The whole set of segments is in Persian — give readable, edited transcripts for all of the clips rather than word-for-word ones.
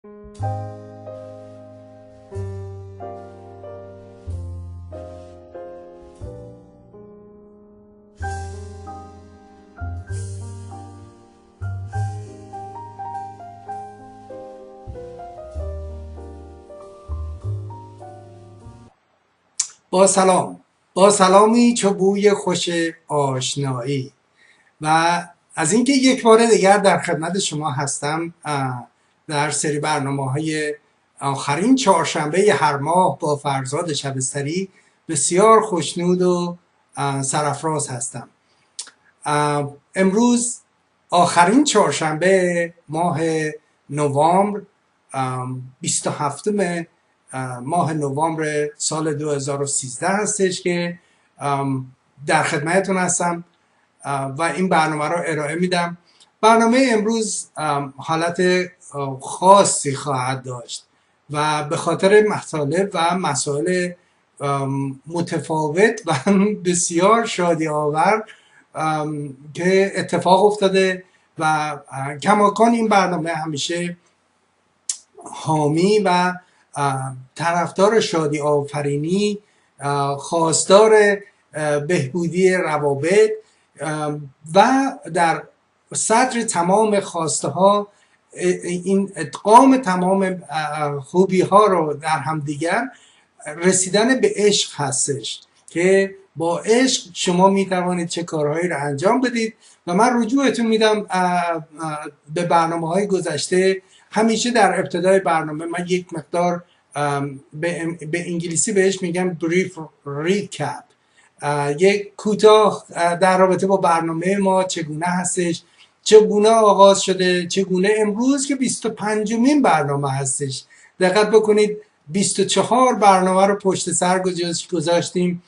با سلامی چو بوی خوش آشنایی و از اینکه یک بار دیگر در خدمت شما هستم در سری برنامه‌های آخرین چهارشنبه هر ماه با فرزاد شبستری بسیار خوشنود و سرافراز هستم. امروز آخرین چهارشنبه ماه نوامبر، 27 ماه نوامبر سال 2013 هستش که در خدمتتون هستم و این برنامه رو ارائه میدم. برنامه امروز حالت خاصی خواهد داشت و به خاطر مطالب و مسائل متفاوت و بسیار شادی آور که اتفاق افتاده و کماکان این برنامه همیشه حامی و طرفدار شادی آفرینی، خواستار بهبودی روابط و در صدر تمام خواسته ها این ادغام تمام خوبی ها رو در همدیگر رسیدن به عشق هستش که با عشق شما می توانید چه کارهایی رو انجام بدید. و من رجوعتون میدم به برنامه‌های گذشته. همیشه در ابتدای برنامه من یک مقدار به انگلیسی بهش میگم brief recap، یک کوتاه در رابطه با برنامه ما چگونه هستش، چگونه آغاز شده، چگونه امروز که 25مین برنامه هستش. دقت بکنید 24 برنامه رو پشت سر گذاشتیم.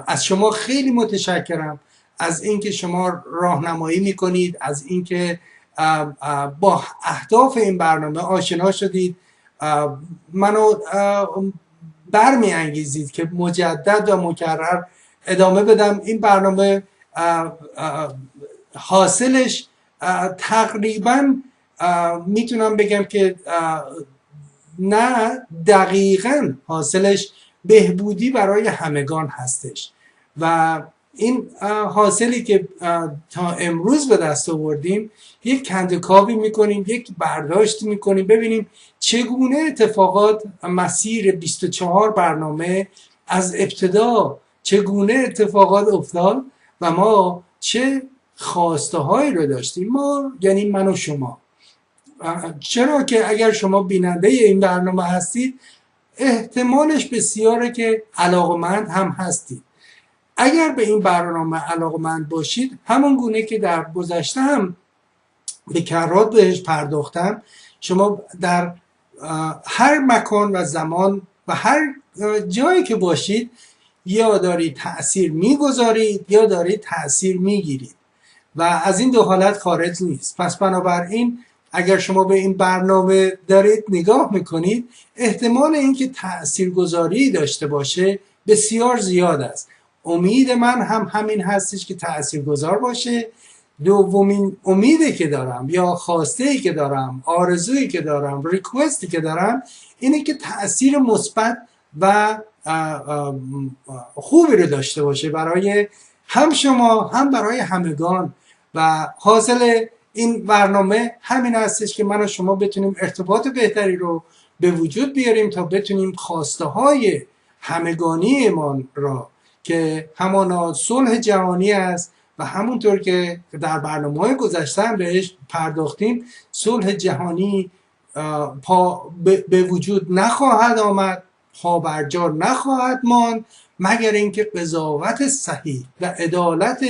از شما خیلی متشکرم از اینکه شما راهنمایی میکنید، از اینکه با اهداف این برنامه آشنا شدید، منو برمی انگیزید که مجدد و مکرر ادامه بدم. این برنامه حاصلش تقریبا میتونم بگم که نه دقیقاً حاصلش بهبودی برای همگان هستش و این حاصلی که تا امروز به دست آوردیم یک کندوکاوی میکنیم، یک برداشتی میکنیم، ببینیم چگونه اتفاقات مسیر 24 برنامه از ابتدا چگونه اتفاقات افتاد و ما چه خواسته هایی رو داشتیم، ما یعنی من و شما. چرا که اگر شما بیننده این برنامه هستید احتمالش بسیاره که علاقمند هم هستید. اگر به این برنامه علاقمند باشید، همون گونه که در گذشته هم به کرات بهش پرداختم، شما در هر مکان و زمان و هر جایی که باشید یا دارید تأثیر میگذارید یا دارید تأثیر میگیرید و از این دو حالت خارج نیست. پس بنابراین اگر شما به این برنامه دارید نگاه میکنید، احتمال اینکه تأثیرگذاری داشته باشه بسیار زیاد است. امید من هم همین هستش که تأثیرگذار باشه. دومین امیدی که دارم یا خواسته‌ای که دارم، آرزویی که دارم، ریکوستی که دارم اینه که تأثیر مثبت و خوبی رو داشته باشه برای هم شما هم برای همگان. و حاصل این برنامه همین هستش که من و شما بتونیم ارتباط بهتری رو به وجود بیاریم تا بتونیم خواسته های همگانی ما را که همانا صلح جهانی است و همونطور که در برنامه‌های گذشته هم بهش پرداختیم، صلح جهانی به وجود نخواهد آمد، پابرجا نخواهد ماند مگر اینکه قضاوت صحیح و عدالت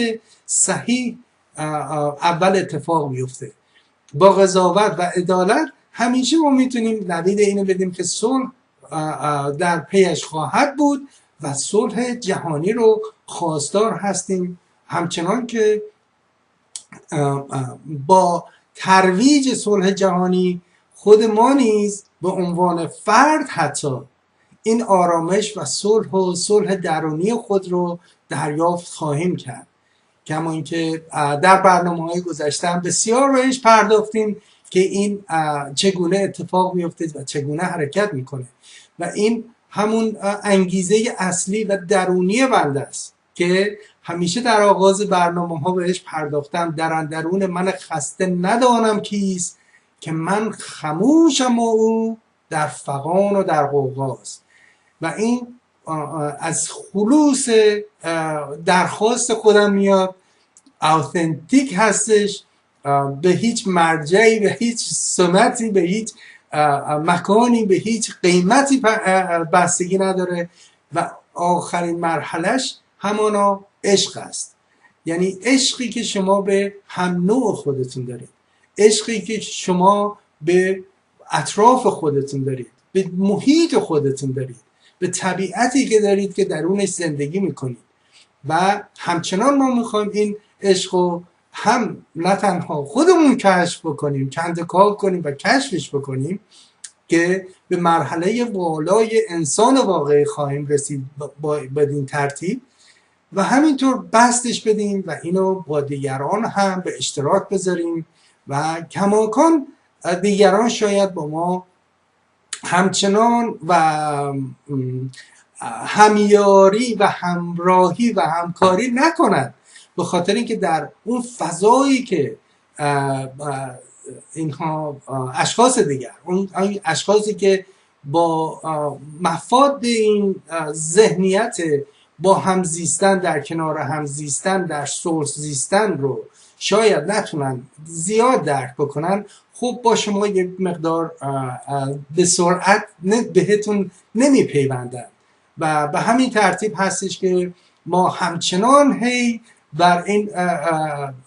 صحیح اول اتفاق بیفته. با قضاوت و عدالت همیشه ما میتونیم نوید اینو بدیم که صلح در پیش خواهد بود و صلح جهانی رو خواستار هستیم. همچنان که با ترویج صلح جهانی خود ما نیز به عنوان فرد حتی این آرامش و صلح درونی خود رو دریافت خواهیم کرد. کما اینکه در برنامه‌های گذشته هم بسیار بهش پرداختیم که این چگونه اتفاق میفته و چگونه حرکت میکنه و این همون انگیزه اصلی و درونی بنده است که همیشه در آغاز برنامه ها بهش پرداختم. در اندرون من خسته ندانم کیست، که من خموشم و او در فغان و در غوغاست. و این از خلوص درخواست خودم میاد، اوتنتیک هستش، به هیچ مرجعی، به هیچ سمتی، به هیچ مکانی، به هیچ قیمتی بستگی نداره و آخرین مرحلهش همانا عشق است. یعنی عشقی که شما به هم نوع خودتون دارید، عشقی که شما به اطراف خودتون دارید، به محیط خودتون دارید، به طبیعتی که دارید که درونش زندگی میکنید. و همچنان ما میخوایم این عشق هم نه تنها خودمون کشف بکنیم، کندکاو کنیم و کشفش بکنیم که به مرحله والای انسان واقعی خواهیم رسید بدین ترتیب، و همینطور بستش بدیم و اینو با دیگران هم به اشتراک بذاریم و کماکان دیگران شاید با ما همچنان و همیاری و همراهی و همکاری نکنند، به خاطر اینکه در اون فضایی که اینها اشخاص دیگر، اون اشخاصی که با مفاد این ذهنیت با هم زیستن، در کنار هم زیستن، در صلح زیستن رو شاید نتونن زیاد درک بکنن، خب با شما یک مقدار به سرعت بهتون نمیپیوندن و به همین ترتیب هستش که ما همچنان هی بر این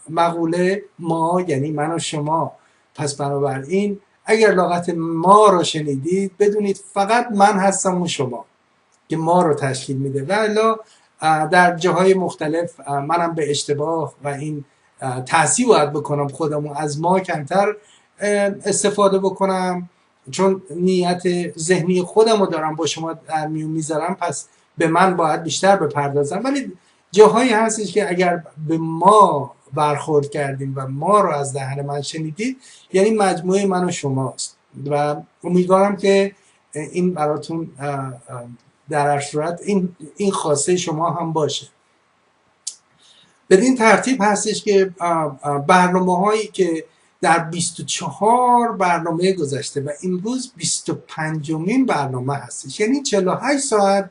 مقوله ما، یعنی من و شما، پس بنابراین اگر لغت ما رو شنیدید بدونید فقط من هستم و شما که ما رو تشکیل میده، و الا در جاهای مختلف منم به اشتباه و این تحصیل باید بکنم خودمو از ما کمتر استفاده بکنم، چون نیت ذهنی خودم رو دارم با شما در میون میذارم، پس به من باید بیشتر بپردازم. ولی جاهایی هستش که اگر به ما برخورد کردیم و ما رو از دهن من شنیدید، یعنی مجموعه من و شماست و امیدوارم که این براتون در هر صورت این خواسته شما هم باشه. بدین ترتیب هستش که برنامه هایی که در 24 برنامه گذشته و امروز 25مین برنامه هستش، یعنی 48 ساعت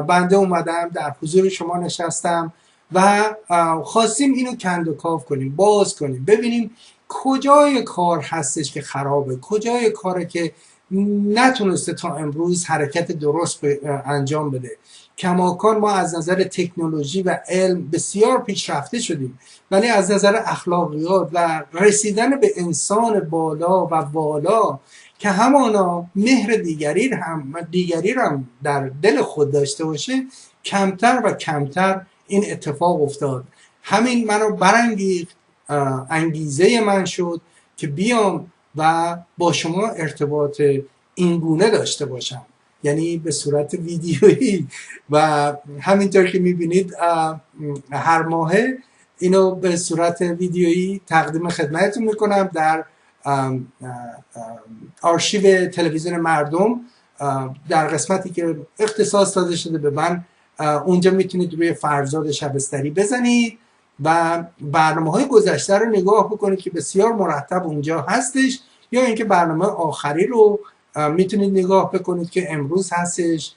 بنده اومدم در حضور شما نشستم و خواستیم اینو کندوکاو کنیم، باز کنیم، ببینیم کجای کار هستش که خرابه، کجای کاره که نتونسته تا امروز حرکت درست انجام بده. کماکان ما از نظر تکنولوژی و علم بسیار پیشرفته شدیم، ولی از نظر اخلاقیات و رسیدن به انسان بالا و والا که همانا مهر دیگری هم در دل خود داشته باشه، کمتر و کمتر این اتفاق افتاد. همین منو برانگیخت، انگیزه من شد که بیام و با شما ارتباط اینگونه داشته باشم، یعنی به صورت ویدیویی. و همینطور که میبینید هر ماهه اینو به صورت ویدیویی تقدیم خدمتتون میکنم در آرشیو تلویزیون مردم، در قسمتی که اختصاص داده شده به من. اونجا میتونید روی فرزاد شبستری بزنید و برنامه‌های گذشته رو نگاه بکنید که بسیار مرتب اونجا هستش، یا اینکه برنامه آخری رو میتونید نگاه بکنید که امروز هستش،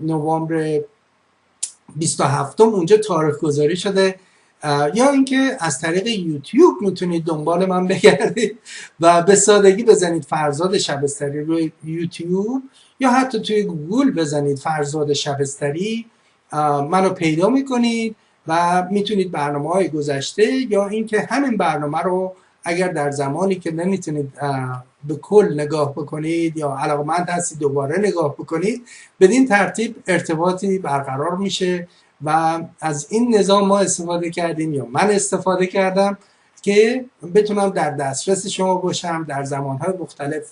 نوامبر 27 اونجا تاریخ گذاری شده، یا اینکه از طریق یوتیوب میتونید دنبال من بگردید و به سادگی بزنید فرزاد شبستری روی یوتیوب، یا حتی توی گوگل بزنید فرزاد شبستری، منو پیدا میکنید و میتونید برنامه‌های گذشته یا اینکه همین برنامه رو اگر در زمانی که نمیتونید به کل نگاه بکنید یا علاقمند هستید دوباره نگاه بکنید، بدین ترتیب ارتباطی برقرار میشه و از این نظام ما استفاده کردیم یا من استفاده کردم که بتونم در دسترس شما باشم در زمانهای مختلف،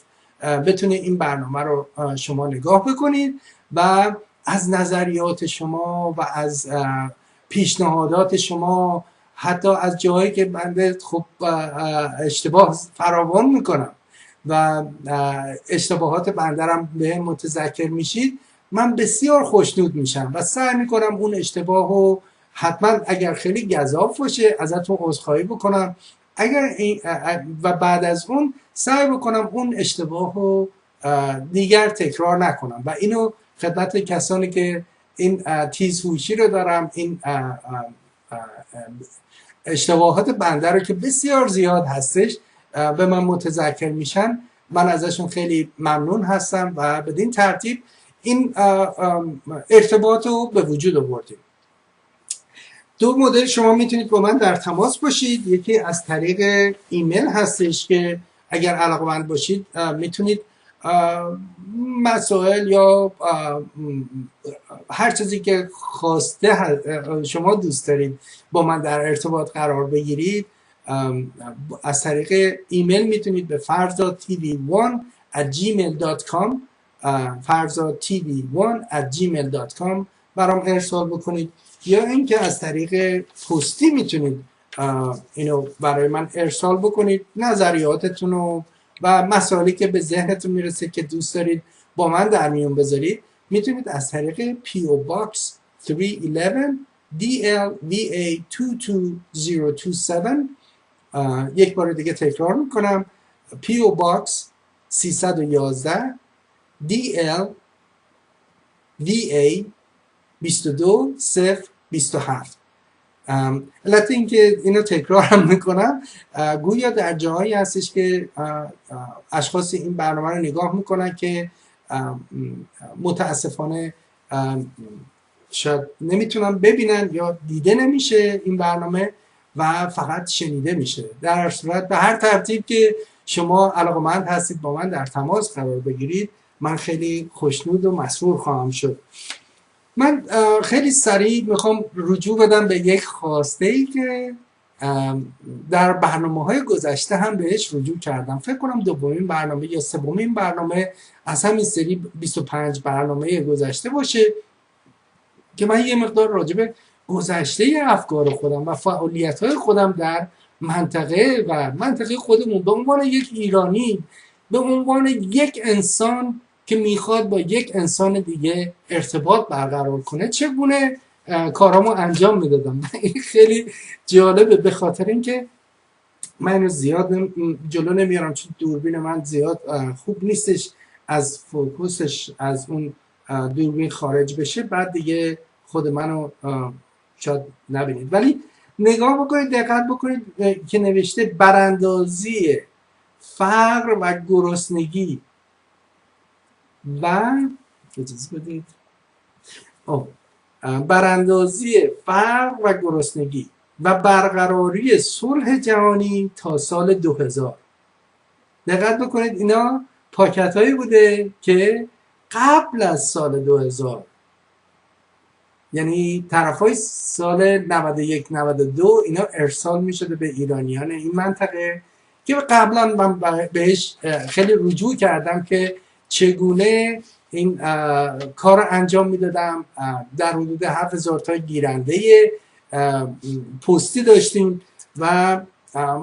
بتونید این برنامه رو شما نگاه بکنید و از نظریات شما و از پیشنهادات شما حتی از جاهایی که بنده خب اشتباه فراوان میکنم و اشتباهات بنده رو به متذکر میشید، من بسیار خوشنود میشم و سعی میکنم اون اشتباه رو حتما اگر خیلی گزاف باشه ازتون عذرخواهی بکنم، اگر و بعد از اون سعی بکنم اون اشتباه رو دیگر تکرار نکنم و اینو خدمت کسانی که این تیزهوشی رو دارم، این اشتباهات بنده رو که بسیار زیاد هستش به من متذکر میشن، من ازشون خیلی ممنون هستم و بدین ترتیب این ارتباط رو به وجود آوردیم. دو مدل شما میتونید با من در تماس باشید، یکی از طریق ایمیل هستش که اگر علاقه‌مند باشید میتونید مسائل یا هر چیزی که خواسته شما دوست دارید با من در ارتباط قرار بگیرید از طریق ایمیل میتونید به farzatv1@gmail.com farzatv1@gmail.com برام ارسال بکنید، یا اینکه از طریق پستی میتونید اینو برای من ارسال بکنید، نظریاتتون و مسائلی که به ذهنتون میرسه که دوست دارید با من در میون بذارید، میتونید از طریق PO Box 311 DLVA 22027 یک بار دیگه تکرار میکنم، PO Box 311 DLVA 22027. علت اینکه اینو تکرار هم میکنم گویا در جاهایی هستش که اشخاص این برنامه رو نگاه میکنن که متاسفانه شاید نمیتونن ببینن یا دیده نمیشه این برنامه و فقط شنیده میشه. در صورت به هر ترتیب که شما علاقه‌مند هستید با من در تماس قرار بگیرید، من خیلی خوشنود و مسرور خواهم شد. من خیلی سریع میخوام رجوع بدم به یک خواسته‌ای که در برنامه‌های گذشته هم بهش رجوع کردم. فکر کنم دومین برنامه یا سومین برنامه از همین سری 25 برنامه گذشته باشه که من یه مقدار راجع به گذشته افکار خودم و فعالیت‌های خودم در منطقه خودمون به عنوان یک ایرانی، به عنوان یک انسان که میخواد با یک انسان دیگه ارتباط برقرار کنه چگونه کارامو انجام میدادم. این خیلی جالبه به خاطر اینکه من زیاد جلو نمیارم چون دوربین من زیاد خوب نیستش از فوکوسش از اون دوربین خارج بشه، بعد دیگه خود منو شاید نبینید. ولی نگاه بکنید، دقت بکنید که نوشته براندازی فقر و گرسنگی و اجازه بدید براندازی فقر و گرسنگی و برقراری صلح جهانی تا سال 2000. دقت بکنید اینا پاکت هایی بوده که قبل از سال 2000، یعنی طرف های سال 91 92 اینا ارسال می شده به ایرانیان این منطقه که قبلا من بهش خیلی رجوع کردم که چگونه این کار رو انجام میدادم. در حدود 7000 تا گیرنده پستی داشتیم و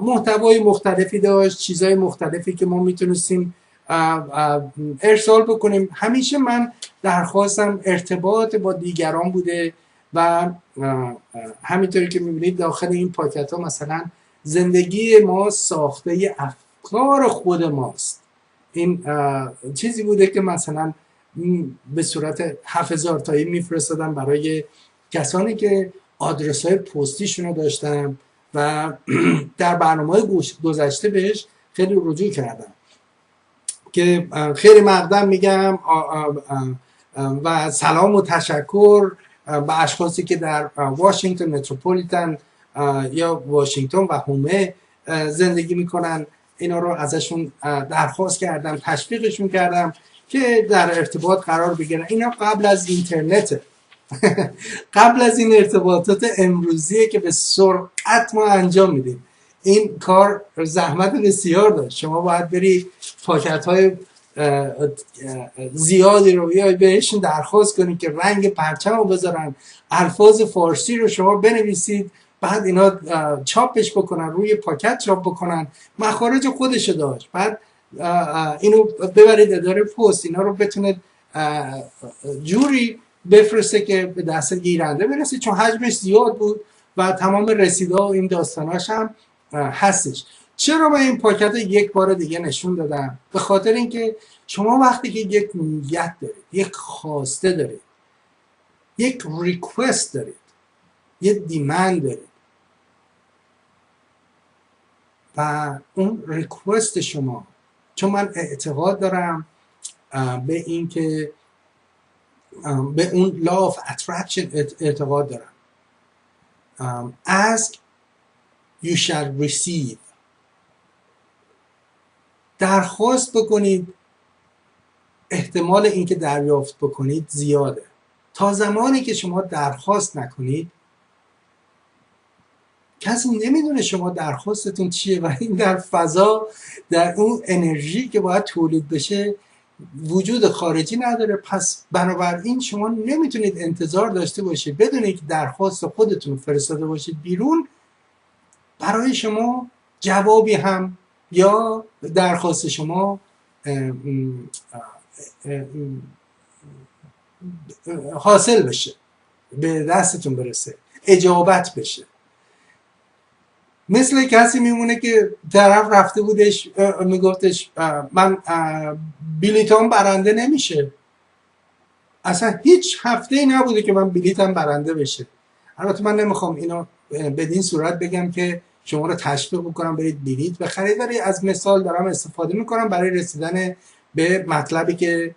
محتوای مختلفی داشت، چیزهای مختلفی که ما میتونستیم ارسال بکنیم. همیشه من درخواستم ارتباط با دیگران بوده و همینطوری که میبینید داخل این پاکت ها مثلا زندگی ما ساخته افکار خود ماست. این چیزی بوده که مثلا به صورت 7000 تایی میفرستادم برای کسانی که آدرس های پستیشون رو داشتم و در برنامه گذشته بهش خیلی رجوع کردم که خیلی مقدم میگم و سلام و تشکر به اشخاصی که در واشنگتن متروپولیتن یا واشنگتن و هومه زندگی میکنن. اینا رو ازشون درخواست کردم، تشویقشون کردم که در ارتباط قرار بگیرن. اینا قبل از اینترنت قبل از این ارتباطات امروزیه که به سرعت ما انجام میدیم. این کار زحمت بسیار داشت. شما باید بری پاکت های زیادی رو یا بهشون درخواست کنید که رنگ پرچم رو بذارن، الفاظ فارسی رو شما بنویسید بعد اینا چاپش بکنن، روی پاکت چاپ بکنن، مخارج خودشو داشت، بعد اینو ببرید اداره پست، اینا رو بتونه جوری بفرسته که به دست گیرنده برسه، چون حجمش زیاد بود و تمام رسیدها و این داستاناش هم هستش. چرا من این پاکت رو یک بار دیگه نشون دادم؟ به خاطر اینکه شما وقتی که یک نیت دارید، یک خواسته دارید، یک ریکوست دارید، یک دیمند دارید و اون ریکوست شما، چون من اعتقاد دارم به این که به اون law of attraction اعتقاد دارم. ask you shall receive. درخواست بکنید، احتمال اینکه دریافت بکنید زیاده. تا زمانی که شما درخواست نکنید کسی نمیدونه شما درخواستتون چیه و این در فضا، در اون انرژی که باید تولید بشه وجود خارجی نداره. پس بنابراین شما نمیتونید انتظار داشته باشید بدون اینکه درخواست خودتون فرستاده باشید بیرون برای شما جوابی هم یا درخواست شما حاصل بشه، به دستتون برسه، اجابت بشه. مثل کسی میمونه که طرف رفته بودش میگفتش من بلیتام برنده نمیشه، اصلا هیچ هفته‌ای نبوده که من بلیتم برنده بشه. البته من نمیخوام اینو بدین صورت بگم که شما رو تشویق بکنم برید بلیت بخرید، ولی از مثال دارم استفاده میکنم برای رسیدن به مطلبی که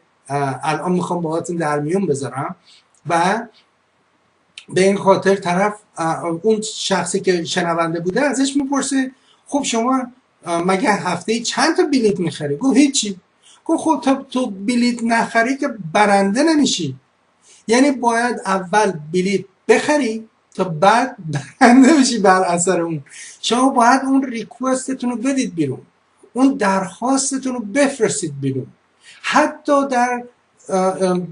الان میخوام باهاتون در میون بذارم. و به این خاطر طرف اون شخصی که شنونده بوده ازش میپرسه خب شما مگه هفته چند تا بلیت میخری؟ گفت هیچی. گفت خب تا تو بلیت نخری که برنده نمیشی، یعنی باید اول بلیت بخری تا بعد برنده بشی. بر اثر اون شما باید اون ریکوستتون رو بدید بیرون، اون درخواستتون رو بفرستید بیرون، حتی در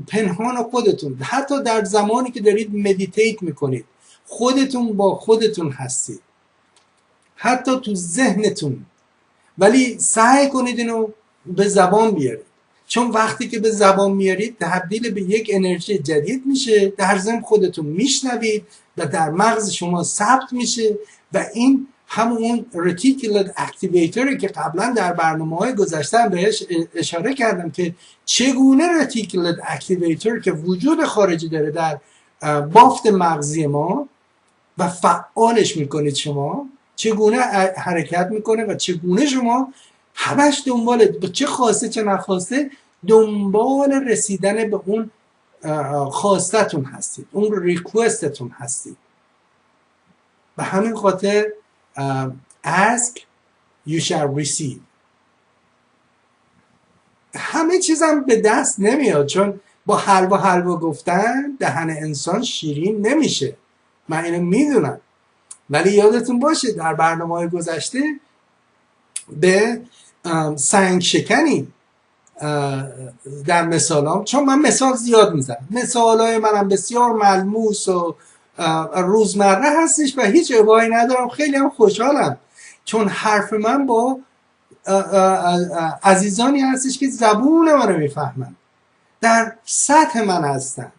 پنهان خودتون، حتی در زمانی که دارید مدیتیت میکنید خودتون با خودتون هستید، حتی تو ذهنتون، ولی سعی کنید اینو به زبان بیارید، چون وقتی که به زبان میارید تبدیل به یک انرژی جدید میشه، در ذهن خودتون میشنوید و در مغز شما ثبت میشه و این همون رتیکولت اکتیویتوری که قبلا در برنامه‌های گذشته بهش اشاره کردم که چگونه رتیکولت اکتیویتور که وجود خارجی داره در بافت مغزی ما و فعالش میکنید شما، چگونه حرکت میکنه و چگونه شما همش دنبال چه خواسته چه نخواسته دنبال رسیدن به اون خواستتون هستید، اون ریکوستتون هستید. به همین خاطر ask you shall receive. همه چیزم به دست نمیاد، چون با حلوا گفتن دهن انسان شیرین نمیشه، من اینو میدونم. ولی یادتون باشه در برنامه‌های گذشته به سنگ شکنی در مثالام، چون من مثال زیاد میزنم، مثالای منم بسیار ملموس و روزمره هستش و هیچ ابایی ندارم. خیلی هم خوشحالم چون حرف من با عزیزانی هستش که زبون من رو میفهمن، در سطح من هستن،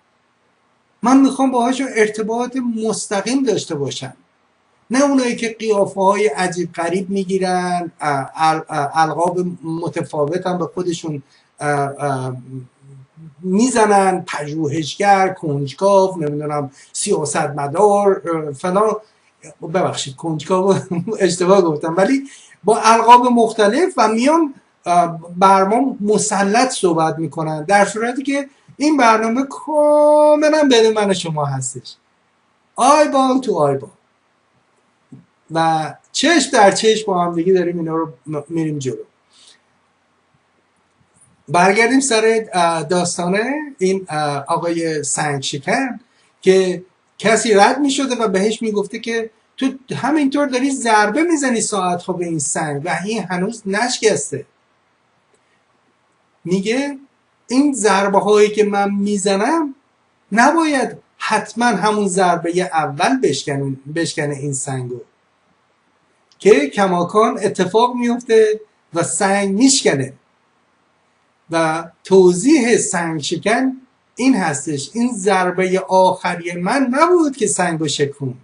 من میخوام باهاشون ارتباط مستقیم داشته باشم، نه اونایی که قیافه های عجیب غریب میگیرن، القاب متفاوت هم به خودشون میزنن، پژوهشگر، کنجکاو، نمیدونم سیاستمدار فلان، ببخشید کنجکاو اشتباه گفتم، ولی با القاب مختلف و میان بر ما مسلط صحبت میکنن، در صورتی که این برنامه کاملا بین من و شما هستش، آیبال تو آیبال و چشم در چشم با هم دیگه داریم اینا رو میریم جلو. برگردیم سر داستانه این آقای سنگ شکن که کسی رد میشده و بهش میگفته که تو همینطور داری ضربه میزنی ساعتها به این سنگ و این هنوز نشکسته. میگه این ضربه هایی که من میزنم نباید حتما همون ضربه اول بشکنه این سنگو که کماکان اتفاق میفته و سنگ میشکنه. و توضیح سنگ شکن این هستش، این ضربه آخری من نبود که سنگو شکون،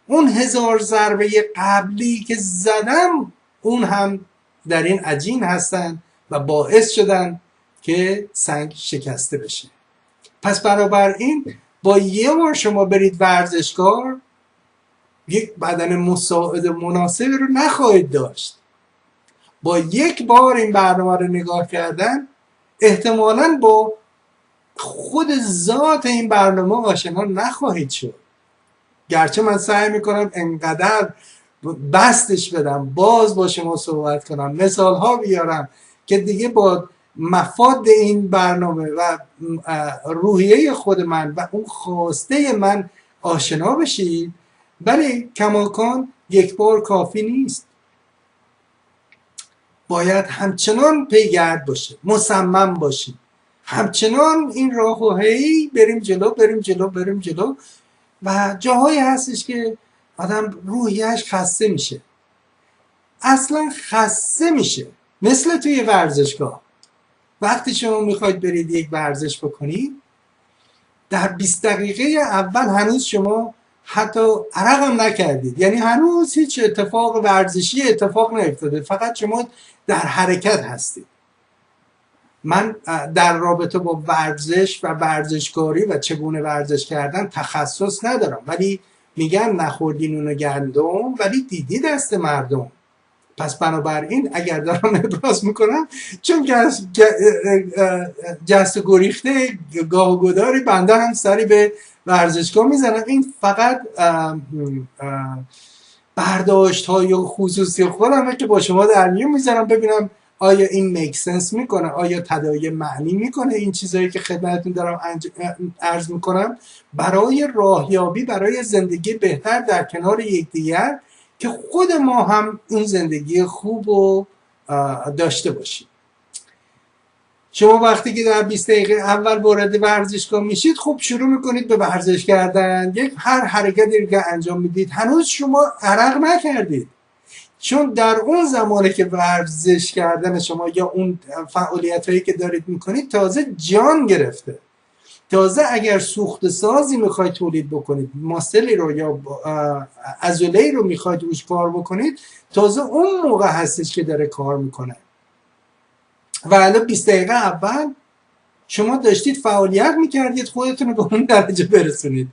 اون 1000 ضربه قبلی که زدم اون هم در این عجین هستن و باعث شدن که سنگ شکسته بشه. پس بنابراین با یه بار شما برید ورزشگاه یک بدن مساعد مناسبی رو نخواهید داشت. با یک بار این برنامه رو نگاه کردن احتمالاً با خود ذات این برنامه آشنا نخواهید شد. گرچه من سعی میکنم انقدر بستش بدم، باز با شما صحبت کنم، مثال ها بیارم که دیگه با مفاد این برنامه و روحیه خود من و اون خواسته من آشنا بشید، ولی کماکان یک بار کافی نیست. باید همچنان پیگرد باشه، مصمم باشیم، همچنان این راهو هی بریم جلو و جاهایی هستش که آدم روحیش خسته میشه، اصلا خسته میشه. مثل توی ورزشگاه وقتی شما میخواید برید یک ورزش بکنید، در 20 دقیقه اول هنوز شما حتی عرق هم نکردید، یعنی هنوز هیچ اتفاق ورزشی اتفاق نیفتاده، فقط شما در حرکت هستید. من در رابطه با ورزش و ورزشکاری و چگونه ورزش کردن تخصص ندارم، ولی میگن نخوردین اونو گندم ولی دیدی دست مردم. پس بنابراین اگر دارم ابراز میکنم چون جست و گریخته گاه و گداری بنده هم سری به ورزشگاه میزنم، این فقط برداشت های خصوصی خودمه که با شما در میون میذارم ببینم آیا این میک سنس میکنه، آیا تداعی معنی میکنه این چیزایی که خدمتتون دارم عرض میکنم برای راهیابی، برای زندگی بهتر در کنار یکدیگر، که خود ما هم اون زندگی خوب رو داشته باشیم. شما وقتی که در 20 دقیقه اول وارد ورزشگاه میشید، خب شروع میکنید به ورزش کردن، یک هر حرکتی که انجام میدید هنوز شما عرق نکردید، چون در اون زمانی که ورزش کردن شما یا اون فعالیت هایی که دارید میکنید تازه جان گرفته. تازه اگر سوخت سازی میخواید تولید بکنید، ماسلی رو یا عضله‌ای رو میخواید روش کار بکنید، تازه اون موقع هستش که داره کار میکنه. و الان 20 دقیقه اول شما داشتید فعالیت میکردید خودتون رو به اون درجه برسونید.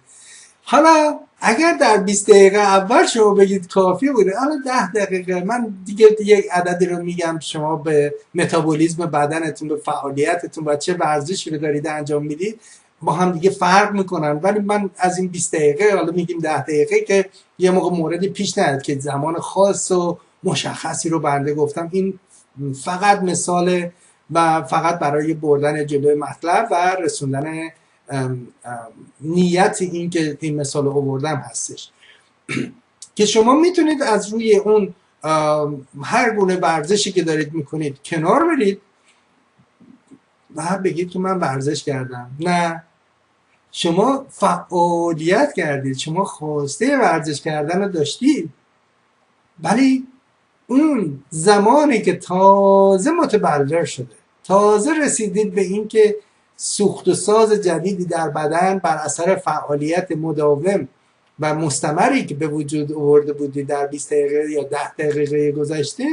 حالا اگر در 20 دقیقه اول شما بگید کافی بوده، الان 10 دقیقه من دیگه یک عددی رو میگم، شما به متابولیسم بدنتون، به فعالیتتون و چه ورزشی رو دارید انجام میدید با هم دیگه فرق میکنن. ولی من از این 20 دقیقه حالا میگیم 10 دقیقه که یه موقع موردی پیش نیاد که زمان خاص و مشخصی رو بنده گفتم، این فقط مثال و فقط برای بردن جلوی مطلب و رسوندن نیت این که این مثال رو آوردم هستش که شما میتونید از روی اون هر گونه ورزشی که دارید میکنید کنار برید و بگید که من ورزش کردم. نه، شما فعالیت کردید، شما خواسته ورزش کردن رو داشتید، ولی اون زمانی که تازه متبلور شده، تازه رسیدید به این که سوخت و ساز جدیدی در بدن بر اثر فعالیت مداوم و مستمری که به وجود آورده بودید در 20 دقیقه یا 10 دقیقه گذشته،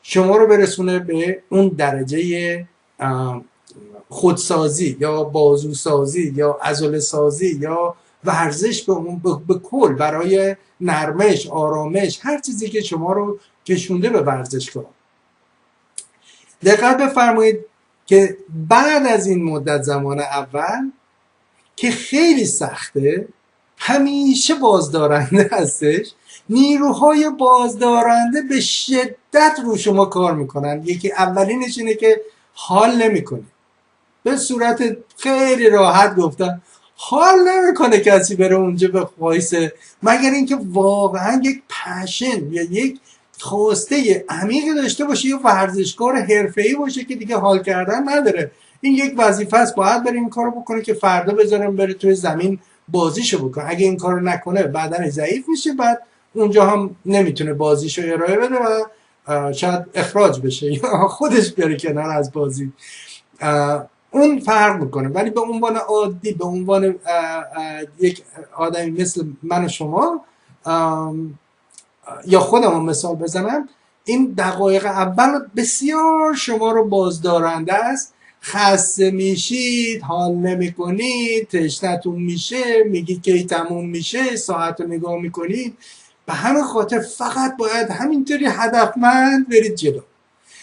شما رو برسونه به اون درجه خودسازی یا بازوسازی یا عضله سازی یا ورزش به کل برای نرمش، آرامش، هر چیزی که شما رو کشونده به ورزشگاه. دقت بفرمایید که بعد از این مدت زمان اول که خیلی سخته، همیشه بازدارنده هستش، نیروهای بازدارنده به شدت رو شما کار میکنن. یکی اولینش اینه که حال نمیکنه، به صورت خیلی راحت گفتم حال نمیکنه کسی بره اونجا به وایسه، مگر اینکه واقعا یک پشن یا یک خواسته عمیقی داشته باشه یا ورزشکار حرفه‌ای باشه که دیگه حال کردن نداره. این یک وظیفه است، باید بره این کارو بکنه که فردا بذارم بره توی زمین بازیشو بکنه. اگه این کارو نکنه بدنش ضعیف میشه، بعد اونجا هم نمیتونه بازیشو ارائه بده و شاید اخراج بشه یا خودش بره کنار از بازی. اون فرق میکنه. ولی به عنوان عادی، به عنوان یک آدمی مثل من و شما، یا خودم مثال بزنم، این دقایق اول بسیار شما رو بازدارنده است. خسته میشید، حال نمی کنید، تشنتون میشه، میگی کی تموم میشه، ساعت رو نگاه میکنید. به همین خاطر فقط باید همینطوری هدفمند برید جلو.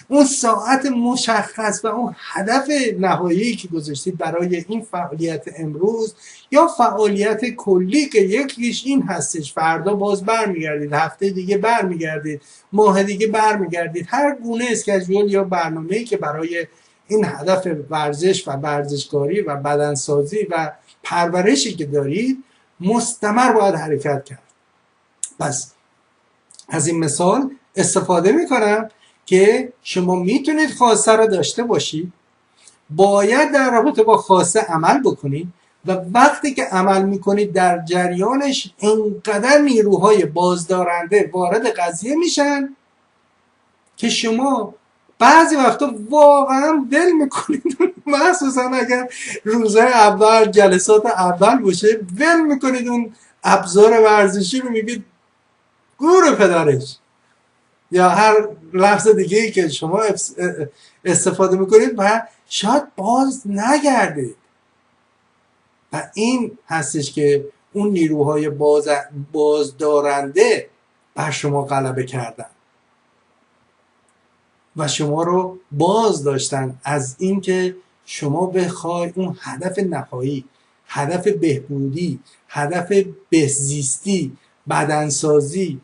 اون ساعت مشخص و اون هدف نهایی که گذاشتید برای این فعالیت امروز یا فعالیت کلی که یکیش این هستش، فردا باز برمیگردید، هفته دیگه برمیگردید، ماه دیگه برمیگردید، هر گونه اسکیجول یا برنامه‌ای که برای این هدف ورزش و ورزشکاری و بدنسازی و پرورشی که دارید مستمر باید حرکت کرد. پس از این مثال استفاده میکنم که شما میتونید خواسته رو داشته باشید، باید در رابطه با خواسته عمل بکنید و وقتی که عمل میکنید در جریانش اینقدر نیروهای بازدارنده وارد قضیه میشن که شما بعضی وقتا واقعا دل میکنید مخصوصا اگر روزهای اول، جلسات اول باشه، ول میکنید اون ابزار ورزشی رو، میگید گور پدرش، یا هر لفظ دیگه ای که شما استفاده میکنید و شاید باز نگردید. و این هستش که اون نیروهای بازدارنده بر شما غلبه کردن و شما رو باز داشتن از اینکه شما بخوای اون هدف نهایی، هدف بهبودی، هدف بهزیستی، بدنسازی،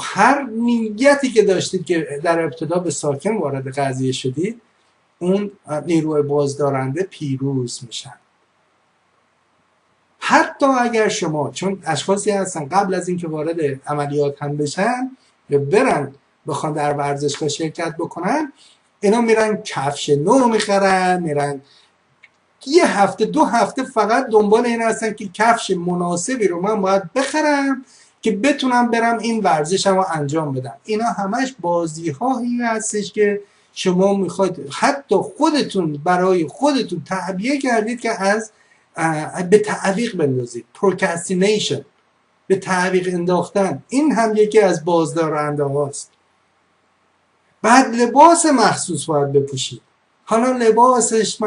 هر نیتی که داشتید که در ابتدا به ساکن وارد قضیه شدید، اون نیروی بازدارنده پیروز میشن. حتی اگر شما، چون اشخاصی هستن قبل از اینکه وارد عملیات هم بشن یا برن بخوان در ورزشگاه شرکت بکنن، اینا میرن کفش نو میخرن، میرن یه هفته 2 هفته فقط دنبال این هستن که کفش مناسبی رو من باید بخرم که بتونم برم این ورزشم رو انجام بدم. اینا همش بازی هایی هستش که شما میخواید حتی خودتون برای خودتون تعبیه کردید که از به تعویق بندازید. پروکرستینیشن، به تعویق انداختن، این هم یکی از بازدارنده هاست. بعد لباس مخصوص باید بپوشید. حالا لباسش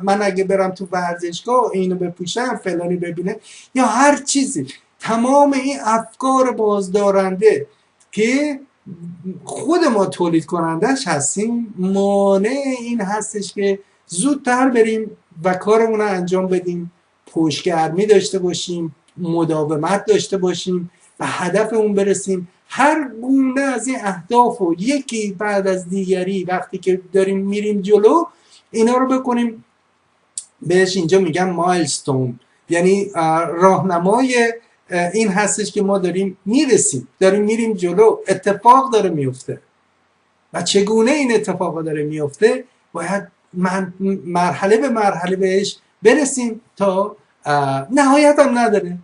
من اگه برم تو ورزشگاه اینو بپوشم، فلانی ببینه، یا هر چیزی، تمام این افکار بازدارنده که خود ما تولید کنندش هستیم، مانع این هستش که زودتر بریم و کارمون رو انجام بدیم، پشتگرمی داشته باشیم، مداومت داشته باشیم و هدفمون برسیم. هر گونه از این اهداف و یکی بعد از دیگری وقتی که داریم میریم جلو، اینا رو بکنیم، بهش اینجا میگم مایلستون، یعنی راهنمای این هستش که ما داریم میرسیم، داریم میریم جلو، اتفاق داره میفته. و چگونه این اتفاق داره میفته؟ باید مرحله به مرحله بهش برسیم تا نهایت هم نداره.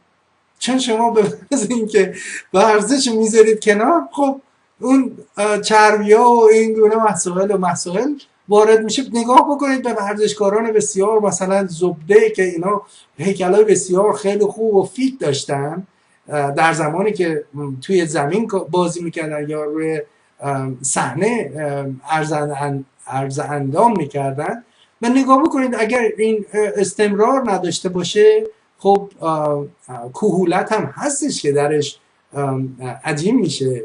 چون شما به واسه این که ورزش میذارید کنار، خب اون چربی ها و این گونه مسائل وارد میشه. نگاه بکنید به ورزشکاران بسیار مثلا زبده که اینا هیکلای بسیار خیلی خوب و فیت داشتن در زمانی که توی زمین بازی میکردن یا روی صحنه عرض اندام میکردن، و نگاه بکنید اگر این استمرار نداشته باشه، خب کهولت هم هستش که درش عجیم میشه،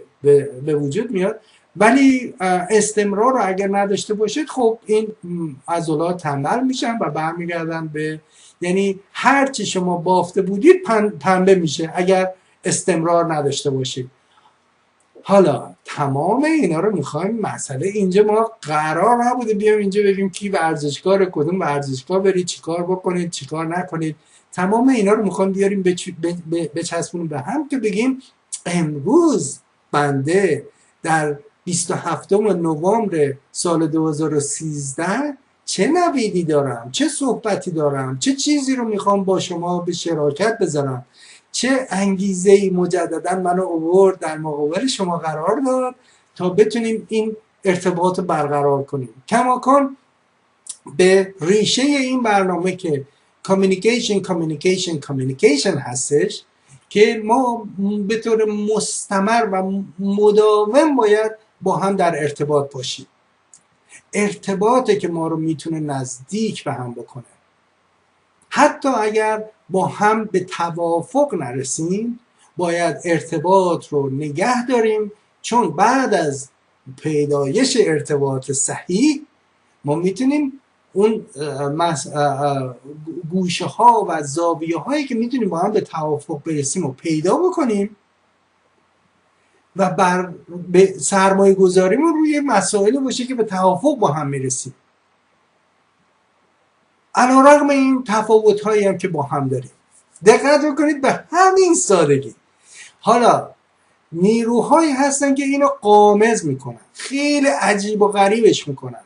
به وجود میاد. ولی استمرار رو اگر نداشته باشید، خب این عضلات تنبل میشن و برمیگردن به، یعنی هر چی شما بافته بودید پنبه میشه اگر استمرار نداشته باشید. حالا تمام اینا رو میخوایم، مسئله اینجا ما قرار نبوده بیام اینجا بگیم کی ورزشکار، کدوم ورزشگاه برید، چیکار بکنید، چیکار نکنید. تمام اینا رو میخوایم بیاریم بچسبونیم به هم که بگیم امروز بنده در 27 نوامبر سال 2013 چه نویدی دارم، چه صحبتی دارم، چه چیزی رو میخوام با شما به شراکت بذارم، چه انگیزه‌ای مجددا منو آورد در مقابل شما قرار داد تا بتونیم این ارتباط رو برقرار کنیم. کماکان به ریشه این برنامه که کامیونیکیشن هستش که ما به طور مستمر و مداوم باید با هم در ارتباط باشیم. ارتباطی که ما رو میتونه نزدیک به هم بکنه. حتی اگر با هم به توافق نرسیم باید ارتباط رو نگه داریم، چون بعد از پیدایش ارتباط صحیح ما میتونیم اون گوشه ها و زاویه هایی که میتونیم با هم به توافق برسیم و پیدا بکنیم و به سرمایه گذاریمون روی مسائلی باشه که به توافق با هم میرسیم، علیرغم این تفاوت هایی هم که با هم داریم. دقت بکنید به همین سادگی. حالا نیروهایی هستن که اینو غامض میکنن، خیلی عجیب و غریبش میکنن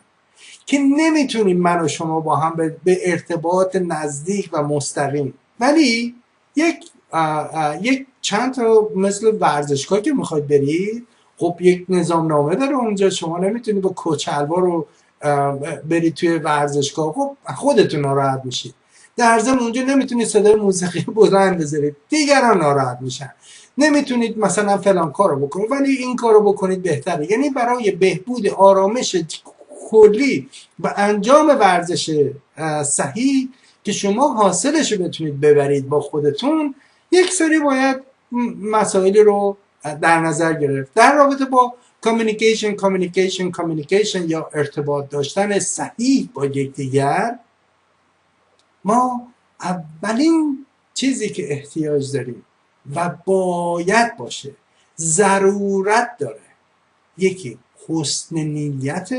که نمیتونیم من و شما با هم به ارتباط نزدیک و مستقیم، ولی یک چند تا مثل ورزشگاه که میخواید برید، خب یک نظام نامه داره اونجا، شما نمیتونید با کچلوار رو برید توی ورزشگاه، خب خودتون ناراحت میشید. در ضمن اونجا نمیتونید صدای موسیقی بلند بذارید، دیگران ناراحت میشن. نمیتونید مثلا فلان کارو بکنید ولی این کارو بکنید بهتره. یعنی برای بهبود آرامش کلی و انجام ورزش صحیح که شما حاصلش رو بتونید ببرید با خودتون، یک سری باید مسائلی رو در نظر گرفت. در رابطه با کامیونیکیشن یا ارتباط داشتن صحیح با یکدیگر، ما اولین چیزی که احتیاج داریم و باید باشه، ضرورت داره، یکی حسن نیت،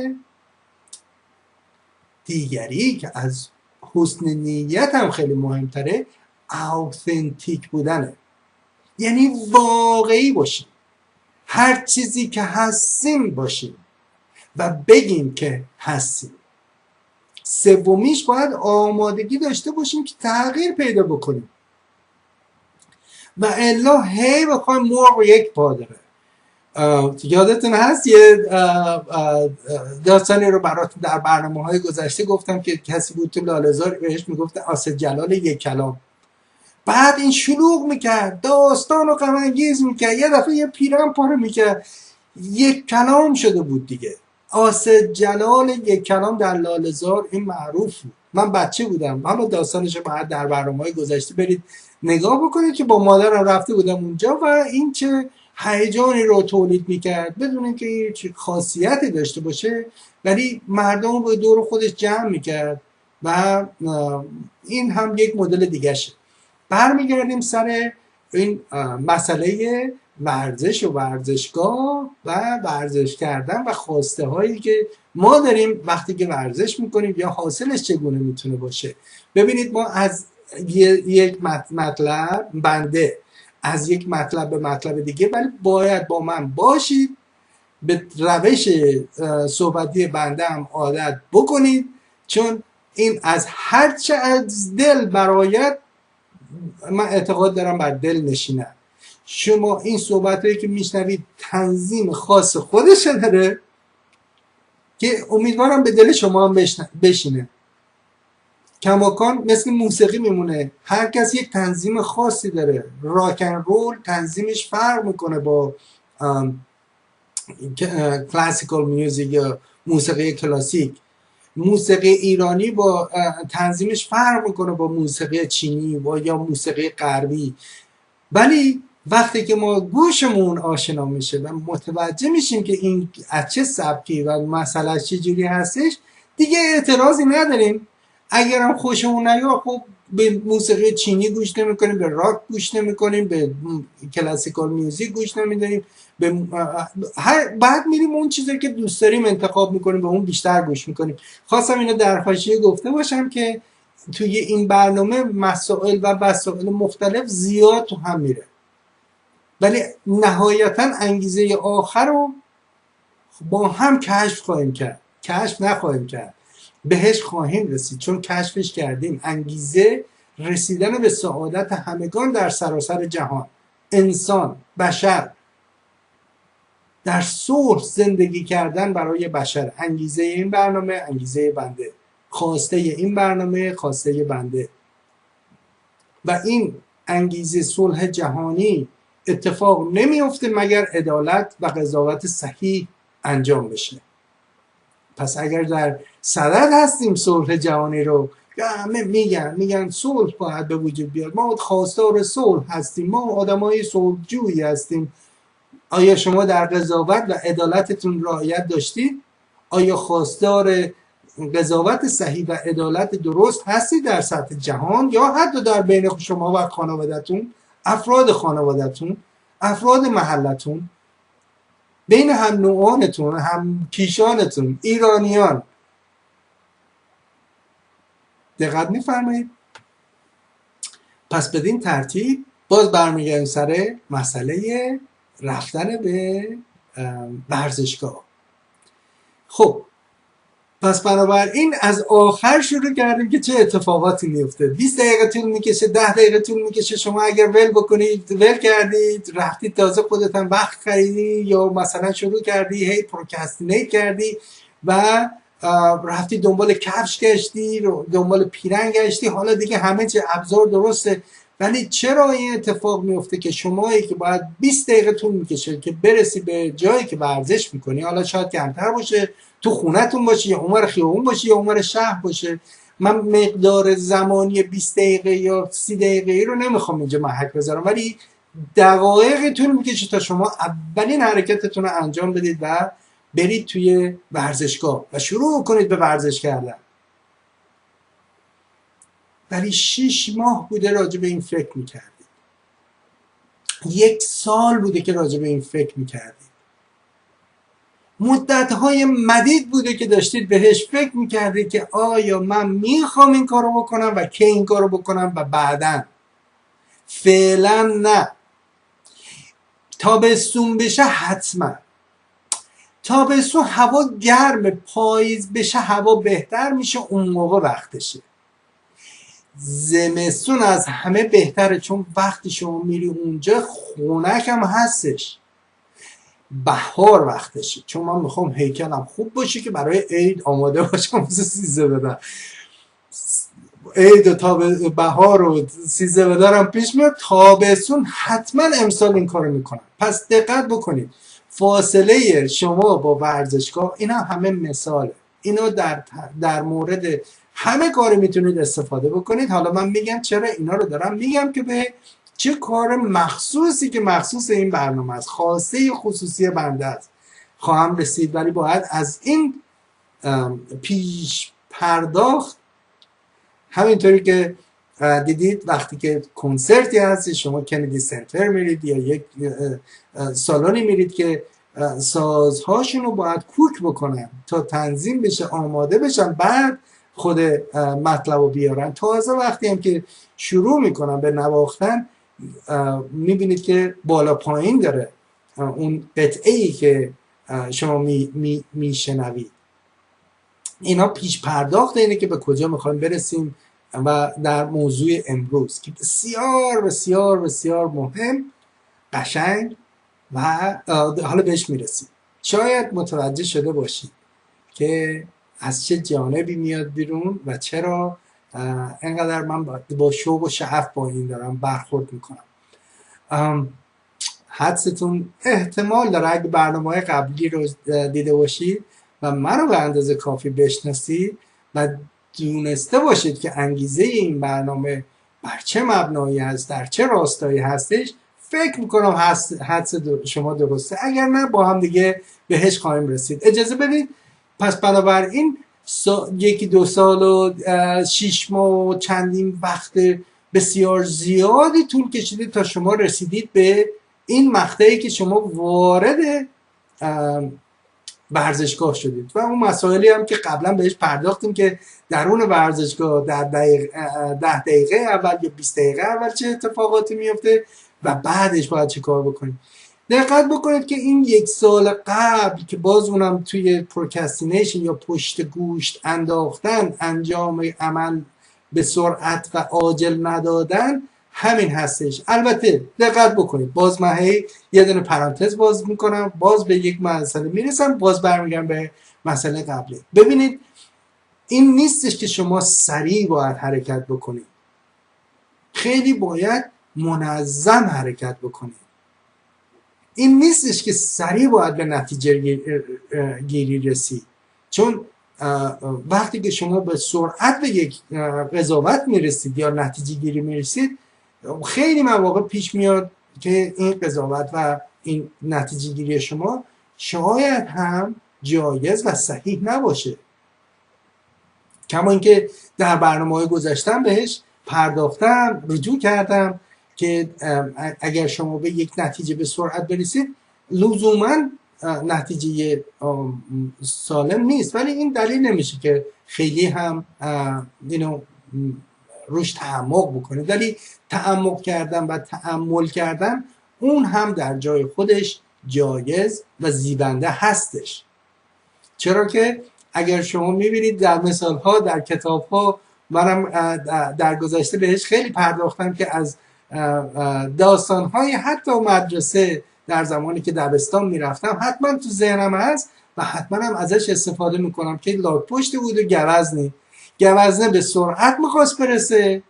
دیگری که از حسن نیت هم خیلی مهمتره اوثنتیک بودنه. یعنی واقعی باشیم، هر چیزی که هستیم باشیم و بگیم که هستیم. سومیش باید آمادگی داشته باشیم که تغییر پیدا بکنیم و الا هی بخوایم مرغ یک پا داره. یادتون هست یه داستانی رو براتون در برنامه‌های گذشته گفتم که کسی بود تو لاله‌زار بهش میگفت آصف جلال یک کلام. بعد این شلوغ میکرد، داستان رو غم انگیز میکرد، یه دفعه یه پیرم پاره میکرد، یک کلام شده بود دیگه. آصف جلال یک کلام در لاله‌زار این معروف بود. من بچه بودم، حالا داستانش رو بعد در برنامه‌های گذشته برید نگاه بکنید که با مادرم رفته بودم اونجا و این چه هیجانی رو تولید میکرد بدون اینکه هیچ خاصیتی داشته باشه، ولی مردم رو دور خودش جمع میکرد و این هم یک مدل دیگه شه. برمیگردیم سر این مسئله ورزش و ورزشگاه و ورزش کردن و خواسته هایی که ما داریم وقتی که ورزش میکنیم یا حاصلش چگونه میتونه باشه. ببینید ما از یک مطلب بنده از یک مطلب به مطلب دیگه، ولی باید با من باشید، به روش صحبتی بنده هم عادت بکنید، چون این از هرچه از دل برایت من اعتقاد دارم بر دل نشینه. شما این صحبتایی که میشنوید تنظیم خاص خودش داره که امیدوارم به دل شما هم بشینه. کماکان مثل موسیقی میمونه، هر کس یک تنظیم خاصی داره. راکن رول تنظیمش فرق میکنه با کلاسیکال میوزیک یا موسیقی کلاسیک. موسیقی ایرانی با تنظیمش فرق میکنه با موسیقی چینی یا موسیقی غربی. ولی وقتی که ما گوشمون آشنا میشه و متوجه میشیم که این از چه سبکی و مسئله چه جوری هستش، دیگه اعتراضی نداریم. اگرم خوشمون نیاد خب به موسیقی چینی گوش نمیکنیم، به راک گوش نمیکنیم، به کلاسیکال میوزیک گوش نمیدیم، بعد میریم اون چیزی که دوست داریم انتخاب میکنیم، به اون بیشتر گوش میکنیم. خواستم اینو در حاشیه گفته باشم که توی این برنامه مسائل و وسایل مختلف زیاد تو هم میره، ولی نهایتا انگیزه آخر رو با هم کشف خواهیم کرد، کشف نخواهیم کرد. بهش خواهیم رسید، چون کشفش کردیم. انگیزه رسیدن به سعادت همگان در سراسر جهان، انسان، بشر، در صلح زندگی کردن برای بشر. انگیزه این برنامه، انگیزه بنده. خواسته این برنامه، خواسته بنده. و این انگیزه صلح جهانی اتفاق نمیفته مگر عدالت و قضاوت صحیح انجام بشه. پس اگر در صدد هستیم صلح جهانی رو، همه میگن صلح باید به وجود بیاد، ما خواستار صلح هستیم، ما آدمای صلحجویی هستیم. آیا شما در قضاوت و عدالتتون رعایت داشتید؟ آیا خواستار قضاوت صحیح و عدالت درست هستید در سطح جهان، یا حتی در بین شما و خانواده‌تون، افراد خانواده‌تون، افراد محلتون، بین هم نوعانتون، هم کیشانتون، ایرانیان؟ دقت می‌فرمایید؟ پس بدین ترتیب باز برمیگردیم سر مسئله رفتن به ورزشگاه. خب پس بنابراین از آخر شروع کردیم که چه اتفاقاتی میفته. 20 دقیقه طول میکشه، 10 دقیقه طول میکشه. شما اگر ول بکنید، ول کردید، رفتید تازه خودت هم وقت خریدی، یا مثلا شروع کردی هی پروکرستینیت کردی و رفتی دنبال کفش گشتی، دنبال پیرن گشتی، حالا دیگه همه چه ابزار درسته، ولی چرا این اتفاق میفته که شمایی که باید 20 دقیقه طول میکشه که برسی به جایی که ورزش میکنی، حالا شاید کمتر باشه، تو خونتون باشه یا اونور خیابون باشه یا اونور شهر باشه، من مقدار زمانی 20 دقیقه یا 30 دقیقه رو نمیخوام اینجا محک بذارم، ولی دقایقی طول میکشه تا شما اولین حرکتتون رو انجام بدید و برید توی ورزشگاه و شروع کنید به ورزش کردن. ولی 6 ماه بوده راجع به این فکر میکردید، 1 سال بوده که راجع به این فکر میکردید، مدتهای مدید بوده که داشتید بهش فکر میکردید که آیا من میخوام این کارو بکنم و کی این کارو بکنم و بعداً. فعلا نه. تابستون بشه حتما، تابستون هوا گرم، پاییز بشه هوا بهتر میشه، اون موقع وقتشه. زمستون از همه بهتره، چون وقتی شما میری اونجا خونک هم هستش. بهار وقتشه، چون من میخوام هیکلم خوب باشه که برای عید آماده باشم واسه سیزده بدر. عید و بهار و سیزده بدرم پیش میاد. تابستون حتما امسال این کارو میکنم. پس دقت بکنید، فاصله شما با ورزشگاه، اینا همه مثاله، اینا در مورد همه کاری میتونید استفاده بکنید. حالا من میگم چرا اینا رو دارم میگم که به چه کار مخصوصی که مخصوص این برنامه است، خواسته خصوصی بنده است خواهم رسید. ولی باید از این پیش پرداخت، همینطوری که دیدید وقتی که کنسرتی هستی، شما کندی سنتر میرید یا یک سالانی میرید که سازهاشون رو باید کوک بکنن تا تنظیم بشه، آماده بشن، بعد خود مطلب رو بیارن. تازه وقتی هم که شروع میکنن به نواختن، میبینید که بالا پایین داره اون قطعه‌ای که شما میشنوید. اینا پیش پرداخت اینه که به کجا میخوایم برسیم و در موضوع امروز که بسیار بسیار بسیار مهم، قشنگ و حالا بهش میرسیم. شاید متوجه شده باشید که از چه جانبی میاد بیرون و چرا اینقدر من با شوق و شعف با این دارم برخورد میکنم. حدستون احتمال داره اگه برنامه‌های قبلی رو دیده باشید و منو به اندازه کافی بشناسید و دونسته باشید که انگیزه این برنامه بر چه مبنایی هست، در چه راستایی هستش، فکر میکنم حدس شما درسته. اگر نه با هم دیگه بهش خواهیم رسید. اجازه بدید پس بنابراین 1-2 سال و 6 ماه و چندین وقت بسیار زیادی طول کشیده تا شما رسیدید به این مقطعی که شما وارد ورزشگاه شدید و اون مسائلی هم که قبلا بهش پرداختیم که درون ورزشگاه در 10 دقیقه اول یا 20 دقیقه اول چه اتفاقاتی میفته و بعدش باید چه کار بکنیم. دقت بکنید که این 1 سال قبل که باز اونم توی پروکرستینیشن یا پشت گوشت انداختن، انجام عمل به سرعت و عاجل ندادن، همین هستش. البته دقت بکنید، باز من یه دونه پرانتز باز میکنم، باز به یک مسئله میرسم، باز برمیگردم به مسئله قبلی. ببینید این نیستش که شما سریع باید حرکت بکنید، خیلی باید منظم حرکت بکنید. این نیستش که سریع باید به نتیجه گیری رسید، چون وقتی که شما به سرعت به یک قضاوت میرسید یا نتیجه گیری میرسید، خیلی مواقع پیش میاد که این قضاوت و این نتیجه گیری شما شاید هم جایز و صحیح نباشه. کما اینکه در برنامه‌های گذشتم بهش پرداختم، رجوع کردم که اگر شما به یک نتیجه به سرعت برسید لزوما نتیجه سالم نیست، ولی این دلیل نمیشه که خیلی هم روش تعمق بکنید. ولی تعمق کردن و تأمل کردن اون هم در جای خودش جایز و زیبنده هستش. چرا که اگر شما میبینید در مثالها، در کتابها، منم در گذشته بهش خیلی پرداختم که از داستانهای حتی مدرسه در زمانی که دبستان میرفتم حتما تو ذهنم هست و حتما هم ازش استفاده میکنم که لاک‌پشت بود و گوزنه به سرعت میخواست برسه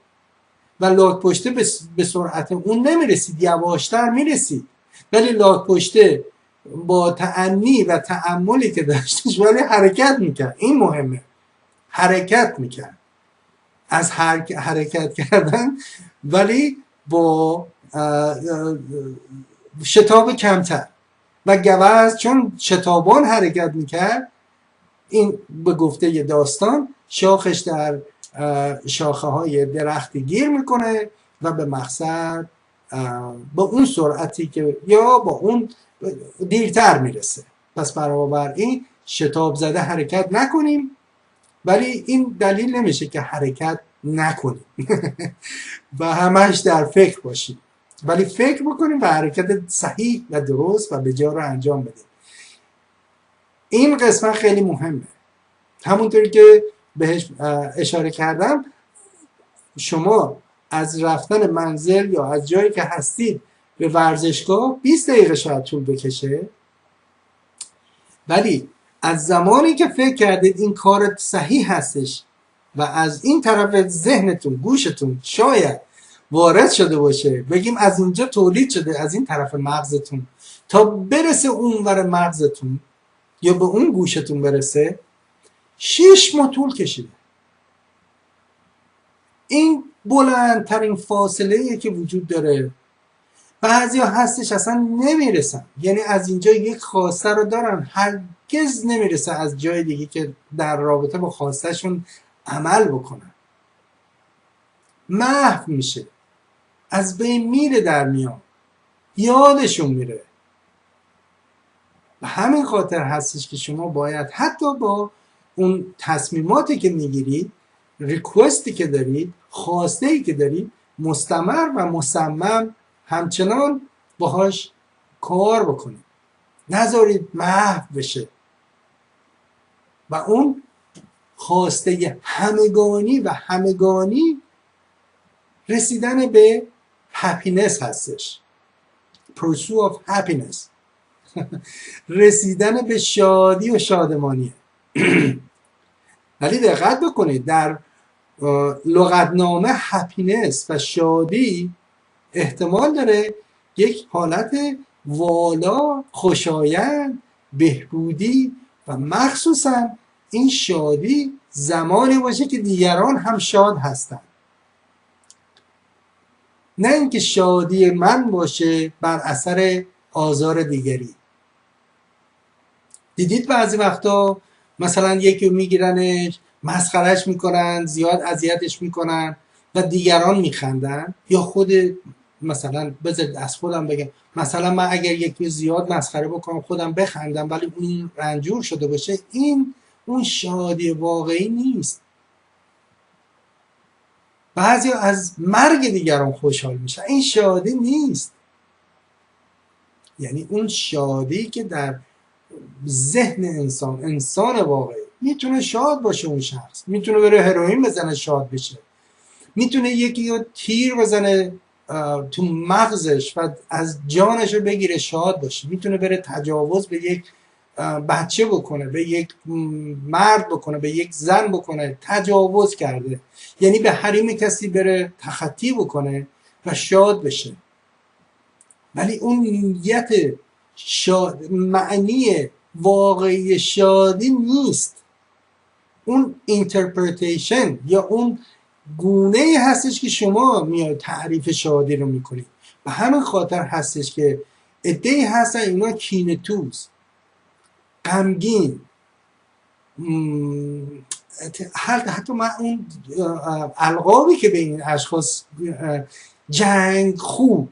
و لاک‌پشته به سرعت اون نمیرسید، یواشتر میرسید، ولی لاک‌پشته با تأنی و تأملی که داشتش ولی حرکت میکرد. این مهمه، حرکت میکرد. از حرکت کردن ولی با شتاب کمتر و گوز چون شتابان حرکت میکرد، این به گفته یه داستان شاخش در شاخه های درختی گیر میکنه و به مقصد با اون سرعتی که یا با اون دیرتر میرسه. پس برابر این شتاب زده حرکت نکنیم، ولی این دلیل نمیشه که حرکت نکنیم و همش در فکر باشیم، ولی فکر بکنیم و حرکت صحیح و درست و به جا رو انجام بدیم. این قسمت خیلی مهمه. همونطوری که بهش اشاره کردم، شما از رفتن منزل یا از جایی که هستید به ورزشگاه 20 دقیقه شاید طول بکشه، ولی از زمانی که فکر کردید این کار صحیح هستش و از این طرف ذهنتون، گوشتون شاید وارد شده باشه، بگیم از اینجا تولید شده، از این طرف مغزتون تا برسه اونور مغزتون یا به اون گوشتون برسه 6 ماه طول کشیده. این بلندترین فاصله که وجود داره. بعضی ها هستش اصلا نمیرسن، یعنی از اینجا یک خواسته رو دارن هرگز نمیرسه از جای دیگه که در رابطه با خواسته شون عمل بکنن، محو میشه، از بین میره، در میان یادشون میره. و همین خاطر هستش که شما باید حتی با اون تصمیماتی که میگیرید، ریکوستی که دارید، خواسته‌ای که دارید، مستمر و مصمم همچنان باهاش کار بکنید، نذارید محو بشه و اون خواسته همگانی رسیدن به هپینس هستش. pursuit of happiness رسیدن به شادی و شادمانیه. ولی دقت بکنید در لغتنامه هپینس و شادی احتمال داره یک حالت والا، خوشایند، بهبودی و مخصوصا این شادی زمانی باشه که دیگران هم شاد هستن، نه اینکه شادی من باشه بر اثر آزار دیگری. دیدید بعضی وقتا مثلا یکی میگیرنش، مسخرش میکنن، زیاد اذیتش میکنن و دیگران میخندن، یا خود مثلا بذارید از خودم بگم، مثلا من اگر یکی زیاد مسخره بکنم خودم بخندم ولی اون رنجور شده باشه، این اون شادی واقعی نیست. بعضی از مرگ دیگران خوشحال میشن، این شادی نیست. یعنی اون شادی که در ذهن انسان واقعی میتونه شاد باشه. اون شخص میتونه بره هروئین بزنه شاد بشه، میتونه یکی رو تیر بزنه تو مغزش و از جانش رو بگیره شاد باشه، میتونه بره تجاوز به یک بچه بکنه، به یک مرد بکنه، به یک زن بکنه، تجاوز کرده، یعنی به حریم کسی بره تخطی بکنه و شاد بشه. ولی اون نیت معنی واقعی شادی نیست. اون اینترپریتیشن یا اون گونه هستش که شما میاد تعریف شادی رو میکنید. و همین خاطر هستش که عده‌ای هستن اینا کینه‌توز، غمگین، حتی من اون القابی که به این اشخاص، جنگ خوب،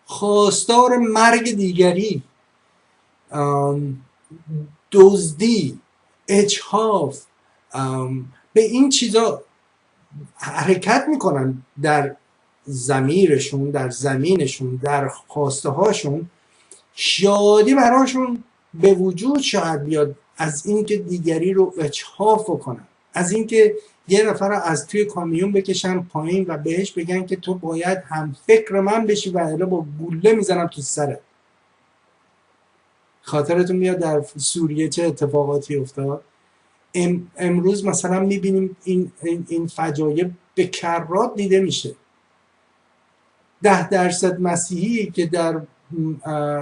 خواستار مرگ دیگری، دزدی، اجحاف، به این چیزا حرکت میکنن در ضمیرشون، در زمینشون، در خواسته هاشون. شادی براشون به وجود شاید بیاد از اینکه دیگری رو اجحاف کنن، از اینکه یه نفر رو از توی کامیون بکشن پایین و بهش بگن که تو باید هم فکر من بشی و الا با گوله میزنم تو سرت. خاطرتون میاد در سوریه چه اتفاقاتی افتاد؟ امروز مثلا میبینیم این فجایع به کرات دیده میشه. 10% مسیحی که در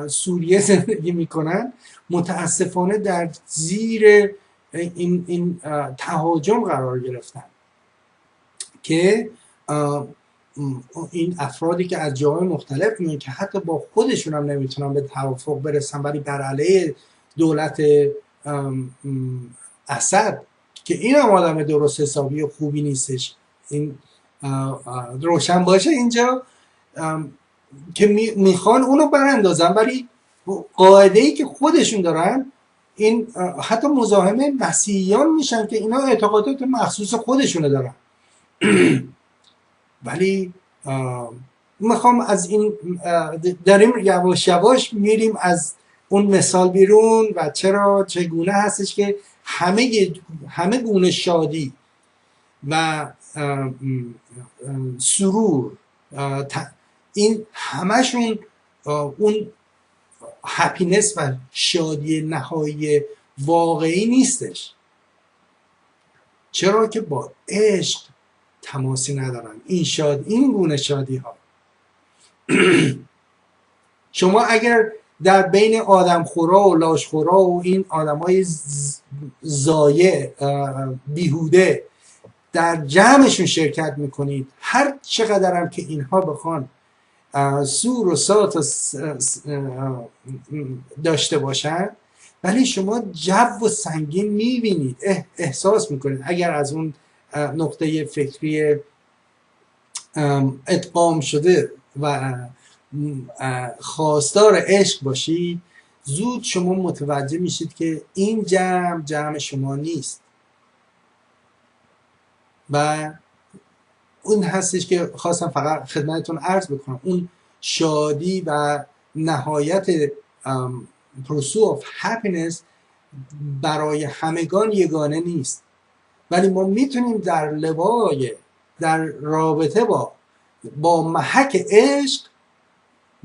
سوریه زندگی میکنن متاسفانه در زیر این تهاجم قرار گرفتن که این افرادی که از جاهای مختلف میان که حتی با خودشون هم نمیتونن به توافق برسن ولی بر علیه دولت اسد که این هم آدم درست حسابی و خوبی نیستش، این روشن باشه اینجا، که میخوان اونو براندازن، ولی قاعده‌ای که خودشون دارن این حتی مزاحم مسیحیان میشن که اینا اعتقادات مخصوص خودشونو دارن. ولی میخوام از این داریم یواش یواش میریم از اون مثال بیرون و چگونه هستش که همه گونه شادی و سرور، این همشون اون هپینس و شادی نهایی واقعی نیستش. چرا که با عشق تماسی ندارن این گونه شادی ها. شما اگر در بین آدمخورا و لاشخورا و این آدمای ضایع بیهوده در جمعشون شرکت میکنید، هر چقدر هم که اینها بخوان سور و سات داشته باشن، ولی شما جو و سنگین میبینید، احساس میکنید. اگر از اون نقطه فکری ادغام شده و خواستار عشق باشید، زود شما متوجه میشید که این جمع شما نیست. و اون هستش که خواستم فقط خدمتتون عرض بکنم، اون شادی و نهایت pursuit of happiness برای همگان یگانه نیست، ولی ما میتونیم در رابطه با محک عشق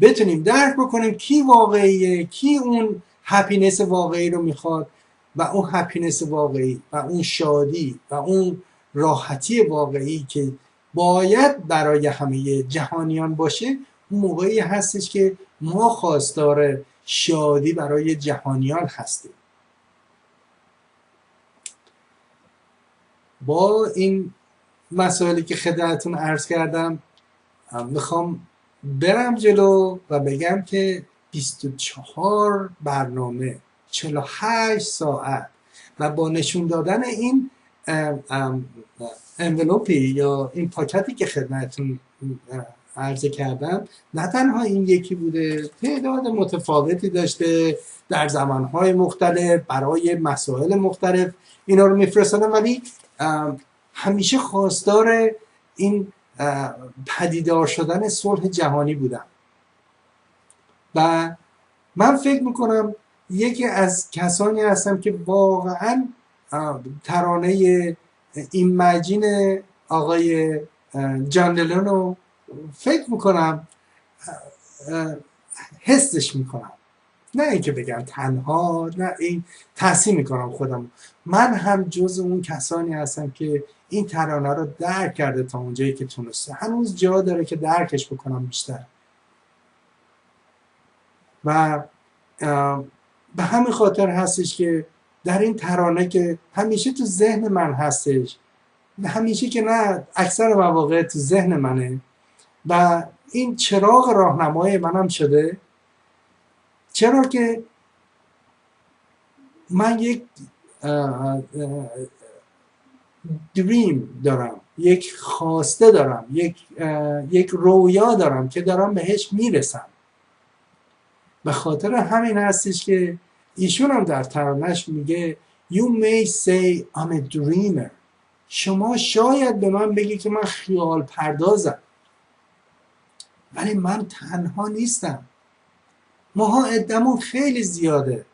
بتونیم درک بکنیم کی واقعیه، کی اون هپینس واقعی رو میخواد و اون هپینس واقعی و اون شادی و اون راحتی واقعی که باید برای همه جهانیان باشه. اون موقعی هستش که ما خواستار شادی برای جهانیان هستیم. با این مسائلی که خدمتتون عرض کردم میخوام برم جلو و بگم که 24 برنامه 48 ساعت و با نشون دادن این انولوپی یا این پاکتی که خدمتتون عرضه کردم، نه تنها این یکی بوده، تعداد متفاوتی داشته در زمانهای مختلف برای مسائل مختلف اینا رو میفرستادم، ولی همیشه خواستار این پدیدار شدن صلح جهانی بودم و من فکر میکنم یکی از کسانی هستم که واقعا ترانه ایمجین آقای جان لنون رو فکر میکنم حسش میکنم، نه اینکه بگم تنها، نه این تحسین میکنم خودم، من هم جز اون کسانی هستم که این ترانه رو درک کرده تا اونجایی که تونسته، هنوز جا داره که درکش بکنم بیشتر و به همین خاطر هستش که در این ترانه که همیشه تو ذهن من هستش، همیشه که نه اکثر مواقع تو ذهن منه و این چراغ راهنمای منم شده، چرا که من یک دریم دارم، یک خواسته دارم، یک رویا دارم که دارم بهش میرسم. به خاطر همین هستش که ایشون هم در ترانه‌اش میگه You may say I'm a dreamer. شما شاید به من بگی که من خیال پردازم، ولی من تنها نیستم. ماها عدمون خیلی زیاده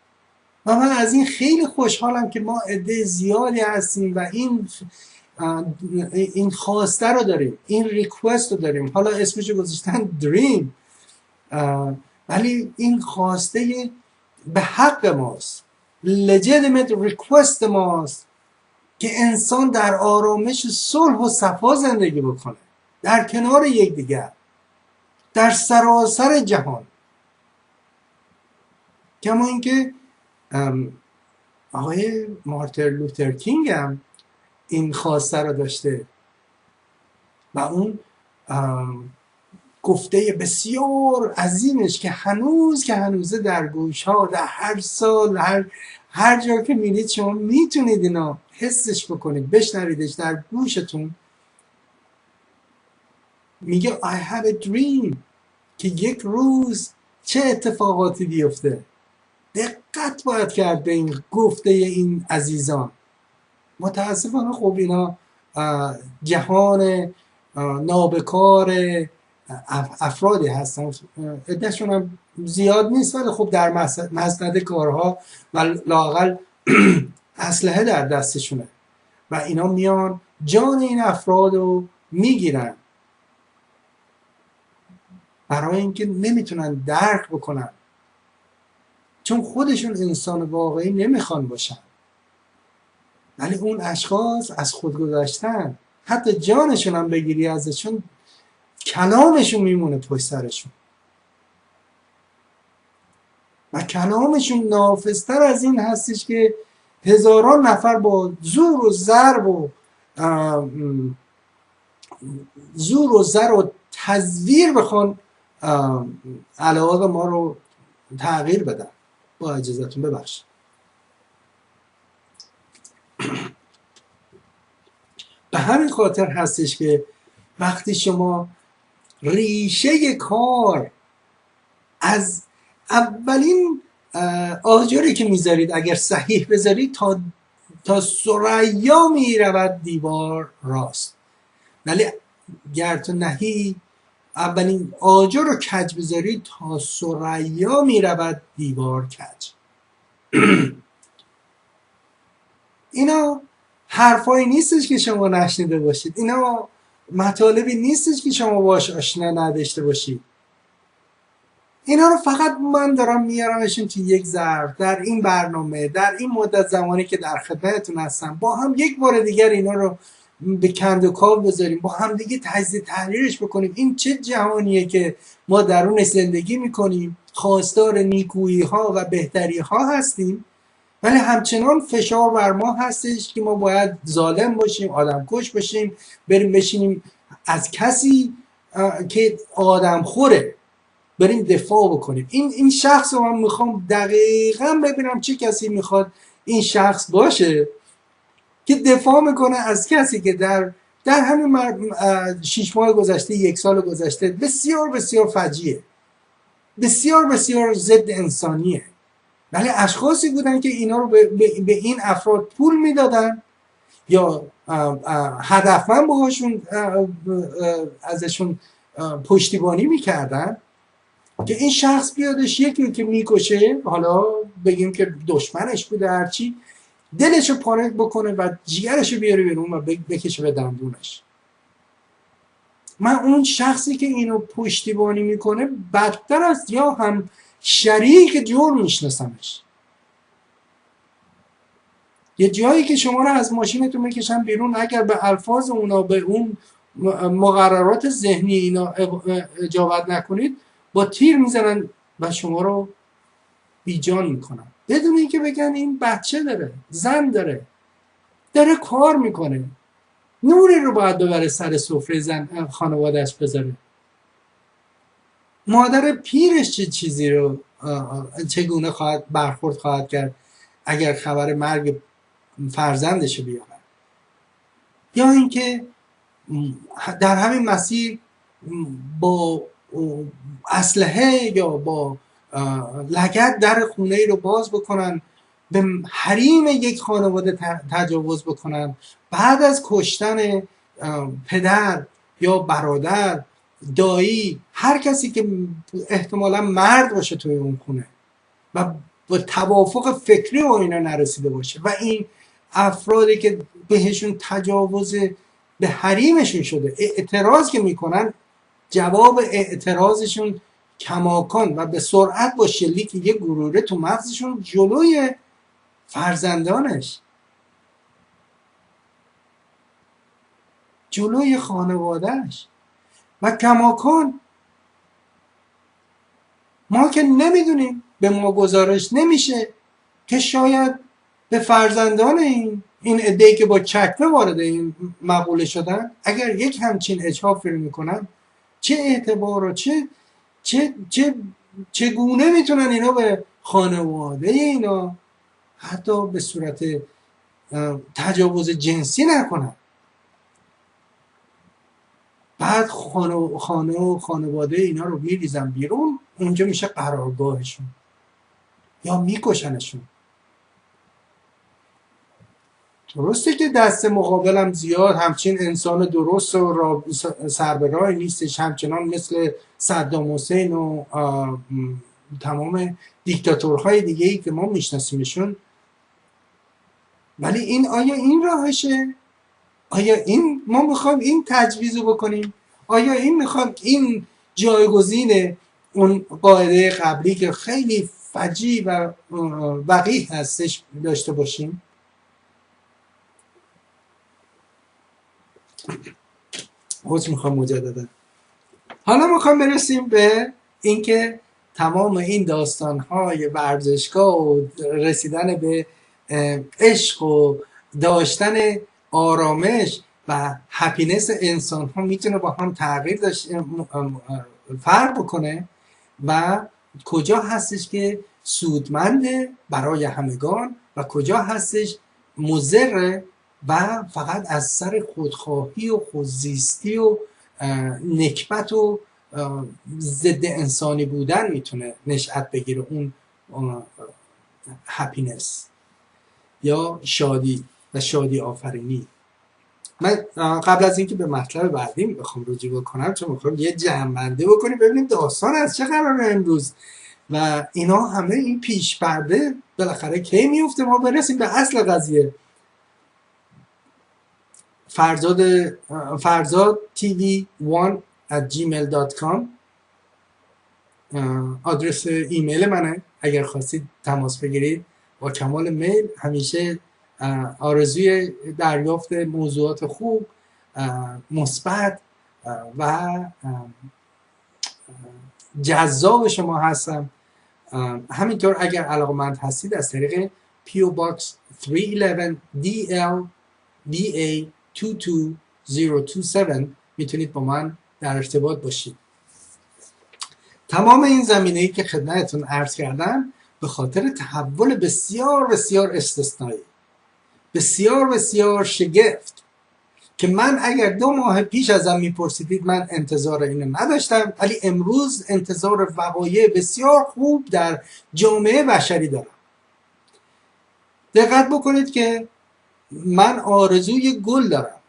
و من از این خیلی خوشحالم که ما عده زیادی هستیم و این خواسته رو داریم، این ریکوست رو داریم. حالا اسمشو گذاشتن دریم، ولی این خواسته به حق ماست، legitimate request ماست که انسان در آرامش صلح و صفا زندگی بکنه، در کنار یکدیگر، در سراسر جهان. کما اینکه آقای مارتین لوتر کینگ هم این خواسته رو داشته و اون گفته بسیار عظیمش که هنوزه در گوش ها، در هر سال، هر جا که میرید شما میتونید اینا حسش بکنید، بشنویدش در گوشتون. میگه I have a dream که یک روز چه اتفاقاتی بیفته. دقت باید کرد به این گفته این عزیزان. متاسفانه خب اینا جهان نابکار افرادی هستن، عده‌شون هم زیاد نیست ولی خب در مسند کارها و لااقل اسلحه در دستشونه و اینا میان جان این افراد رو میگیرن برای اینکه نمیتونن درک بکنن، چون خودشون انسان واقعی نمیخوان باشن، ولی اون اشخاص از خود گذاشتن. حتی جانشون هم بگیری ازشون، کلامشون میمونه پشت سرشون و کلامشون نافذتر از این هستش که هزاران نفر با زور و ضرب و تزویر بخوان علاقه ما رو تغییر بدن. با اجازهتون ببخشید. به همین خاطر هستش که وقتی شما ریشه کار از اولین آجری که میذارید اگر صحیح بذارید تا ثریا میرود دیوار راست، ولی گر تو نهی اولین آجر رو کج بذارید تا ثریا میرود دیوار کج. اینا حرفایی نیستش که شما نشنیده باشید، اینا مطالبی نیستش که شما باش آشنا نداشته باشید. اینا رو فقط من دارم میارمشون تو یک ظرف، در این برنامه، در این مدت زمانی که در خدمتتون هستم، با هم یک بار دیگر اینا رو به کند و کاو بذاریم، با هم دیگه تجزیه تحلیلش بکنیم. این چه جهانیه که ما درونش زندگی میکنیم، خواستار نیکویی ها و بهتری ها هستیم، ولی همچنان فشار بر ما هستش که ما باید ظالم باشیم، آدم کش باشیم، بریم بشینیم از کسی که آدم خوره بریم دفاع بکنیم. این شخص رو من میخوام دقیقا ببینم چه کسی میخواد این شخص باشه که دفاع میکنه از کسی که در همین 6 ماه گذشته، 1 سال گذشته بسیار بسیار فجیعه، بسیار بسیار ضد انسانیه، ولی اشخاصی بودن که اینا رو به این افراد پول میدادن یا هدفمند باهاشون ازشون پشتیبانی میکردن که این شخص بیادش یکی که میکشه، حالا بگیم که دشمنش بوده هرچی، دلشو پاره بکنه و جیگرشو بیاره بیرون و بکشه به دندونش. من اون شخصی که اینو پشتیبانی میکنه بدتر است یا هم شریک جرم میشناسمش. یه جایی که شما رو از ماشینتون میکشن بیرون، اگر به الفاظ اونا، به اون مقررات ذهنی اینا اجابت نکنید، با تیر میزنن و شما رو بیجان میکنن، بدون اینکه بگن این بچه داره، زن داره کار میکنه، نوری رو باید ببره سر سفره زن خانوادهش بذاره. مادر پیرش چه چیزی رو چگونه برخورد خواهد کرد اگر خبر مرگ فرزندش رو بیارن؟ یا اینکه در همین مسیر با اسلحه یا با لگد در خونه ای رو باز بکنن، به حریم یک خانواده تجاوز بکنن، بعد از کشتن پدر یا برادر، دایی، هر کسی که احتمالا مرد باشه توی اون خونه و با توافق فکری و اینا نرسیده باشه و این افرادی که بهشون تجاوز به حریمشون شده اعتراض که میکنن، جواب اعتراضشون کماکان و به سرعت با شلیک یه گروره تو مغزشون جلوی فرزندانش، جلوی خانوادهش. و کماکان ما که نمیدونیم، به ما گزارش نمیشه که شاید به فرزندان این عده‌ای که با چکمه وارد این مقوله شدن، اگر یک همچین اجحافی رو میکنن، چه اعتبار و چگونه میتونن اینا به خانواده اینا حتی به صورت تجاوز جنسی نکنن، بعد خانه و خانواده اینا رو میریزن بیرون، اونجا میشه قرارگاهشون یا میکشنشون. درسته که دست مقابلم زیاد همچین انسان درست و سر به راه نیستش، همچنان مثل صدام حسین و تمام دیکتاتورهای دیگه ای که ما میشناسیمشون، ولی این آیا این راهشه؟ آیا این ما میخوایم این تجویزو بکنیم؟ آیا این میخوایم این جایگزین اون قاعده قبلی که خیلی فجیع و وقیح هستش داشته باشیم؟ حوض میخوام مجددا. حالا میخوام برسیم به اینکه تمام این داستانهای ورزشگاه و رسیدن به عشق و داشتن آرامش و هپینس انسان ها میتونه با هم تغییر فرق بکنه و کجا هستش که سودمنده برای همگان و کجا هستش مضر و فقط از سر خودخواهی و خودزیستی و نکبت و ضد انسانی بودن میتونه نشأت بگیره اون هپینس یا شادی و شادی آفرینی. من قبل از اینکه به مطلب بعدی میخوام رجوع بکنم، چون میخوام یه جمع‌بندی بکنیم ببینیم داستان از چه قراره امروز و اینا همه این پیش پرده بالاخره کی میفته ما برسیم به اصل قضیه. فرزاد tv1@gmail.com آدرس ایمیل منه، اگر خواستید تماس بگیرید با کمال میل. همیشه آرزوی دریافت موضوعات خوب، مثبت و جذاب شما هستم. همینطور اگر علاقمند هستید از طریق PO Box 311 DL DA 22027 میتونید با من در ارتباط باشید. تمام این زمینه‌ای که خدمتتون عرض کردم به خاطر تحول بسیار بسیار استثنایی، بسیار بسیار شگفت، که من اگر 2 ماه پیش ازم میپرسیدید من انتظار اینو نداشتم، ولی امروز انتظار وقایع بسیار خوب در جامعه بشری دارم. دقت بکنید که من آرزوی گل دارم.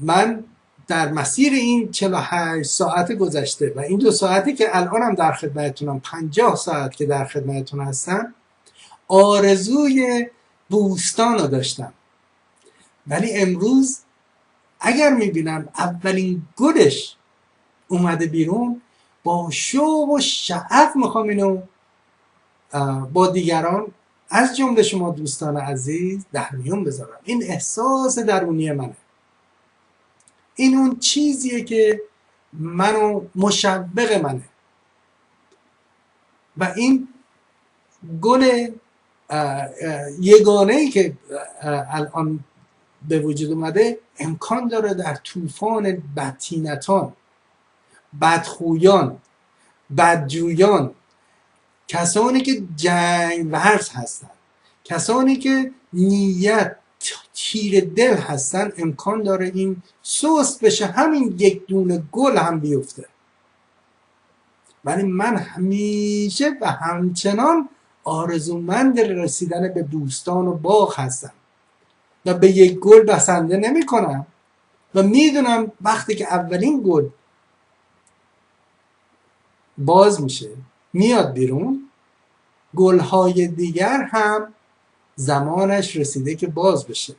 من در مسیر این 48 ساعت گذشته و این 2 ساعتی که الانم در خدمتتونم، 50 ساعت که در خدمتتون هستم، آرزوی بوستان رو داشتم. ولی امروز اگر میبینم اولین گلش اومده بیرون، با شوق و شعف میخوام اینو با دیگران از جمله شما دوستان عزیز در میون بذارم. این احساس درونی منه، این اون چیزیه که منو مشوق منه و این گل یگانه‌ای که الان به وجود اومده امکان داره در طوفان بدتینتان، بدخویان، بدجویان، کسانی که جنگ ورز هستن، کسانی که نیت تیر دل هستن، امکان داره این سوست بشه، همین یک دونه گل هم بیفته. ولی من همیشه و همچنان آرزومند رسیدن به بوستان و باغ هستم و به یک گل بسنده نمی کنم و میدونم وقتی که اولین گل باز میشه میاد بیرون، گلهای دیگر هم زمانش رسیده که باز بشه.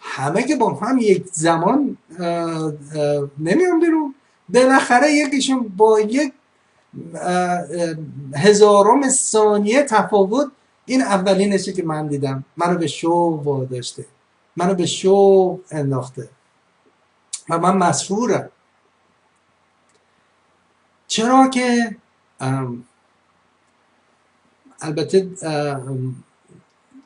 همه که با هم یک زمان نمیان بیرون، بالاخره یکیشون با یک هزارم ثانیه تفاوت این اولینشه که من دیدم، منو به شوق واداشته، منو به شوق انداخته و من مسرورم. چرا که البته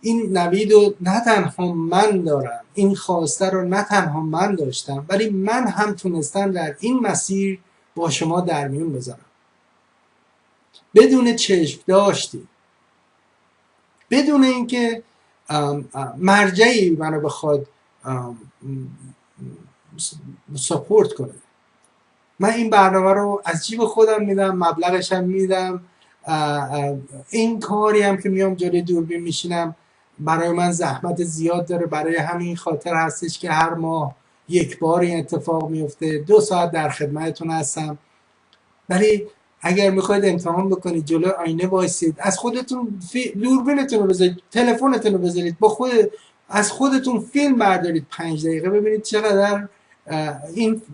این نوید رو نه تنها من دارم، این خواسته رو نه تنها من داشتم، ولی من هم تونستم در این مسیر با شما در میون بذارم بدون چشم داشتی، بدون اینکه مرجعی منو بخواد ساپورت کنه. من این برنامه رو از جیب خودم میدم، مبلغش هم میدم. این کاری هم که میام جلوی دوربین میشینم برای من زحمت زیاد داره، برای همین خاطر هستش که هر ماه یک بار این اتفاق میفته. 2 ساعت در خدمتتون هستم. ولی اگر میخواید امتحان بکنید، جلوی آینه وایسید، از خودتون دوربینتون رو بذارید، تلفنتون رو بذارید، از خودتون فیلم بردارید 5 دقیقه، ببینید چقدر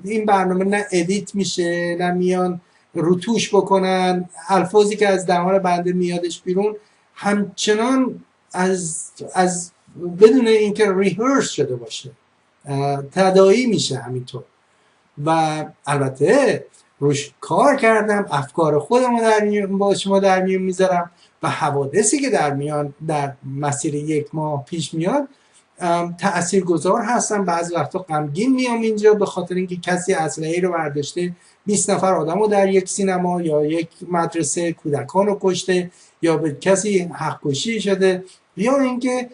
این برنامه نه ادیت میشه، نه میان روتوش بکنن، الفاظی که از دهان بنده میادش بیرون همچنان از بدون اینکه ریهرس شده باشه تداعی میشه همینطور. و البته روش کار کردم، افکار خودمو با شما در میون میذارم و حوادثی که در مسیر 1 ماه پیش میاد تأثیرگذار هستم. بعضی وقتا غمگین میام اینجا به خاطر اینکه کسی اسلحه‌ای رو برداشته 20 نفر آدم رو در یک سینما یا یک مدرسه کودکان رو کشته، یا به کسی حق کشی شده، یا اینکه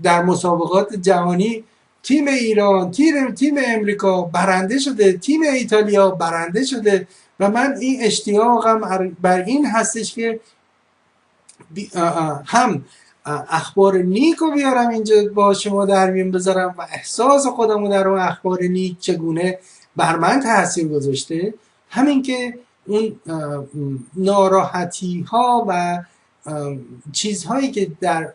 در مسابقات جهانی تیم ایران، تیم امریکا برنده شده، تیم ایتالیا برنده شده و من این اشتیاقم بر این هستش که هم اخبار نیک رو بیارم اینجا با شما در میون بذارم و احساس خودمو در اون اخبار نیک چگونه بر من تاثیر گذاشته، همین که اون ناراحتی ها و چیزهایی که در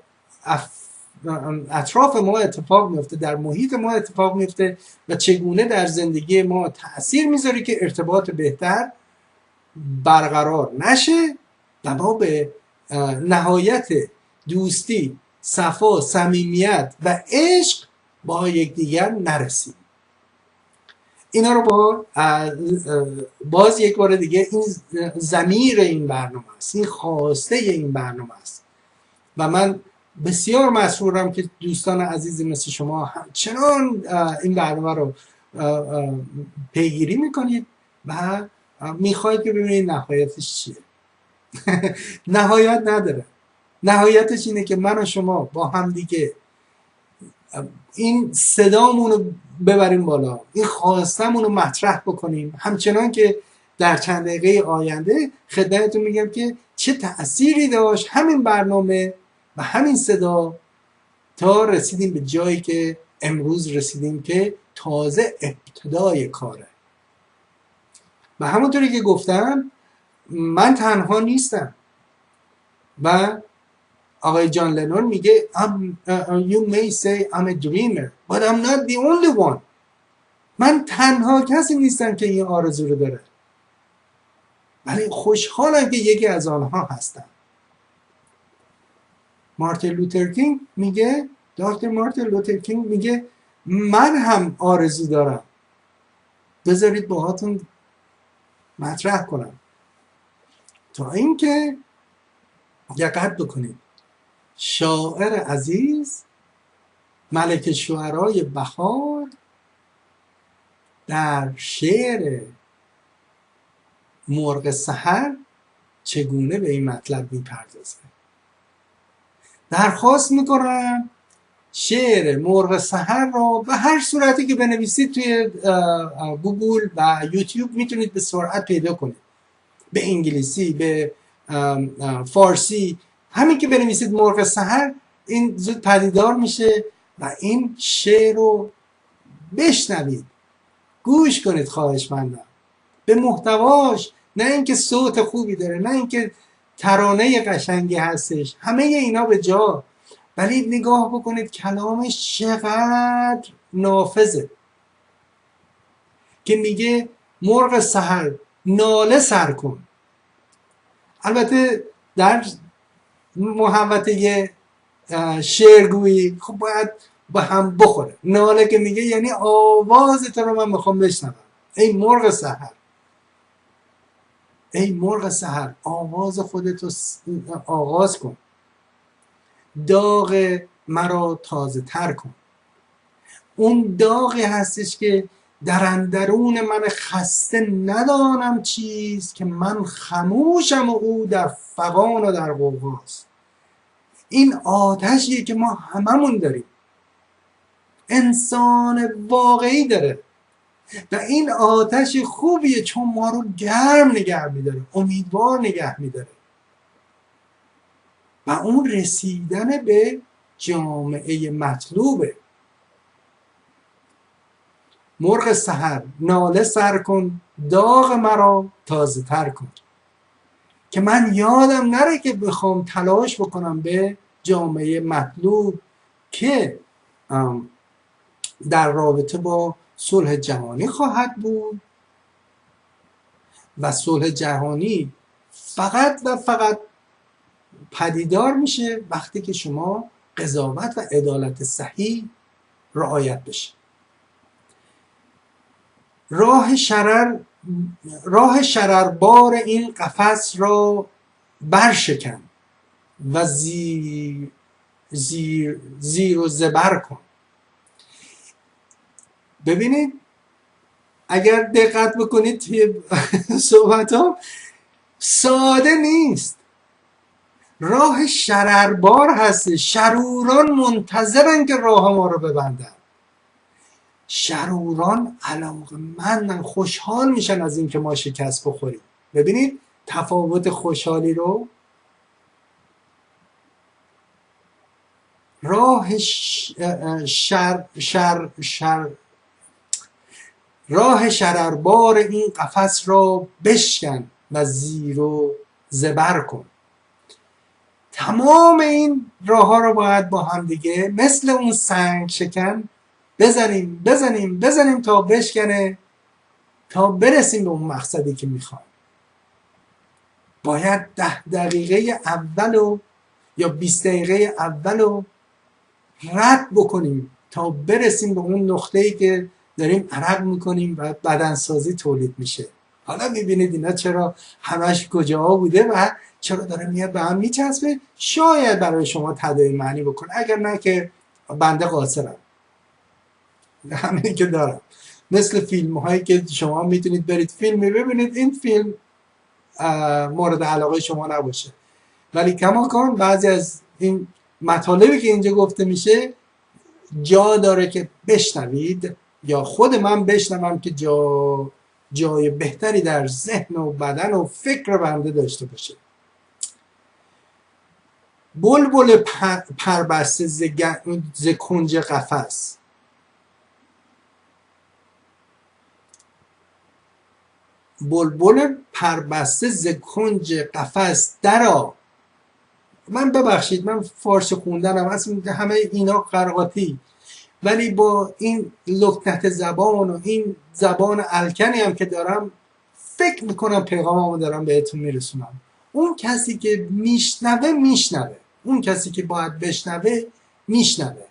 اطراف ما اتفاق میفته، در محیط ما اتفاق میفته و چگونه در زندگی ما تأثیر میذاره که ارتباط بهتر برقرار نشه و ما به نهایت دوستی، صفا، صمیمیت و عشق با یکدیگر نرسیم. اینا رو باز یک بار دیگه، این ضمیر این برنامه است، این خواسته این برنامه است و من بسیار مسرورم که دوستان عزیزی مثل شما همچنان این برنامه رو پیگیری میکنید و میخواید که ببینید نهایتش چیه. نهایت نداره. نهایتش اینه که من و شما با هم دیگه این صدامون رو ببریم بالا، این خواستمون رو مطرح بکنیم، همچنان که در چند دقیقه آینده خدمتتون میگم که چه تأثیری داشت همین برنامه و همین صدا تا رسیدیم به جایی که امروز رسیدیم که تازه ابتدای کاره. و همونطوری که گفتم من تنها نیستم و آقای جان لنون میگه you may say I'm a dreamer but I'm not the only one. من تنها کسی نیستم که این آرزو رو داره، ولی خوشحالم که یکی از آنها هستم. مارتین لوتر کینگ میگه، دکتر مارتین لوتر کینگ میگه من هم آرزو دارم، بذارید باهاتون مطرح کنم. تا اینکه دقت بکنید، شاعر عزیز ملک شعرای بهار در شعر مرغ سحر چگونه به این مطلب میپردازه. درخواست میکنم شعر مرغ سحر را به هر صورتی که بنویسید توی گوگل و یوتیوب میتونید به سرعت پیدا کنید، به انگلیسی، به فارسی، همین که بنویسید مرغ سحر این زود پدیدار میشه و این شعر رو بشنوید، گوش کنید خواهشمندم به محتواش، نه اینکه صوت خوبی داره، نه اینکه ترانه قشنگی هستش، همه اینا به جا، ولی نگاه بکنید کلامش چقدر نافذه که میگه مرغ سحر ناله سر کن. البته در محوطه شعرگویی خب باید با هم بخوره. ناله که میگه یعنی آوازت رو من میخوام بشنوم. ای مرغ سحر، ای مرغ سحر، آواز خودتو آغاز کن، داغ مرا تازه تر کن. اون داغی هستش که در اندرون من خسته ندانم چیز، که من خموشم و او در فغان و در غوغاست. این آتشیه که ما هممون داریم، انسان واقعی داره و این آتش خوبیه چون ما رو گرم نگه میداره، امیدوار نگه میداره و اون رسیدن به جامعه مطلوبه. مرغ سحر ناله سر کن، داغ مرا تازه تر کن، که من یادم نره که بخوام تلاش بکنم به جامعه مطلوب که در رابطه با صلح جهانی خواهد بود و صلح جهانی فقط و فقط پدیدار میشه وقتی که شما قضاوت و عدالت صحیح رعایت بشه. راه شرربار این قفس را برشکن و زیر و زبر کن. ببینید اگر دقت بکنید توی صحبتام ساده نیست، راه شرربار هست. شروران منتظرن که راه ما رو ببندن. شروران علاقه‌مندن، خوشحال میشن از این که ما شکست بخوریم. ببینید تفاوت خوشحالی رو. راه شرربار این قفس را بشکن و زیر و زبر کن. تمام این راه ها رو باید با هم دیگه مثل اون سنگ شکن بزنیم تا بشکنه، تا برسیم به اون مقصدی که میخوایم. باید 10 دقیقه اولو یا 20 دقیقه اولو رد بکنیم تا برسیم به اون نقطه‌ای که داریم عرق میکنیم و بدنسازی تولید میشه. حالا میبینید اینا چرا همش کجاها بوده و چرا داره میاد به هم میچسبه. شاید برای شما تداعی معنی بکنه، اگر نه که بنده قاصرم، همینی که دارم. مثل فیلم هایی که شما میتونید برید فیلمی ببینید، این فیلم مورد علاقه شما نباشه، ولی کماکان بعضی از این مطالبی که اینجا گفته میشه جا داره که بشنوید یا خود من بشنوم که جای بهتری در ذهن و بدن و فکر بنده داشته باشه. بلبل پربسته ز کنج قفس. بلبل پربسته ز کنج قفس درآ. من ببخشید من فارسی خوندنم اصلا همه اینا قرقاتی، ولی با این لکنت زبان و این زبان الکنی هم که دارم فکر میکنم پیغاممو دارم بهتون میرسونم. اون کسی که میشنوه، اون کسی که باید بشنوه میشنوه،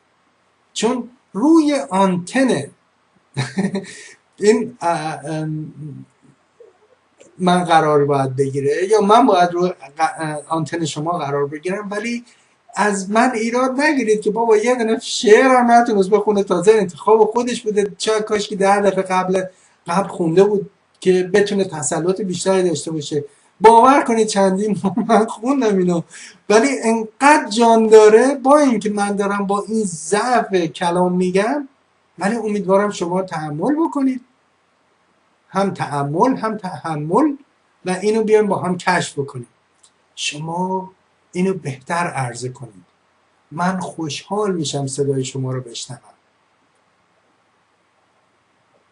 چون روی آنتن این من قرار باید بگیره یا من باید روی آنتن شما قرار بگیرم. ولی از من ایراد نگیرید که بابا یه دونه شعر هم نتونست بخونه، تازه انتخاب خودش بوده، چه کاش که 10 دفعه قبل خونده بود که بتونه تسلط بیشتری داشته باشه. باور کنید چندین من خوندم اینو، ولی انقدر جان داره با اینکه من دارم با این ضعف کلام میگم، ولی امیدوارم شما تحمل بکنید، هم تأمل هم تحمل، و اینو بیایم با هم کشف بکنیم. شما اینو بهتر عرضه کنید. من خوشحال میشم صدای شما رو بشنوم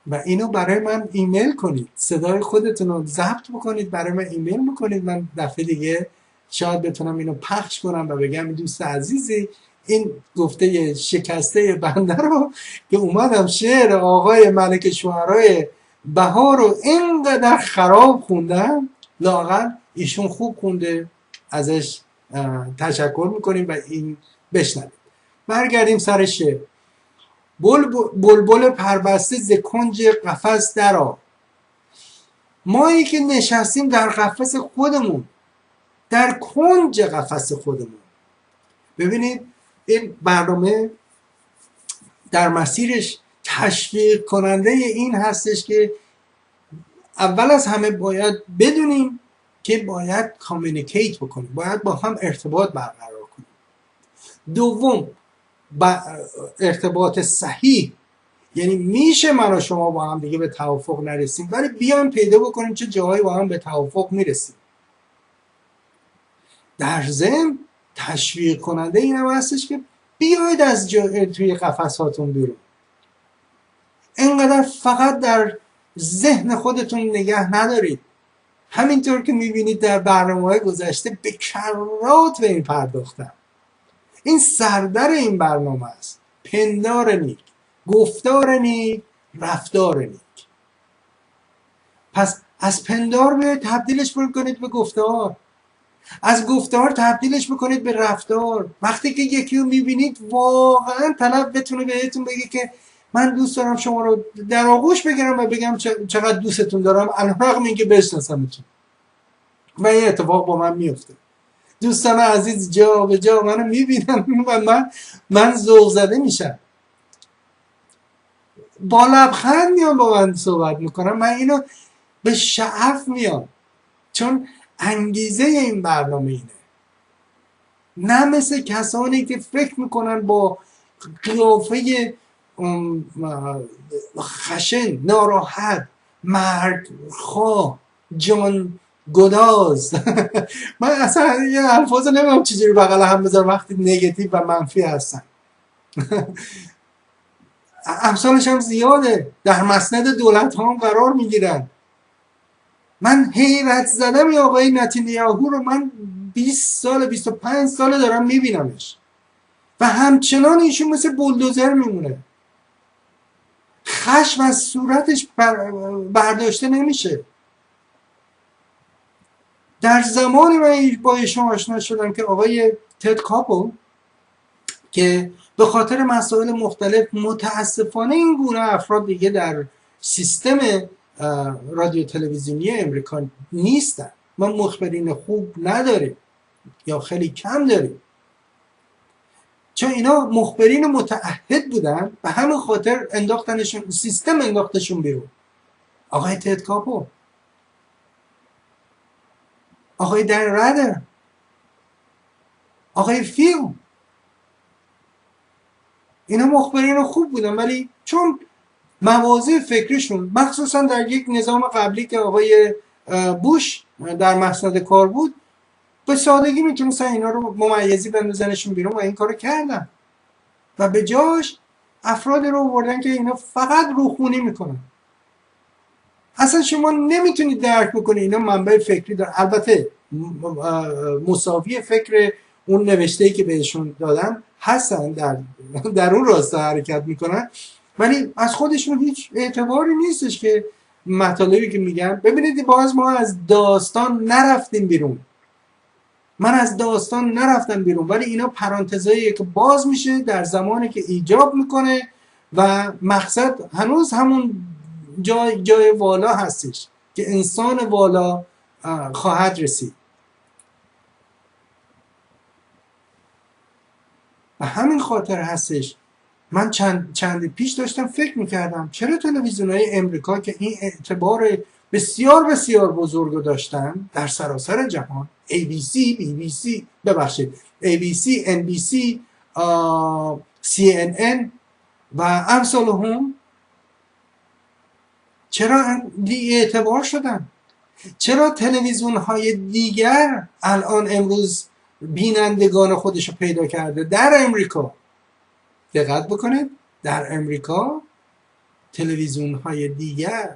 و اینو برای من ایمیل کنید، صدای خودتون رو ضبط بکنید برای من ایمیل بکنید. من دفعه دیگه شاید بتونم اینو پخش کنم و بگم دوست عزیزی این گفته شکسته بنده رو که اومدم شعر آقای ملک شعرای بهار رو اینقدر خراب خوندم، لااقل ایشون خوب خونده، ازش تشکر میکنیم و این بشنوید. برگردیم سر شعر. بلبل پربسته ز کنج قفس درآ. مایی که نشستیم در قفس خودمون، در کنج قفس خودمون. ببینید این برنامه در مسیرش تشویق کننده این هستش که اول از همه باید بدونیم که باید کامیونیکیت بکنیم، باید با هم ارتباط برقرار کنیم. دوم، ارتباط صحیح، یعنی میشه من و شما با هم دیگه به توافق نرسیم، ولی بیایم پیدا بکنیم چه جاهایی با هم به توافق میرسیم. در ضمن تشویق کننده این هم هستش که بیاید از توی قفساتون بیرون. اینقدر فقط در ذهن خودتون نگه ندارید. همینطور که میبینید در برنامه‌های گذشته به کرات به این پرداختم. این سردر این برنامه است. پندار نیک، گفتار نیک، رفتار نیک. پس از پندار به تبدیلش کنید به گفتار، از گفتار تبدیلش بکنید به رفتار. وقتی که یکی رو میبینید واقعا طلب بتونه بهتون بگه که من دوست دارم شما رو در آغوش بگیرم و بگم چقدر دوستتون دارم علیرغم اینکه بشناسمتون. و این اتفاق با من میفته. دوستان عزیز جا به جا منو میبینن و من ذوق زده میشم، با لبخند میان با من صحبت میکنم. من اینو به شعف میام، چون انگیزه این برنامه اینه. نه مثل کسانی که فکر میکنن با قیافه خشن، ناراحت، مرگ خواه، جان گداز من اصلا یه الفاظ نمیدونم چجوری بغل هم بذارم وقتی نگاتیو و منفی هستن امثالش هم زیاده، در مسند دولت ها هم قرار میگیرن. من حیرت زدم یا آقای نتانیاهو رو من 20 سال 25 سال دارم میبینمش و همچنان ایشون مثل بولدوزر میمونه. خشم از صورتش برداشته نمیشه. در زمانی من با ایشون آشنا شدم که آقای تد کاپو که به خاطر مسائل مختلف متاسفانه این گونه افراد دیگه در سیستم رادیو تلویزیونی امریکا نیستن. ما مخبرین خوب نداریم یا خیلی کم داریم، چون اینا مخبرین متعهد بودن و همین خاطر انداختنشون، سیستم انداختشون بیرون. آقای تد کاپو، آقای دن رادر، آقای فیل، اینا مخبرین خوب بودن ولی چون مواضع فکریشون مخصوصا در یک نظام قبلی که آقای بوش در مسند کار بود به سادگی میتونستن اینا رو ممیزی بندازنشون بیرون و این کارو کردن و به جاش افراد رو آوردن که اینا فقط روخونی میکنن. اصلا شما نمیتونید درک بکنید اینا منبع فکری دارن. البته مساوی فکر اون نوشته‌ای که بهشون دادن هستن، در اون راستا حرکت میکنن، ولی از خودشون هیچ اعتباری نیستش که مطالبی که میگن. ببینید باز ما از داستان نرفتیم بیرون، من از داستان نرفتم بیرون، ولی اینا پرانتزاییه که باز میشه در زمانی که ایجاب میکنه و مقصد هنوز همون جای والا هستش که انسان والا خواهد رسید. و همین خاطر هستش من چند پیش داشتم فکر میکردم چرا تلویزیون‌های امریکا که این اعتبار بسیار بسیار بزرگ داشتن در سراسر جهان، ABC، BBC، ببخشید ABC، NBC، CNN و امثال هم، چرا بی اعتبار شدن؟ چرا تلویزیون های دیگر الان امروز بینندگان خودش رو پیدا کرده در امریکا؟ دقت بکنید در امریکا تلویزیون های دیگر،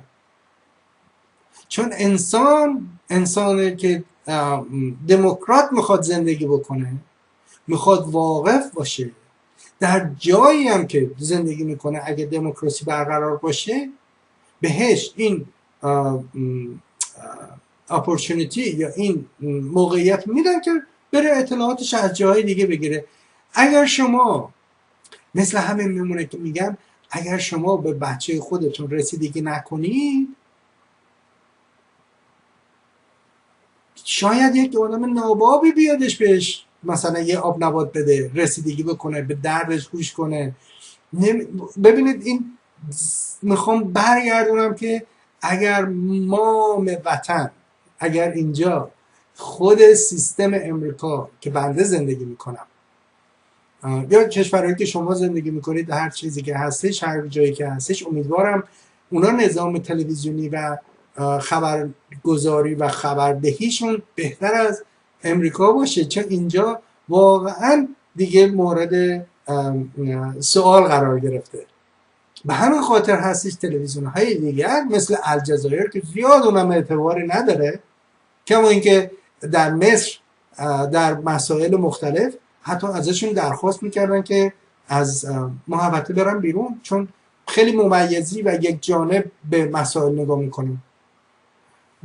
چون انسانی که دموکرات میخواد زندگی بکنه، میخواد واقف باشه در جایی هم که زندگی میکنه، اگه دموکراسی برقرار باشه بهش این اپورتونیتی یا این موقعیت میدن که بره اطلاعاتش از جاهای دیگه بگیره. اگر شما مثل همین میمونه که میگم اگر شما به بچه خودتون رسیدگی نکنید، شاید یک آدم نابابی بیادش بهش مثلا یه آب نبات بده، رسیدگی بکنه، به دردش گوش کنه. ببینید این میخوام برگردونم که اگر مام وطن، اگر اینجا خود سیستم امریکا که بنده زندگی میکنم یا کشورهایی که شما زندگی میکنید، هر چیزی که هستش، هر جایی که هستش، امیدوارم اونا نظام تلویزیونی و خبرگزاری و خبردهیشون بهتر از امریکا باشه، چون اینجا واقعا دیگه مورد سوال قرار گرفته. به همین خاطر هستش تلویزیون های دیگر مثل الجزایر که زیاد اونم اعتباری نداره، کما اینکه در مصر در مسائل مختلف حتی ازشون درخواست میکردن که از محوطه برن بیرون، چون خیلی ممیزی و یک جانب به مسائل نگاه میکنن.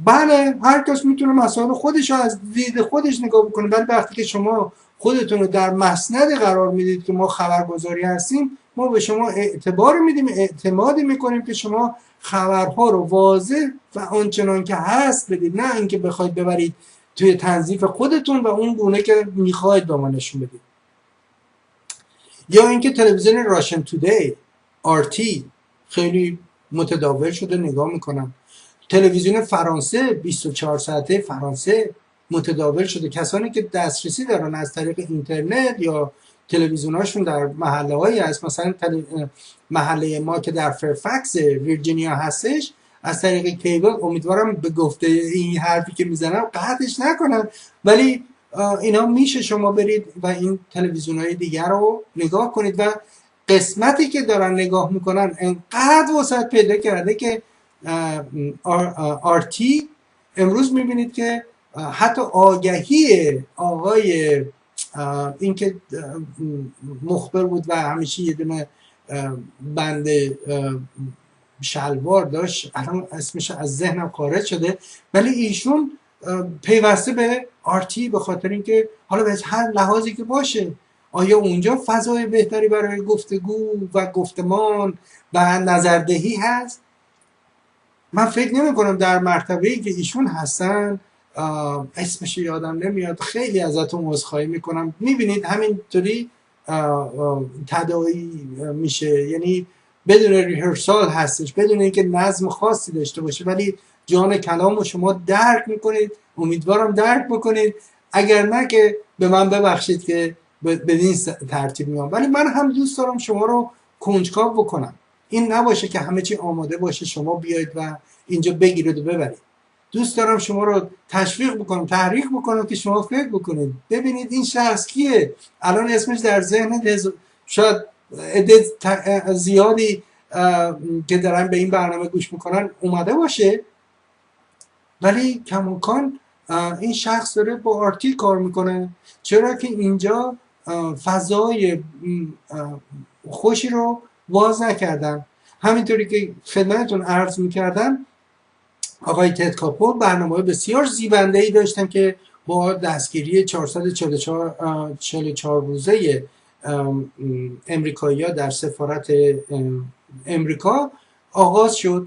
بله هر کس میتونه مسائل خودش رو از دید خودش نگاه بکنه، ولی وقتی که شما خودتون رو در مسند قرار میدید که ما خبرگزاری هستیم، ما به شما اعتبار میدیم، اعتمادی میکنیم که شما خبرها رو واضح و آنچنان که هست بدید، نه اینکه بخواید ببرید توی تنظیف خودتون و اون گونه که میخواید به ما نشون بدید. یا اینکه تلویزیون راشن تودی RT خیلی متداول شده نگاه میکنم. تلویزیون فرانسه 24 ساعته فرانسه متداول شده. کسانی که دسترسی دارن از طریق اینترنت یا تلویزیوناشون در محله هایی هست، مثلا محله ما که در فرفکس ویرجینیا هستش، از طریق کیبل، امیدوارم به گفته این حرفی که میزنم قطعش نکنن، ولی اینا میشه شما برید و این تلویزیون های دیگر رو نگاه کنید و قسمتی که دارن نگاه میکنن انقدر وسعت پیدا کرده که RT امروز میبینید که حتی آگهی آقای این که مخبر بود و همیشه یه دونه بند شلوار داشت، الان اسمش از ذهنم خارج شده، ولی ایشون پیوسته به RT به خاطر اینکه حالا به هر لحاظی که باشه آیا اونجا فضای بهتری برای گفتگو و گفتمان و نظردهی هست. من فکر نمی کنم در مرتبه‌ای که ایشون هستن، اسمش یادم نمیاد، خیلی ازتون عذرخواهی میکنم، میبینید همینطوری تداعی میشه، یعنی بدون ریهرسال هستش، بدون اینکه نظم خاصی داشته باشه، ولی جان کلام رو شما درک میکنید، امیدوارم درک بکنید، اگر نه که به من ببخشید که بدین ترتیب میام. ولی من هم دوست دارم شما رو کنجکاو بکنم، این نباشه که همه چی آماده باشه شما بیاید و اینجا بگیرید و ببرید. دوست دارم شما رو تشویق بکنم، تحریک بکنم که شما فکر بکنید ببینید این شخص کیه. الان اسمش در ذهن شاید عده زیادی که دارن به این برنامه گوش میکنن اومده باشه، ولی کماکان این شخص داره با آرتی کار میکنه، چرا که اینجا فضای خوشی رو باز نکردن. همینطوری که خدمتتون عرض میکردم آقای تد کاپو برنامه بسیار زیبنده‌ای داشتن که با دستگیری 444 روزه امریکایی‌ها در سفارت امریکا آغاز شد.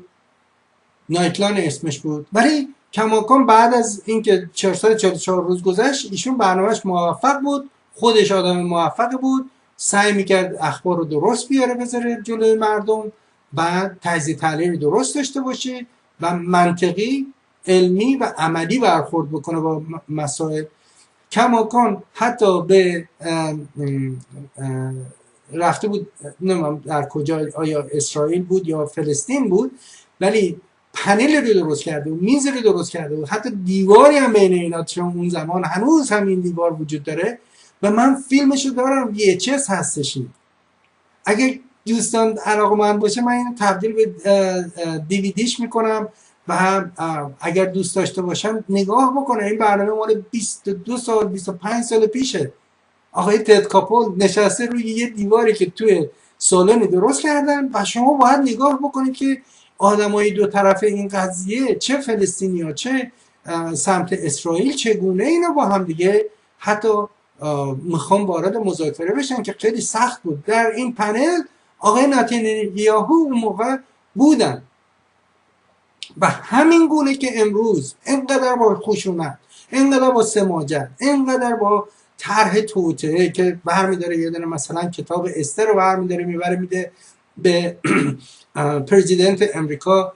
نایتلان اسمش بود، ولی کماکان بعد از اینکه 444 روز گذشت ایشون برنامهش موفق بود، خودش آدم موفق بود، سعی میکرد اخبار رو درست بیاره بذاره جلوی مردم، بعد تجزیه تحلیل درست داشته باشه و منطقی علمی و عملی برخورد بکنه با مسائل. کماکان حتی به رفته بود نمیدونم در کجا، آیا اسرائیل بود یا فلسطین بود، ولی پنل رو درست کرده و میز رو درست کرده و حتی دیواری هم بین اینا، چون اون زمان هنوز همین دیوار وجود داره و من فیلمشو دارم، VHS هستش. اگه دوستان علاقه‌مند باشه من اینو تبدیل به دیویدیش میکنم و هم اگر دوست داشته باشم نگاه بکنه. این برنامه مال 22 سال 25 سال پیشه. آقای تد کاپو نشسته روی یه دیواری که توی سالن درست کردن و شما باید نگاه بکنید که آدمای دو طرف این قضیه، چه فلسطینیا چه سمت اسرائیل، چگونه اینا با هم دیگه حتی میخوام وارد مذاکره بشن که خیلی سخت بود. در این پنل آقای نتانیاهو اون موقع بودن و همین گونه که امروز اینقدر با خشونت، اینقدر با سماجت، اینقدر با طرح توطئه که برمی‌داره یه دونه مثلا کتاب استر رو برمی‌داره میبره میده به پرزیدنت امریکا،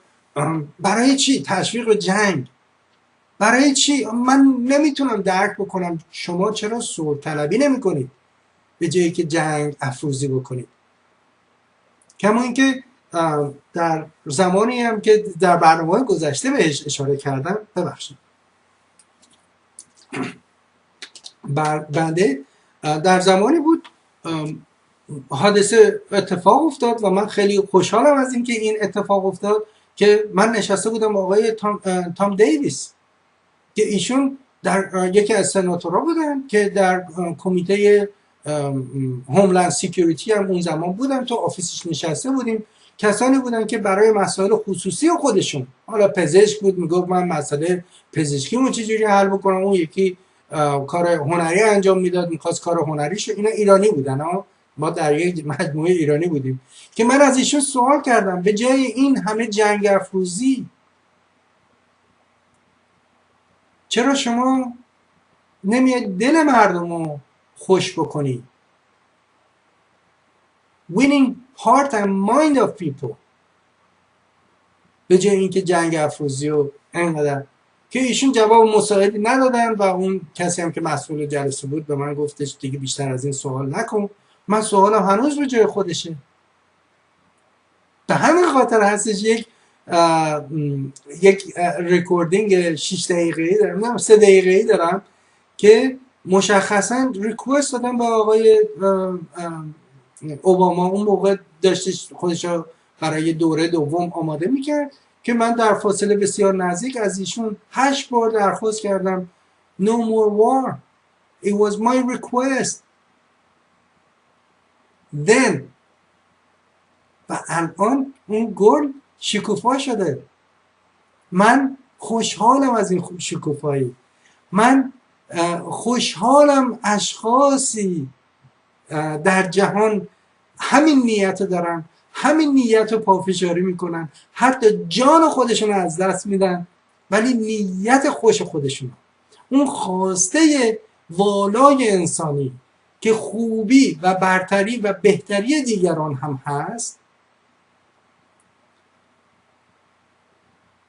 برای چی؟ تشویق جنگ. برای چی؟ من نمیتونم درک بکنم شما چرا صلح طلبی نمی‌کنید به جایی که جنگ افروزی بکنید. کما اینکه در زمانی هم که در برنامه‌های گذشته بهش اشاره کردم، ببخشید بنده در زمانی بود حادثه اتفاق افتاد و من خیلی خوشحالم از اینکه این اتفاق افتاد که من نشسته بودم با آقای تام دیویس که ایشون در یکی از سناتورها بودن که در کمیته هوملند سیکیوریتی هم اون زمان بودن، تو آفیسش نشسته بودیم. کسانی بودن که برای مسائل خصوصی خودشون، حالا پزشک بود میگفت من مسئله پزشکیمو چجوری حل بکنم، اون یکی کار هنری انجام میداد میخواست کار هنریشو، اینا ایرانی بودن ها، ما در یک مجموعه ایرانی بودیم که من از ایشون سوال کردم به جای این همه جنگ افروزی چرا شما نمیاد دل مردم رو خوش بکنی؟ winning heart and mind of people، به جای اینکه جنگ افروزی و اینقدر. که ایشون جواب مساعدی ندادن و اون کسی هم که مسئول جلسه بود به من گفتش دیگه بیشتر از این سوال نکن. من سوالم هنوز رو جای خودشه. به همین خاطر هستش یک رکوردینگ 6 دقیقه‌ای دارم، نه 3 دقیقه‌ای دارم که مشخصا ریکوست دادم به آقای اوباما. اون موقع داشتش خودش برای دوره دوم آماده میکرد که من در فاصله بسیار نزدیک از ایشون 8 بار درخواست کردم no more war, it was my request then. و الان این گل شکوفا شده. من خوشحالم از این شکوفایی. من خوشحالم اشخاصی در جهان همین نیت دارن، همین نیت رو پافشاری میکنن، حتی جان خودشون از دست میدن ولی نیت خوش خودشون، اون خواسته والای انسانی که خوبی و برتری و بهتری دیگران هم هست،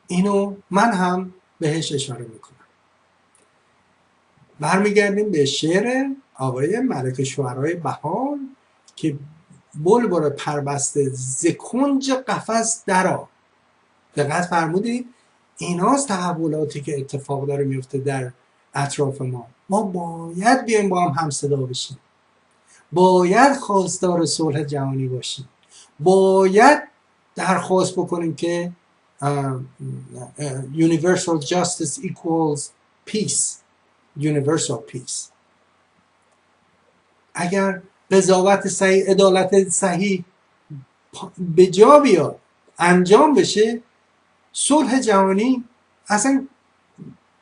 اینو من هم بهش اشاره میکنم. برمیگردیم به شعر آقای ملک شعرای بهار که بلبل پربسته ز کنج قفس درآ. دقت فرمودید ایناست تحولاتی که اتفاق داره میفته در اطراف ما. ما باید بیایم با هم صدا بشیم، باید خواستار صلح جهانی باشیم، باید درخواست بکنیم که universal justice equals peace، universal peace. اگر قضاوت صحیح، عدالت صحیح به جا بیاد، انجام بشه، صلح جهانی اصلا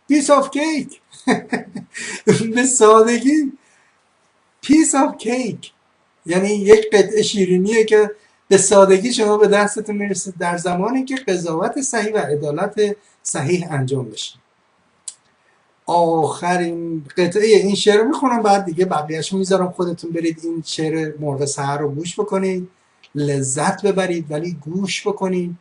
پیس آف کیک به سادگی پیس آف کیک، یعنی یک قطعه شیرینیه که به سادگی شما به دستتون میرسه در زمانی که قضاوت صحیح و عدالت صحیح انجام بشه. آخرین قطعه این شعر رو میخونم، بعد دیگه بقیه‌اشو میذارم خودتون برید این شعر مرغ سحر رو گوش بکنید، لذت ببرید، ولی گوش بکنید.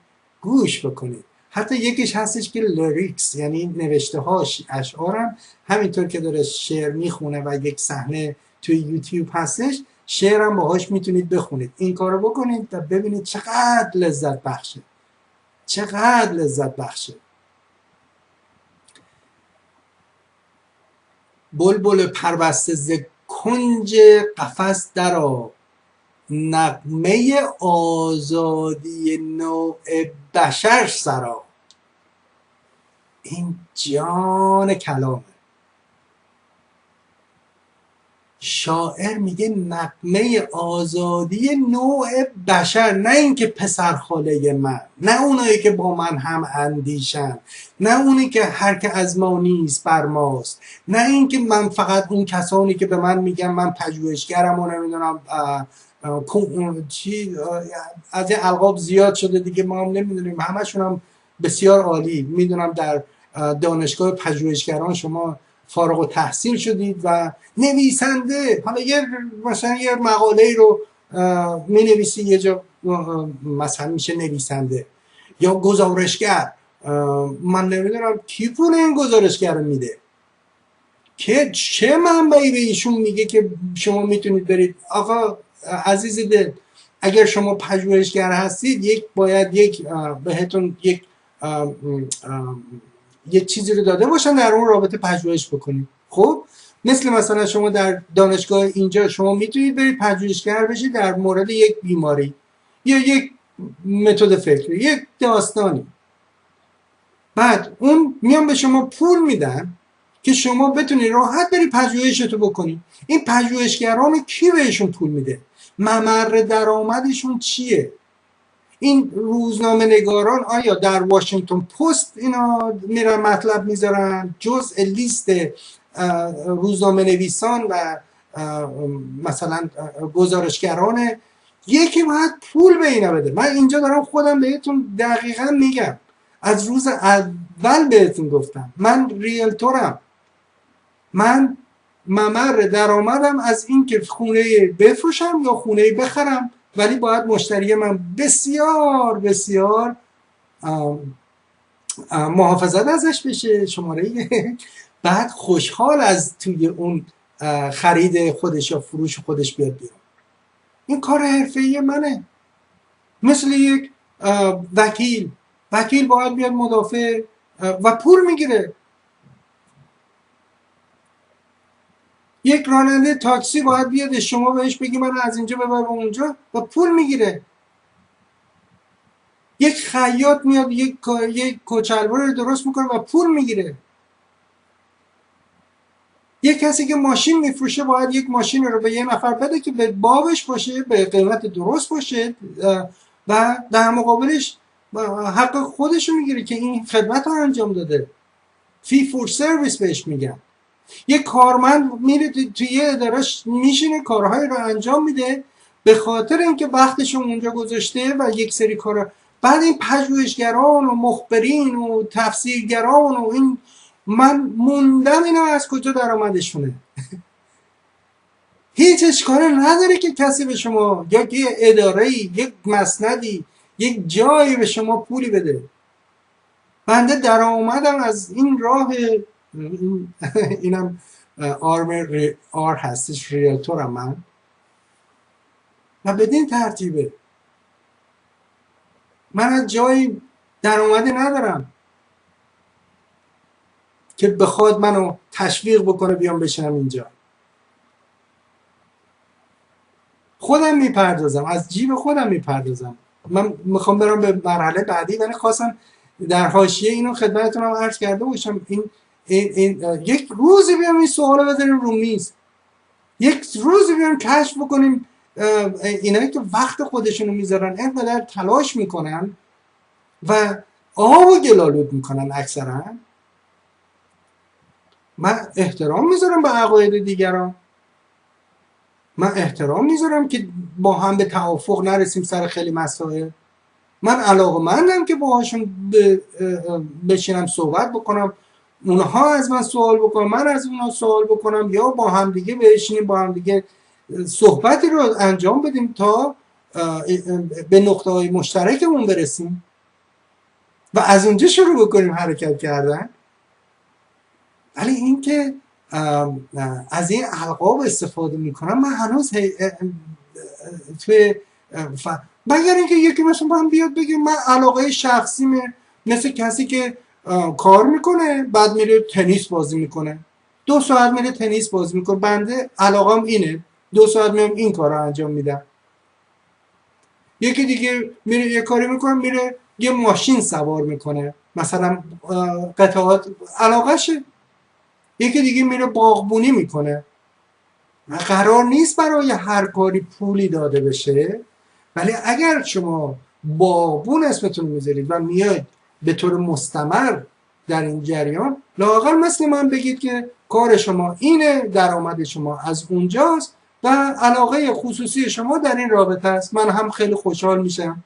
حتی یکیش هستش که لیریکس، یعنی نوشته هاش اشعارم همینطور که داره شعر میخونه و یک صحنه توی یوتیوب هستش، شعرم باهاش میتونید بخونید. این کارو بکنید و ببینید چقدر لذت بخشه. بلبل پربسته ز کنج قفس درآ، نغمه آزادی نوع بشر سرا. این جان کلامه. شاعر میگه نغمه آزادی نوع بشر، نه اینکه پسرخاله من، نه اونایی که با من هم اندیشن، نه اونی که هر که از ما نیست بر ماست، نه اینکه من فقط اون کسانی که به من میگن من پژوهشگرم و نمیدونم چی از این القاب زیاد شده دیگه، ما هم نمیدونیم، همشون هم بسیار عالی. میدونم در دانشگاه پژوهشگران شما فارغ التحصیل شدید و نویسنده، حالا مثلا یه مقاله رو می نویسی یه جا، مثلا میشه نویسنده یا گزارشگر. من نمیدونم کی پول این گزارشگر رو میده، که چه منبعی به ایشون میگه که شما میتونید برید. آقا عزیز دل، اگر شما پژوهشگر هستید باید بهتون یک چیزی رو داده باشن در اون رابطه پژوهش بکنید. خب مثلا شما در دانشگاه اینجا شما میتونید برید پژوهشگر بشید در مورد یک بیماری یا یک متد فکری، یک داستانی، بعد اون میان به شما پول میدن که شما بتونید راحت بری پژوهشتو بکنی. این پژوهشگران کی بهشون پول میده؟ ممر درآمدشون چیه؟ این روزنامه نگاران آیا در واشنگتن پست اینا میرن مطلب میذارن؟ جزء لیست روزنامه نویسان و مثلا گزارشگران یکی باید پول به اینا بده. من اینجا دارم خودم بهتون دقیقا میگم، از روز اول بهتون گفتم، من ریلتورم، من ممر درآمدم از این که خونه بفروشم یا خونه بخرم، ولی باید مشتری من بسیار بسیار محافظت ازش بشه. شماره بعد خوشحال از توی اون خرید خودش یا فروش خودش بیاد بیرون. این کار حرفه‌ای منه. مثل یک وکیل باید بیاد مدافع و پول میگیره. یک راننده تاکسی باید بیاد شما بهش بگی من از اینجا ببر به اونجا و پول میگیره. یک خیاط میاد یک کچلوار رو درست میکنه و پول میگیره. یک کسی که ماشین میفروشه باید یک ماشین رو به یه نفر بده که به بابش باشه، به قیمت درست باشه و در مقابلش حق خودش رو میگیره که این خدمت رو انجام داده. فی فور سرویس بهش میگن. یک کارمند میره توی یه اداره میشینه کارهای رو انجام میده به خاطر اینکه وقتش اونجا گذاشته و یک سری کارا. بعد این پژوهشگران و مخبرین و تفسیرگران و این، من موندم اینا از کجا درآمدشونه. هیچ اشکالی نداره که کسی به شما یا یه اداره‌ای، یک مسندی، یک جایی به شما پولی بده. بنده درآمدم از این راه. اینم آر هستش، ریلتورم من و بدین ترتیبه. من از جایی درآمدی ندارم. که بخواد منو تشویق بکنه بیام بشینم اینجا. خودم میپردازم، از جیب خودم میپردازم. من میخوام برم به مرحله بعدی، ولی خواستم در حاشیه اینو خدمتتونم عرض کرده باشم. این یک روزی بیام این سوالا بذاریم رو میز، یک روزی بیام کشف بکنیم اینایی که وقت خودشونو میذارن، اینقدر تلاش میکنن و آب و گلالود میکنن اکثرا. من احترام میذارم به عقاید دیگران، من احترام میذارم که با هم به توافق نرسیم سر خیلی مسائل. من علاقه‌مندم که باهاشون بشینم صحبت بکنم، اونها از من سوال بکنم، من از اونها سوال بکنم، یا با هم دیگه بشینیم با هم دیگه صحبتی رو انجام بدیم تا به نقطه‌های مشترکمون برسیم و از اونجا شروع بکنیم حرکت کردن. ولی این که از این القاب استفاده میکنم، من هنوز توی مگر اینکه یکی مثلا من بیاد بگه من علاقه شخصیمه، مثل کسی که کار میکنه بعد میره تنیس بازی میکنه، 2 ساعت میره تنیس بازی میکنه، بنده علاقم اینه 2 ساعت میام این کار رو انجام میدم. یکی دیگه میره یه کاری میکنه، میره یه ماشین سوار میکنه، مثلا قطعات علاقشه. یکی دیگه میره باغبونی میکنه. قرار نیست برای هر کاری پولی داده بشه، ولی اگر شما باغبون اسمتون میذارید و میاید به طور مستمر در این جریان، لااقل مثل من بگید که کار شما اینه، درآمد شما از اونجاست و علاقه خصوصی شما در این رابطه است، من هم خیلی خوشحال میشم.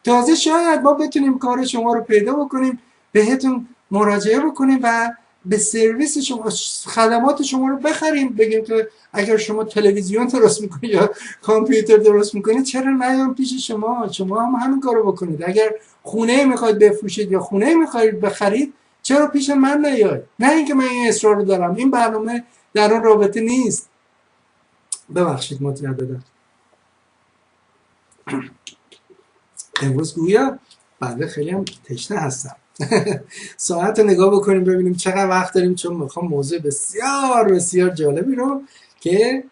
تازه شاید ما بتونیم کار شما رو پیدا بکنیم، بهتون مراجعه بکنیم و به سرویس شما، خدمات شما رو بخریم. بگیم که اگر شما تلویزیون درست میکنید یا کامپیوتر درست میکنید، چرا نیام پیش شما هم همین کارو بکنید. اگر خونه میخواید بفروشید یا خونه میخواید بخرید، چرا پیش من نیاید؟ نه اینکه من این اصرار رو دارم، این برنامه در اون رابطه نیست. ببخشید مترددم. امروز گویا بنده خیلی هم تشنه هستم. ساعت رو نگاه بکنیم ببینیم چقدر وقت داریم، چون میخوام موضوع بسیار بسیار جالبی رو که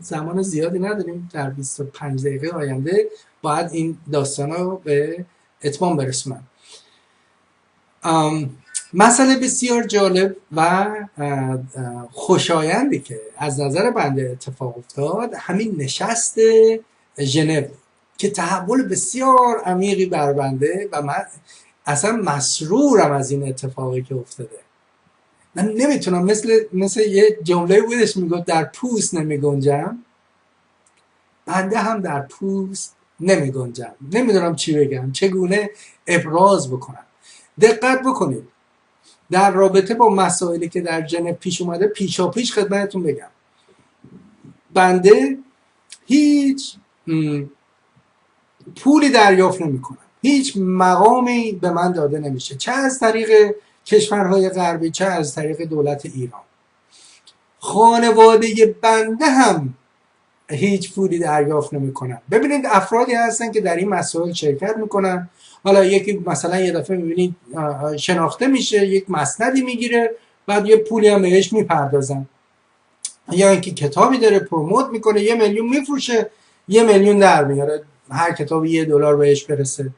زمان زیادی نداریم، در 25 دقیقه آینده باید این داستان رو به اتمام برسونم. مسئله بسیار جالب و خوشایندی که از نظر بنده اتفاق افتاد، همین نشست ژنو که تحول بسیار عمیقی بر بنده و من اصلا مسرورم از این اتفاقی که افتاده. من نمیتونم، مثل یه جمله بودش میگفت در پوست نمیگنجم، بنده هم در پوست نمیگنجم. نمیدونم چی بگم، چگونه ابراز بکنم. دقت بکنید در رابطه با مسائلی که در ژنو پیش اومده، پیشا پیش خدمتتون بگم بنده هیچ پولی دریافت نمی‌کنم، هیچ مقامی به من داده نمیشه، چه از طریق کشورهای غربی چه از طریق دولت ایران. خانواده بنده هم هیچ پولی دریافت نمی‌کنن. ببینید افرادی هستن که در این مسائل شرکت میکنن، حالا یکی مثلا یه دفعه میبینید شناخته میشه، یک مسندی میگیره، بعد یه پولی هم بهش میپردازن، یا اینکه کتابی داره پروموت میکنه، 1 میلیون میفروشه، 1 میلیون در میاره، هر کتابی $1 بهش برسه.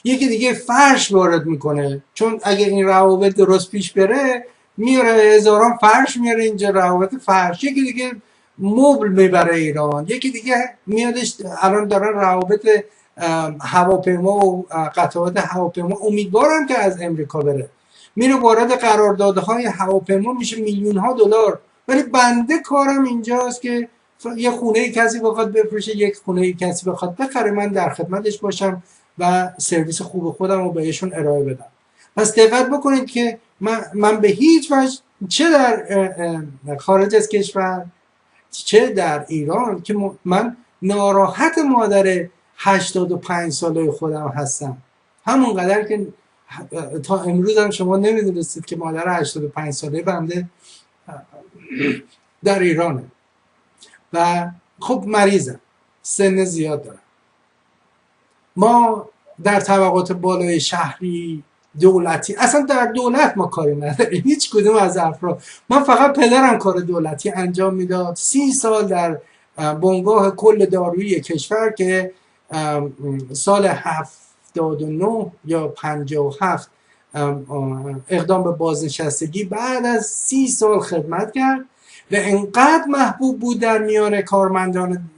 یکی دیگه فرش وارد میکنه، چون اگه این روابط درست پیش بره میاره هزاران فرش میاره اینجا، روابط فرش. یکی دیگه مبل میبره ایران، یکی دیگه میادش الان دارن روابط هواپیما و قطعات هواپیما، امیدوارم که از امریکا بره، میره وارد قراردادهای هواپیما میشه $میلیون ها. ولی بنده کارم اینجاست که یه خونه کسی بخواد بفروشه، یک خونه کسی بخواد بخره، من در خدمتش باشم و سرویس خوب خودم رو بهشون ارائه بدم. پس دقت بکنید که من به هیچ وجه، چه در خارج از کشور چه در ایران، که من ناراحت مادر 85 ساله خودم هستم، همونقدر که تا امروز هم شما نمیدونستید که مادر 85 ساله بنده در ایرانه و خب مریضم، سن زیاد دارم. ما در طبقات بالای شهری دولتی، اصلا در دولت ما کاری نداریم، هیچ کدوم از افراد. من فقط پدرم کار دولتی انجام میداد، 30 سال در بنگاه کل دارویی کشور که سال 79 یا 57 اقدام به بازنشستگی بعد از 30 سال خدمت کرد و انقدر محبوب بود در میان کارمندان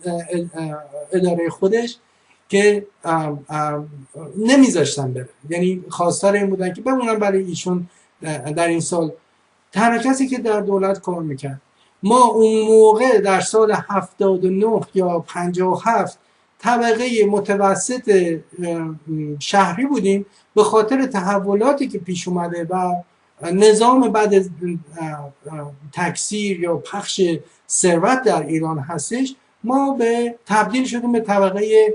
اداره خودش که نمیذاشتن بره، یعنی خواستار این بودن که بمونن برای ایشون در این سال. تنها کسی که در دولت کار میکرد. ما اون موقع در سال 79 یا 57 طبقه متوسط شهری بودیم، به خاطر تحولاتی که پیش اومده و نظام بعد تکثیر یا پخش ثروت در ایران هستش، ما به تبدیل شدیم به طبقه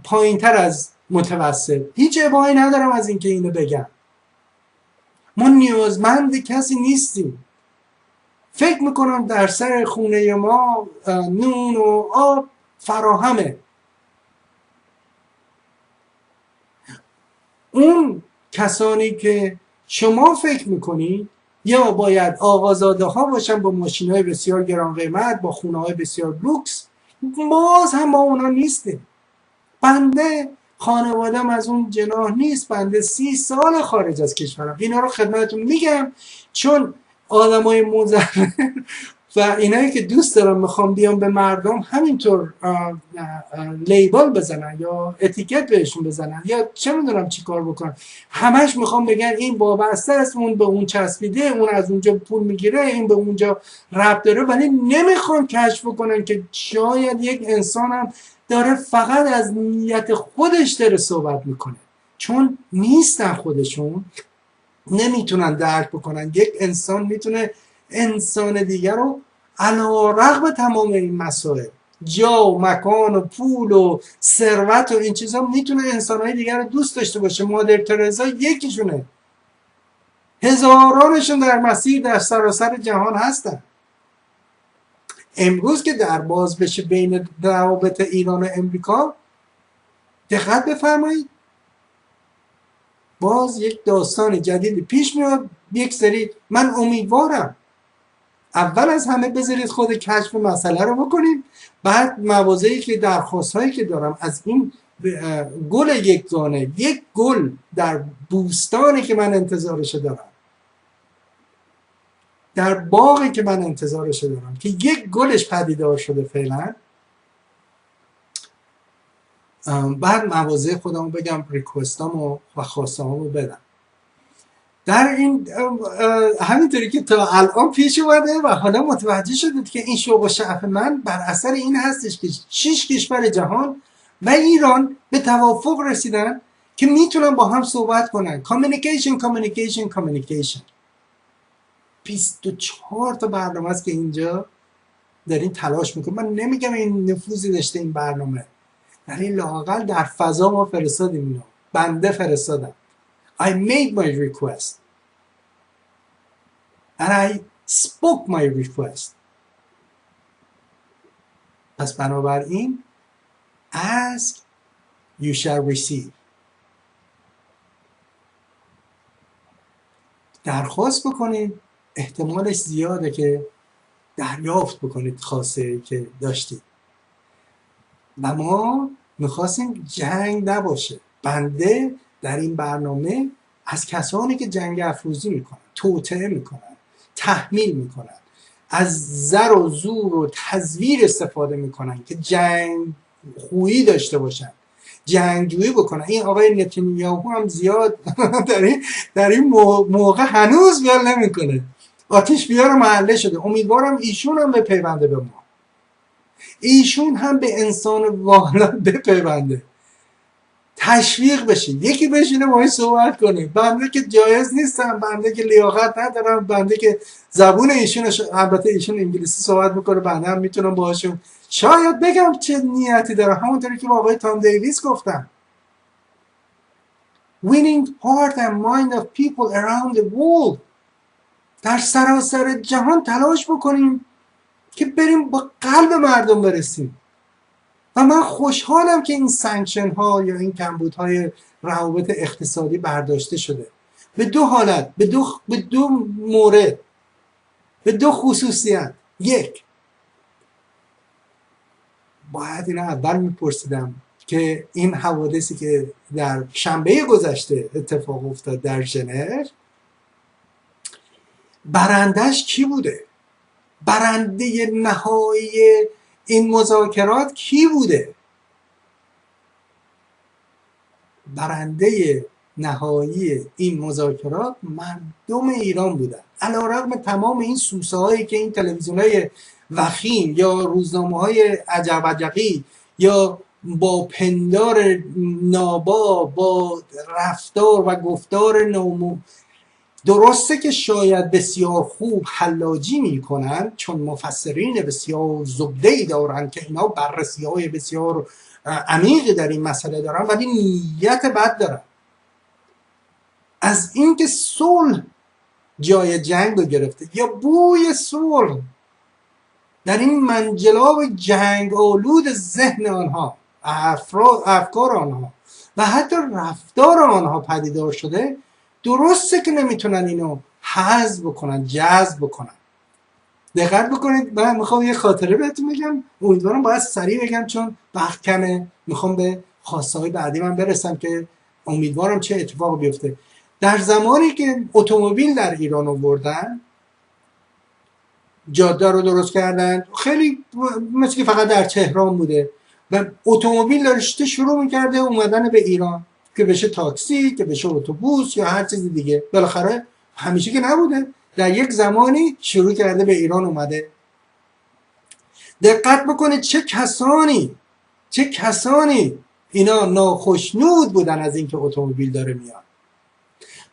پایین تر از متوسط. هیچ ابایی ندارم از اینکه اینو بگم، ما نیازمند کسی نیستیم. فکر میکنم در سر خونه ما نون و آب فراهمه. اون کسانی که شما فکر میکنید یا باید آقازاده ها باشن با ماشین های بسیار گران قیمت، با خونه های بسیار لوکس، باز هم با اونا نیستیم. بنده خانوادم از اون جناح نیست، بنده 30 سال خارج از کشورم. اینا رو خدمتتون میگم چون آدمای مضر و اینایی که دوست دارم میخوام بیان به مردم همینطور لیبل بزنن یا اتیکت بهشون بزنن یا چه میدونم چی کار بکنن، همش میخوام بگن این وابسته است، اون به اون چسبیده، اون از اونجا پول میگیره، این به اونجا ربط داره، ولی نمیخوان کشف بکنن که شاید یک انسان هم داره فقط از نیت خودش داره صحبت میکنه، چون نیستن خودشون، نمیتونن درک بکنن یک انسان میتونه انسان دیگر رو علیرغم تمام این مسائل، جا و مکان و پول و ثروت و این چیزا، میتونه انسانهای دیگر رو دوست داشته باشه. مادر ترزا یکیشونه، هزارانشون در مسیر در سراسر جهان هستن. امروز که در باز بشه بین روابط ایران و امریکا، دقت بفرمایید، باز یک داستان جدید پیش میاد. یک سری، من امیدوارم اول از همه بذارید خود کشف مسئله رو بکنید، بعد مواضعی که درخواست‌هایی که دارم از این گل یکگانه، یک گل در بوستانی که من انتظارش دارم، در باغی که من انتظارش دارم که یک گلش پدیدار شده فعلا، بعد مواضع خودمو بگم، ریکوستامو و خواستامو بدم. در این همینطوری که تا الان پیش اومده و حالا متوجه شدید که این شوق و شعف من بر اثر این هستش که 6 کشور جهان و ایران به توافق رسیدن که میتونن با هم صحبت کنن. کامیونیکیشن 24 تا برنامه است که اینجا دارین تلاش میکنم. من نمیگم این نفوذی داشته این برنامه، ولی لااقل در فضا ما فرستادیم اینو. بنده فرستادم. I made my request and I spoke my request. پس بنابراین ask you shall receive. درخواست بکنید، احتمالش زیاده که دریافت بکنید خواسته که داشتید. و ما میخواستیم جنگ نباشه. بنده در این برنامه از کسانی که جنگ افروزی میکنن، توطئه میکنن، تحمیل میکنن، از زر و زور و تزویر استفاده میکنن که جنگ خویی داشته باشن، جنگجویی بکنن. این آقای نتانیاهو هم زیاد در این موقع هنوز بیال نمیکنه، آتش بیار محله شده. امیدوارم ایشون هم بپیونده به ما، ایشون هم به انسان والا بپیونده، تشویق بشه، یکی بشینه باهاش صحبت کنه. بنده که جایز نیستم، بنده که لیاقت ندارم، بنده که زبون ایشون، البته ایشون انگلیسی صحبت میکنه، بنده هم میتونم باهاشون شاید بگم چه نیتی داره. همونطوری که با آقای تام دیویس گفتم، winning heart and mind of people around the world. در سراسر جهان تلاش بکنیم که بریم با قلب مردم برسیم. و من خوشحالم که این سانکشن ها یا این کمبودهای روابط اقتصادی برداشته شده به دو حالت، به دو مورد، به دو خصوصیت. یک، باید اینا اول میپرسیدم که این حوادثی که در شنبه گذشته اتفاق افتاد در ژنو، برندش کی بوده؟ برنده نهایی این مذاکرات کی بوده؟ برنده نهایی این مذاکرات مردم ایران بودن، علیرغم تمام این سوسه هایی که این تلویزیون های وخیم یا روزنامه های عجقی یا با پندار نابا، با رفتار و گفتار درسته که شاید بسیار خوب حلاجی میکنن، چون مفسرین بسیار زبده‌ای دارن که اینا بررسی های بسیار عمیقی در این مسئله دارن، ولی نیت بد دارن. از اینکه صلح جای جنگ رو گرفته یا بوی صلح در این منجلاب جنگ آلود ذهن آنها، افکار آنها و حتی رفتار آنها پدیدار شده، درسته که نمیتونن اینو حذف بکنن، جذب بکنن. دقت بکنید، من میخوام یه خاطره بهتون بگم، امیدوارم باید سریع بگم چون وقت کمه، میخوام به خواسته های بعدی من برسم که امیدوارم چه اتفاق بیفته. در زمانی که اتومبیل در ایران آوردن، جاده رو درست کردن، خیلی مثل که فقط در تهران بوده و اتومبیل داشته شروع میکرده اومدن به ایران، که بشه تاکسی، که بشه اتوبوس یا هر چیز دیگه. بالاخره همیشه که نبوده، در یک زمانی شروع کرده به ایران اومده. دقت بکنید چه کسانی اینا ناخشنود بودن از اینکه اتومبیل داره میاد.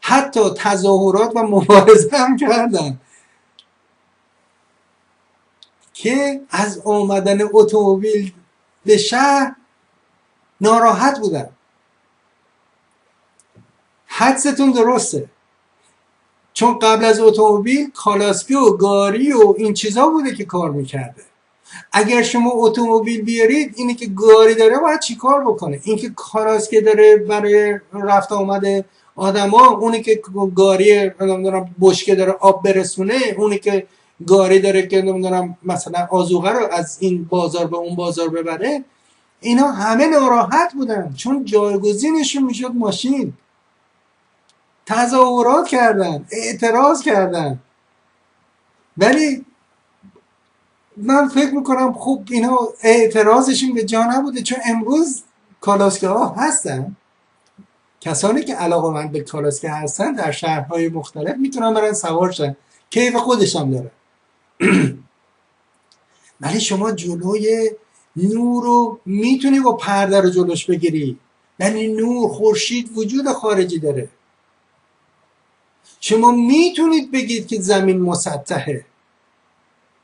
حتی تظاهرات و مبارزه هم کردن که از آمدن اتومبیل به شهر ناراحت بودن. حدستون درسته، چون قبل از اتومبیل کالاسکه و گاری و این چیزا بوده که کار میکرده. اگر شما اتومبیل بیارید، اینی که گاری داره باید چی کار بکنه؟ این که کالاسکه داره برای رفت آمده آدما، اونی که گاری نمیدونم بشکه داره آب برسونه، اونی که گاری داره که نمیدونم مثلا آذوقه رو از این بازار به اون بازار ببره، اینا همه ناراحت بودن چون جایگزینشون میشد ماشین. تظاهرات کردن، اعتراض کردن. ولی من فکر میکنم خب اینا اعتراضشون به جا نبوده، چون امروز کالاسکه ها هستن، کسانی که علاقه‌مند به کالاسکه هستن در شهرهای مختلف میتونن برن سوار شن، کیف خودش هم داره. ولی شما جلوی نور رو میتونی با پرده رو جلوش بگیری، یعنی نور، خورشید وجود خارجی داره. شما میتونید بگید که زمین مسطحه،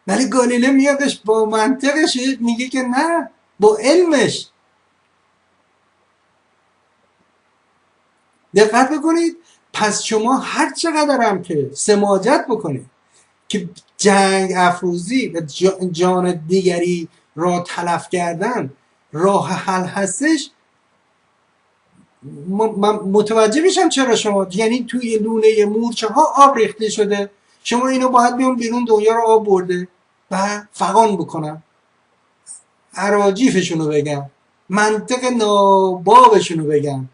ولی گالیله میادش با منطقش میگه که نه، با علمش. دقت بکنید، پس شما هر چقدر هم که سماجت بکنید که جنگ افروزی و جان دیگری را تلف کردن راه حل هستش، من متوجه میشم چرا شما، یعنی توی لونه مورچه ها آب ریخته شده، شما اینو باید بیون بیرون، دنیا رو آب برده و فغان بکنم، اراجیفشونو بگم، منطق نابابشونو بگم.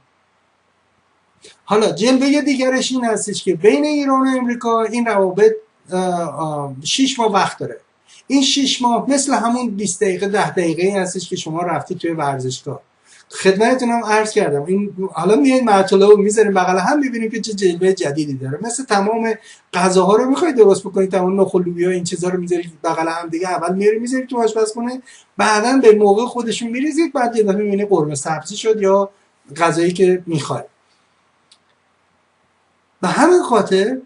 حالا جلوه دیگرش این هستش که بین ایران و امریکا این روابط 6 ماه وقت داره. این 6 ماه مثل همون 20 دقیقه 10 دقیقه هستش که شما رفتی توی ورزشگاه. خدمتتونم عرض کردم، این حالا میایین مطالعه رو میذاریم بغل هم، میبینیم که چه جلوه جدیدی داره. مثل تمام غذاها رو میخواید درست بکنید، تمام نخل لوبیا این چیزا رو میذارید بغل هم دیگه، اول میذارید تو آشپزخونه، بعدن به موقع خودشون میریزید، بعد یه دفعه میبینید قرمه سبزی شد یا غذایی که میخواید. به همین خاطر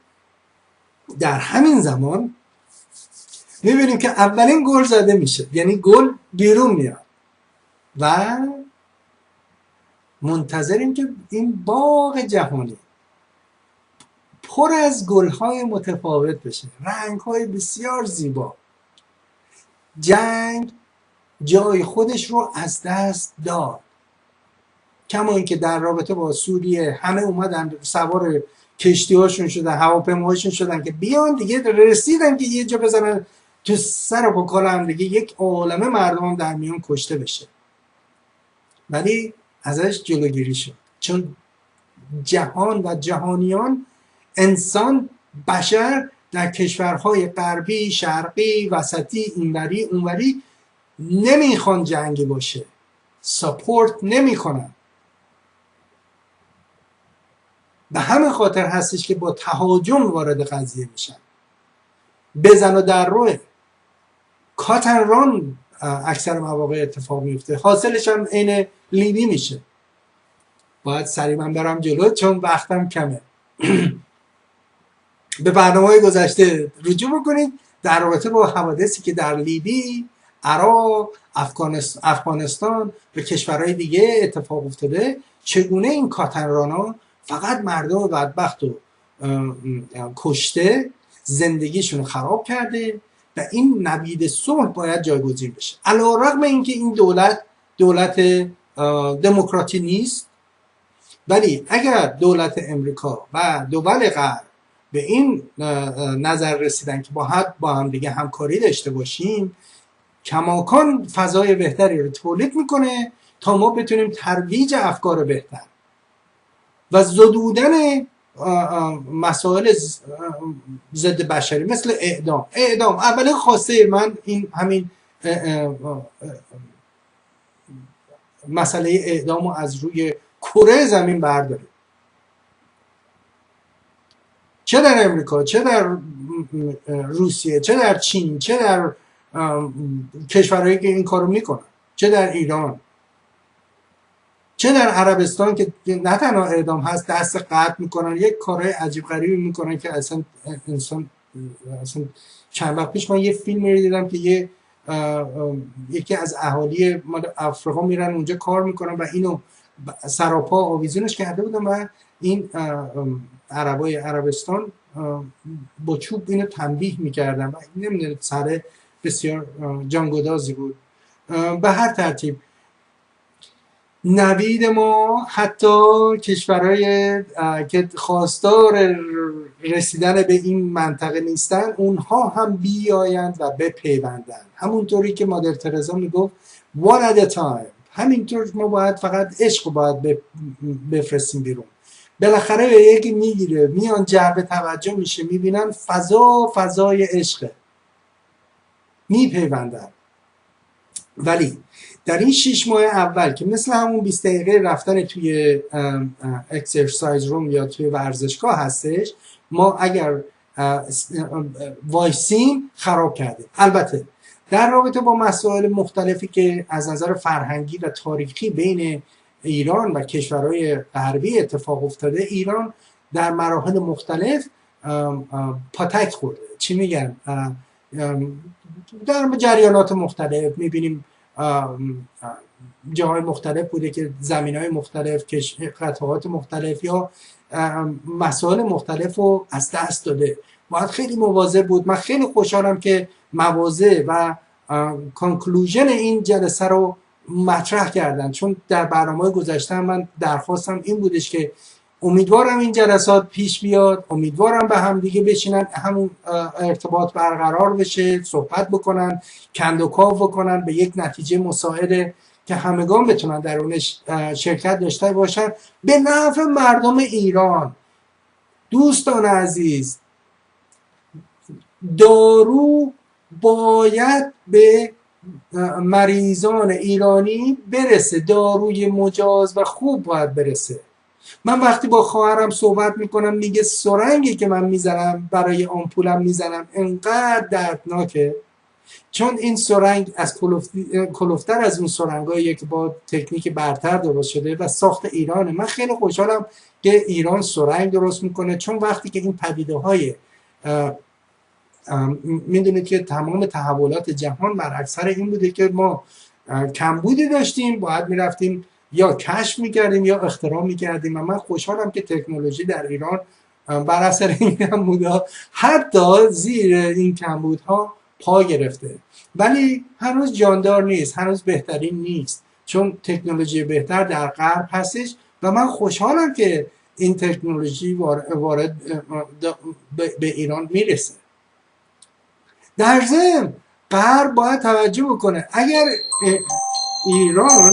در همین زمان میبینیم که اولین گل زده میشه، یعنی گل بیرون میاد و منتظریم که این باغ جهانی پر از گل‌های متفاوت بشه، رنگ‌های بسیار زیبا. جنگ جای خودش رو از دست داد. کما اینکه در رابطه با سوریه همه اومدن سوار کشتی هاشون شدن، هواپیماهاشون شدن که بیان دیگه، رسیدن که یه جا بزنن تو سر و کال هم دیگه، یک عالمه مردم در میان کشته بشه، ولی ازش جلوگیری شد. چون جهان و جهانیان، انسان، بشر در کشورهای غربی، شرقی، وسطی، اینوری اونوری نمیخوان جنگی باشه، ساپورت نمیکنن. به همین خاطر هستش که با تهاجم وارد قضیه میشن، بزن و در روه، کاتن ران اکثر مواقع اتفاق میفته. حاصلش هم عین لیبی میشه. باید سریع من برم جلو چون وقتم کمه. به برنامه‌های گذشته رجوع بکنید در رابطه با حوادثی که در لیبی، عراق، افغانستان و کشورهای دیگه اتفاق افتاده، چگونه این کاتنرانا فقط مردم بدبخت و کشته، زندگیشون خراب کرده و این نبید صلح باید جایگزین بشه. علی‌رغم اینکه این دولت دموکراتی نیست، ولی اگر دولت امریکا و دول غرب به این نظر رسیدن که با هم دیگه همکاری داشته باشیم، کماکان فضای بهتری رو تولید میکنه تا ما بتونیم ترویج افکار بهتر و زدودن مسائل ضد بشری مثل اعدام اولین خواسته من این همین مسئله اعدام رو از روی کره زمین برداره. چه در امریکا، چه در روسیه، چه در چین، چه در کشورهایی که این کارو میکنن، چه در ایران، چه در عربستان که نه تنها اعدام هست، دست قطع میکنن، یک کارهای عجیب غریبی میکنن که اصلا چند وقت پیش من یه فیلم رو دیدم که یکی از اهالی مال آفریقا میرن اونجا کار میکنن و اینو سراپا آویزونش کرده بودن و این عربای عربستان با چوب اینو تنبیه میکردن و نمیدونم سر بسیار جانگدازی بود. به هر ترتیب نوید ما، حتی کشورهای که خواستار رسیدن به این منطقه نیستن، اونها هم بیایند و بپیوندن. همونطوری که مادر ترزا میگفت one at a time. همینطور ما باید فقط عشق باید بفرستیم بیرون. بالاخره به یکی میگیره، میان جلب توجه میشه، میبینن فضای عشقه، میپیوندن. ولی در این 6 ماه اول که مثل همون 20 دقیقه رفتن توی اکسرسایز روم یا توی ورزشگاه هستش، ما اگر وایسیم خراب کردیم. البته در رابطه با مسائل مختلفی که از نظر فرهنگی و تاریخی بین ایران و کشورهای غربی اتفاق افتاده، ایران در مراحل مختلف پاتک خورده. چی میگن؟ در جریانات مختلف میبینیم جاهای مختلف بوده که زمینهای مختلف، قطعات مختلف یا مسائل مختلف رو از دست داده. باید خیلی مواظب بود. من خیلی خوشحالم که مواضع و کانکلوژن این جلسه رو مطرح کردن، چون در برنامه گذشته من درخواستم این بودش که امیدوارم این جلسات پیش بیاد، امیدوارم به هم دیگه بشینن، همون ارتباط برقرار بشه، صحبت بکنن، کندوکاو بکنن به یک نتیجه مساعده که همگان بتونن در اونش شرکت داشته باشن به نفع مردم ایران. دوستان عزیز، دارو باید به مریضان ایرانی برسه، داروی مجاز و خوب باید برسه. من وقتی با خواهرم صحبت میکنم میگه سرنگی که من میزنم برای آمپولم میزنم انقدر دردناکه، چون این سرنگ از کلوفتر از اون سرنگاییه که با تکنیک برتر درست شده و ساخت ایرانه. من خیلی خوشحالم که ایران سرنگ درست میکنه، چون وقتی که این پدیده های میدونید که تمام تحولات جهان بر اکثر این بوده که ما کمبودی داشتیم، باید میرفتیم یا کشف میکردیم یا اختراع میکردیم و من خوشحالم که تکنولوژی در ایران بر اثر این کمبودها حتی زیر این کمبودها پا گرفته، ولی هنوز جاندار نیست، هنوز بهترین نیست، چون تکنولوژی بهتر در غرب هستش و من خوشحالم که این تکنولوژی وارد به ایران میرسه. در ضمن غرب باید توجه بکنه اگر ایران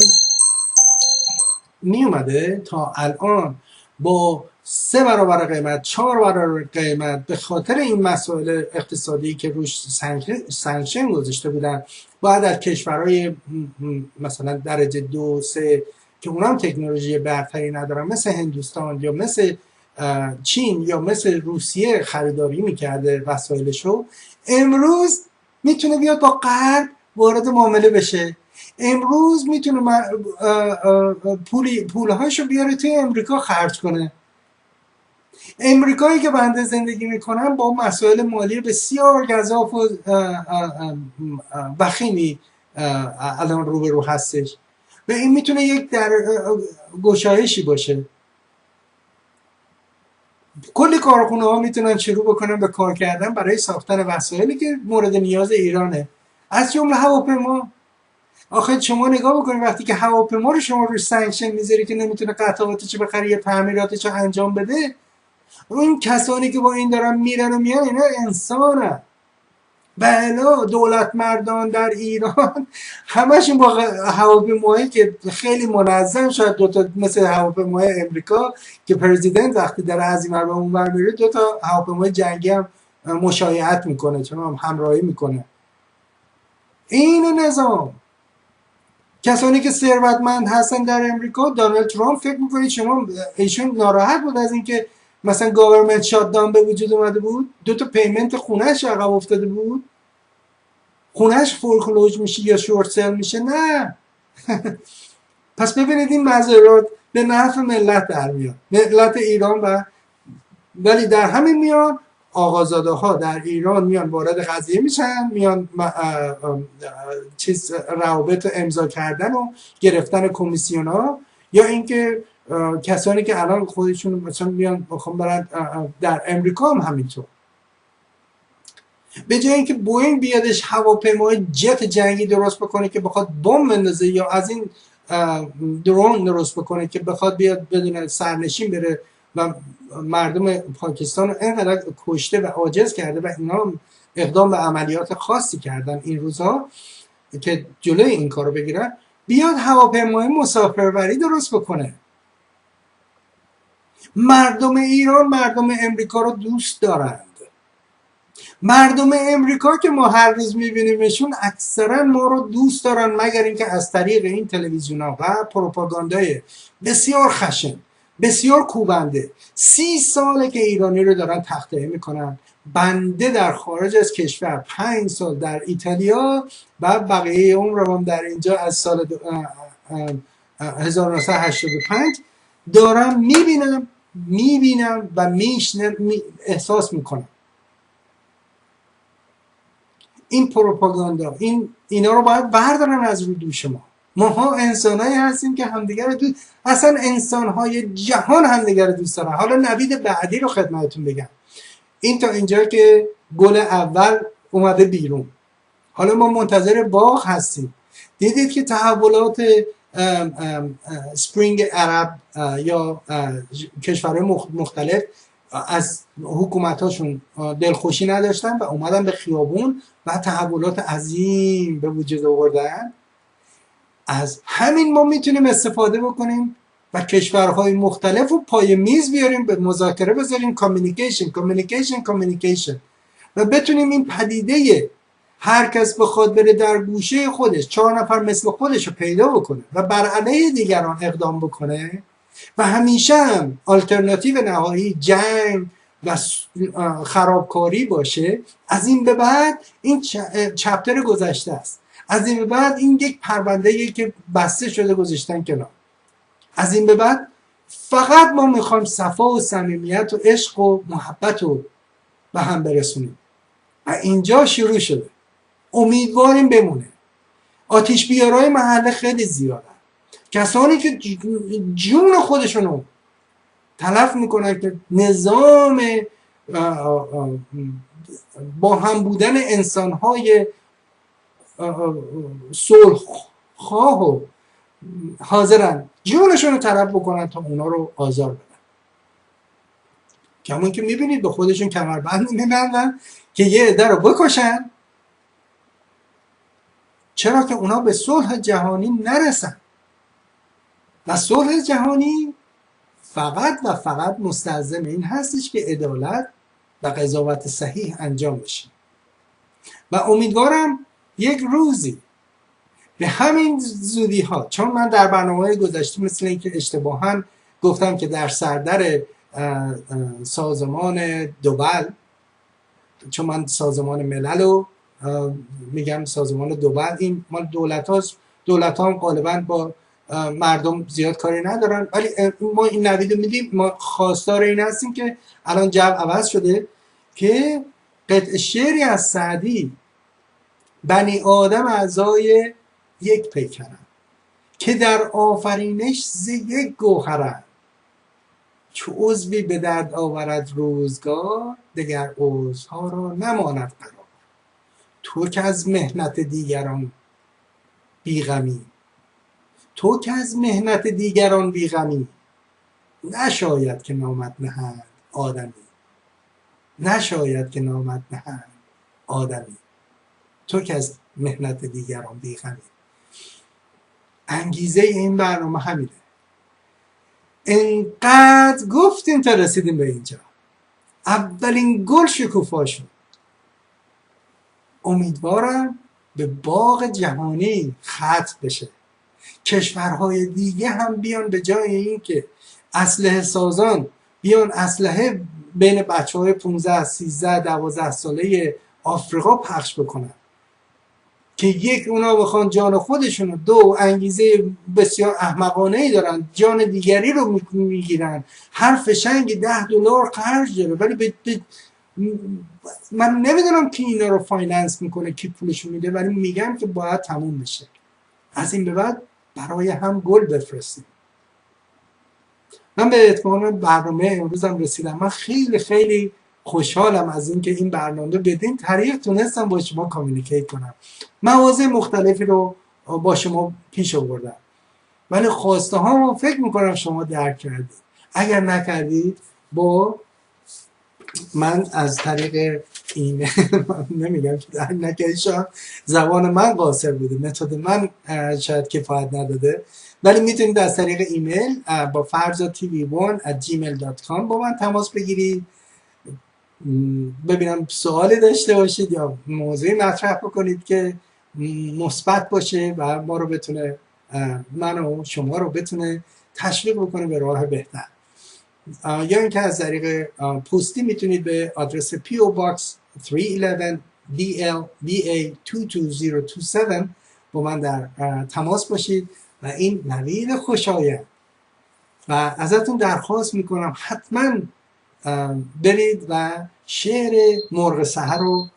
می اومده تا الان با 3 برابر قیمت 4 برابر قیمت به خاطر این مسائل اقتصادی که روش سانکشن گذاشته بودن باید از کشورهای مثلا درجه 2 3 که اونم تکنولوژی برتری ندارن مثل هندوستان یا مثل چین یا مثل روسیه خریداری میکرده وسایلشو، امروز میتونه بیاد با غرب وارد معامله بشه. امروز میتونه پولهاشو بیاره توی امریکا خرج کنه. امریکایی که بنده زندگی میکنن با مسائل مالی بسیار گزاف و وخیمی الان روبرو هستش و این میتونه یک در گشایشی باشه. کلی کارخونه ها میتونن شروع بکنن به کار کردن برای ساختن وسایلی که مورد نیاز ایرانه، از جمله هواپیما. آخه شما نگاه بکنید وقتی که هواپیما رو شما روش سانکشن میذاری که نمیتونه قطعاتش بخره یا تعمیراتش رو انجام بده، اون کسانی که با این دارن میرن و میان اینا انسانن. بله دولت مردان در ایران همشون با هواپیماهایی که خیلی منظم، شاید دوتا مثل هواپیماهای امریکا که پرزیدنت وقتی داره از این ور به اون ور میره دوتا هواپیمای جنگی هم مشایعت میکنه، چون هم همراهی میکنه. این نظام کسانی که ثروتمند هستن در امریکا، دونالد ترامپ فکر میکنید شما ایشون ناراحت بود از اینکه مثلا گاورمنت شاتداون به وجود اومده بود، 2 تا پیمنت خونهش عقب افتاده بود، خونهش فورکلوز میشه یا شورت سل میشه؟ نه. پس ببینید این مزارات به نفع ملت در میاد، ملت ایران، و ولی در همین میان آقازاده ها در ایران میان وارد قضیه میشن، میان روابط امضا کردن و گرفتن کمیسیون ها، یا اینکه کسانی که الان خودشون مثلا میان بخوام برن در امریکا هم همینطور، به جای اینکه بوئینگ بیادش هواپیمای جت جنگی درست بکنه که بخواد بمب بندازه یا از این درون درست بکنه که بخواد بیاد بدون سرنشین بره و مردم پاکستان رو اینقدر کشته و عاجز کرده و اینا اقدام به عملیات خاصی کردن این روزها که جلوی این کارو بگیرن، بیاد هواپیمای مسافربری درست بکنه. مردم ایران مردم امریکا رو دوست دارند. مردم امریکا که ما هر روز میبینیمشون اکثرا ما رو دوست دارن، مگر اینکه از طریق این تلویزیون‌ها و پروپاگاندای بسیار خشن، بسیار کوبنده. 30 ساله که ایرانی رو دارن تخطئه میکنن. بنده در خارج از کشور 5 سال در ایتالیا و بقیه عمرم در اینجا از سال 1985 دارم میبینم و احساس میکنم. این پروپاگاندا اینا رو باید بردارن از روی دوش ما. ماها انسانایی هستیم که همدیگر رو دوست، اصلا انسانهای جهان همدیگر رو دوست دارن. حالا نوید بعدی رو خدمتتون بگم. این تا اینجا که گل اول اومده بیرون، حالا ما منتظر باغ هستیم. دیدید که تحولات سپرینگ عرب یا کشورهای مختلف از حکومتاشون دلخوشی نداشتن و اومدن به خیابون و تحولات عظیم به وجود آوردن. از همین ما میتونیم استفاده بکنیم و کشورهای مختلف رو پای میز بیاریم، به مذاکره بذاریم، کامیونیکیشن و بتونیم این پدیده هر کس بخواد بره در گوشه خودش 4 نفر مثل خودش رو پیدا بکنه و بر علیه دیگران اقدام بکنه و همیشه هم آلترناتیو نهایی جنگ و خرابکاری باشه. از این به بعد این چپتر گذشته است. از این به بعد این یک پرونده‌ای که بسته شده گذاشتن کنار. از این به بعد فقط ما میخوایم صفا و صمیمیت و عشق و محبت رو به هم برسونیم و اینجا شروع شده. امیدواریم بمونه. آتش بیارای محله خیلی زیادن، کسانی که جون خودشونو تلف میکنن که نظام با هم بودن انسان‌های صلح خواه و حاضرن جونشون رو طلب بکنن تا اونا رو آزار بدن. کمون که میبینید به خودشون کمربند میبندن که یه عده رو بکشن، چرا که اونا به صلح جهانی نرسن. و صلح جهانی فقط و فقط مستلزم این هستش که عدالت و قضاوت صحیح انجام بشه. و امیدوارم یک روزی به همین زودی ها، چون من در برنامه گذشته مثل اینکه اشتباها گفتم که در سردر سازمان دوبل، چون من سازمان ملل رو میگم سازمان دوبل، این مال دولت هاست، دولت ها هم غالبا با مردم زیاد کاری ندارن، ولی ما این نوید رو میدیم. ما خواستار این هستیم که الان جو عوض شده که قطع شعری از سعدی، بنی آدم اعضای یک پیکرند که در آفرینش ز یک گوهرند، چو عضوی به درد آورد روزگار، دگر عضوها را نماند قرار. تو که از محنت دیگران بیغمی، تو که از محنت دیگران بیغمی، نشاید که نامت نهند آدمی، نشاید که نامت نهند آدمی. تو که از محنت دیگران بیغمی. انگیزه این برنامه همینه. انقدر گفتیم تا رسیدیم به اینجا. اولین گل شکوفا شد. امیدوارم به باغ جهانی ختم بشه. کشورهای دیگه هم بیان به جای این که اسلحه سازان بیان اسلحه بین بچه‌های 15 13 12 ساله آفریقا پخش بکنن، که یک اونا بخوان جان خودشونو، دو انگیزه بسیار احمقانه‌ای دارن جان دیگری رو میگیرن، هر فشنگی $10 خرج داره، ولی من نمیدونم کی اینا رو فایننس میکنه، کی پولشو میده، ولی میگم که باید تموم بشه. از این به بعد برای هم گل بفرستیم. من به اتمام برنامه امروزم رسیدم. من خیلی خیلی خوشحالم از اینکه این برنامه بدین طریق تونستم با شما کامیونیکیت کنم، مواضع مختلفی رو با شما پیش آوردم، ولی خواسته ها فکر میکنم شما درک کردید. اگر نکردید با من از طریق ایمیل نمیگم که درک نکردید، شاید زبان من قاصر بوده، متد من شاید کفایت نداده، ولی میتونید از طریق ایمیل با farza.tv1@gmail.com با من تماس بگیرید. ببینم سوالی داشته باشید یا موضوعی مطرح بکنید که مثبت باشه و ما رو بتونه، من و شما رو بتونه تشویق بکنه به راه بهتر. یا اینکه از طریق پستی میتونید به آدرس PO Box 311 DLBA 22027 با من در تماس باشید. و این نوید خوشایند و ازتون درخواست میکنم حتما برید و شعر مرغ سحر رو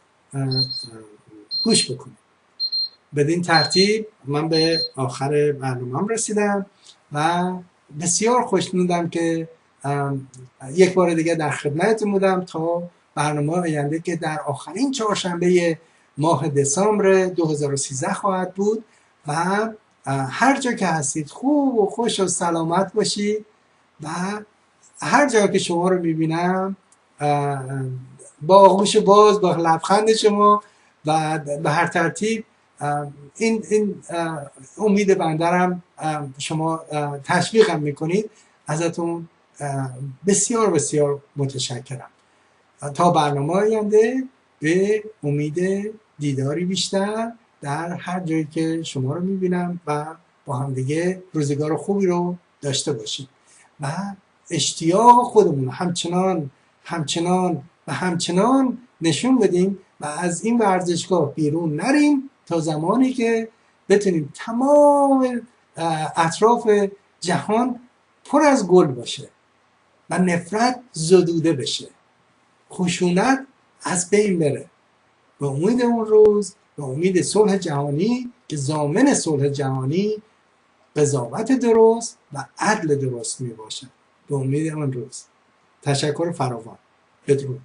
گوش بکنید. بدین ترتیب من به آخر برنامه‌ام رسیدم و بسیار خوشنودم که یک بار دیگه در خدمتتون بودم تا برنامه آینده که در آخرین چهارشنبه ماه دسامبر 2013 خواهد بود. و هر جا که هستید خوب و خوش و سلامت باشید و هر جا که شما رو میبینم با آغوش باز، با لبخند شما و به هر ترتیب این امید بندرم شما تشویقم میکنید. ازتون بسیار بسیار متشکرم. تا برنامه آینده به امید دیداری بیشتر در هر جایی که شما رو میبینم و با هم دیگه روزگار خوبی رو داشته باشیم و اشتیاق خودمون همچنان نشون بدیم و از این ورزشگاه بیرون نریم تا زمانی که بتونیم تمام اطراف جهان پر از گل باشه و نفرت زدوده بشه، خشونت از بین بره. به امید اون روز، به امید صلح جهانی که ضامن صلح جهانی قضاوت درست و عدل درست می باشد. به امید اون روز. تشکر فراوان. بدرود.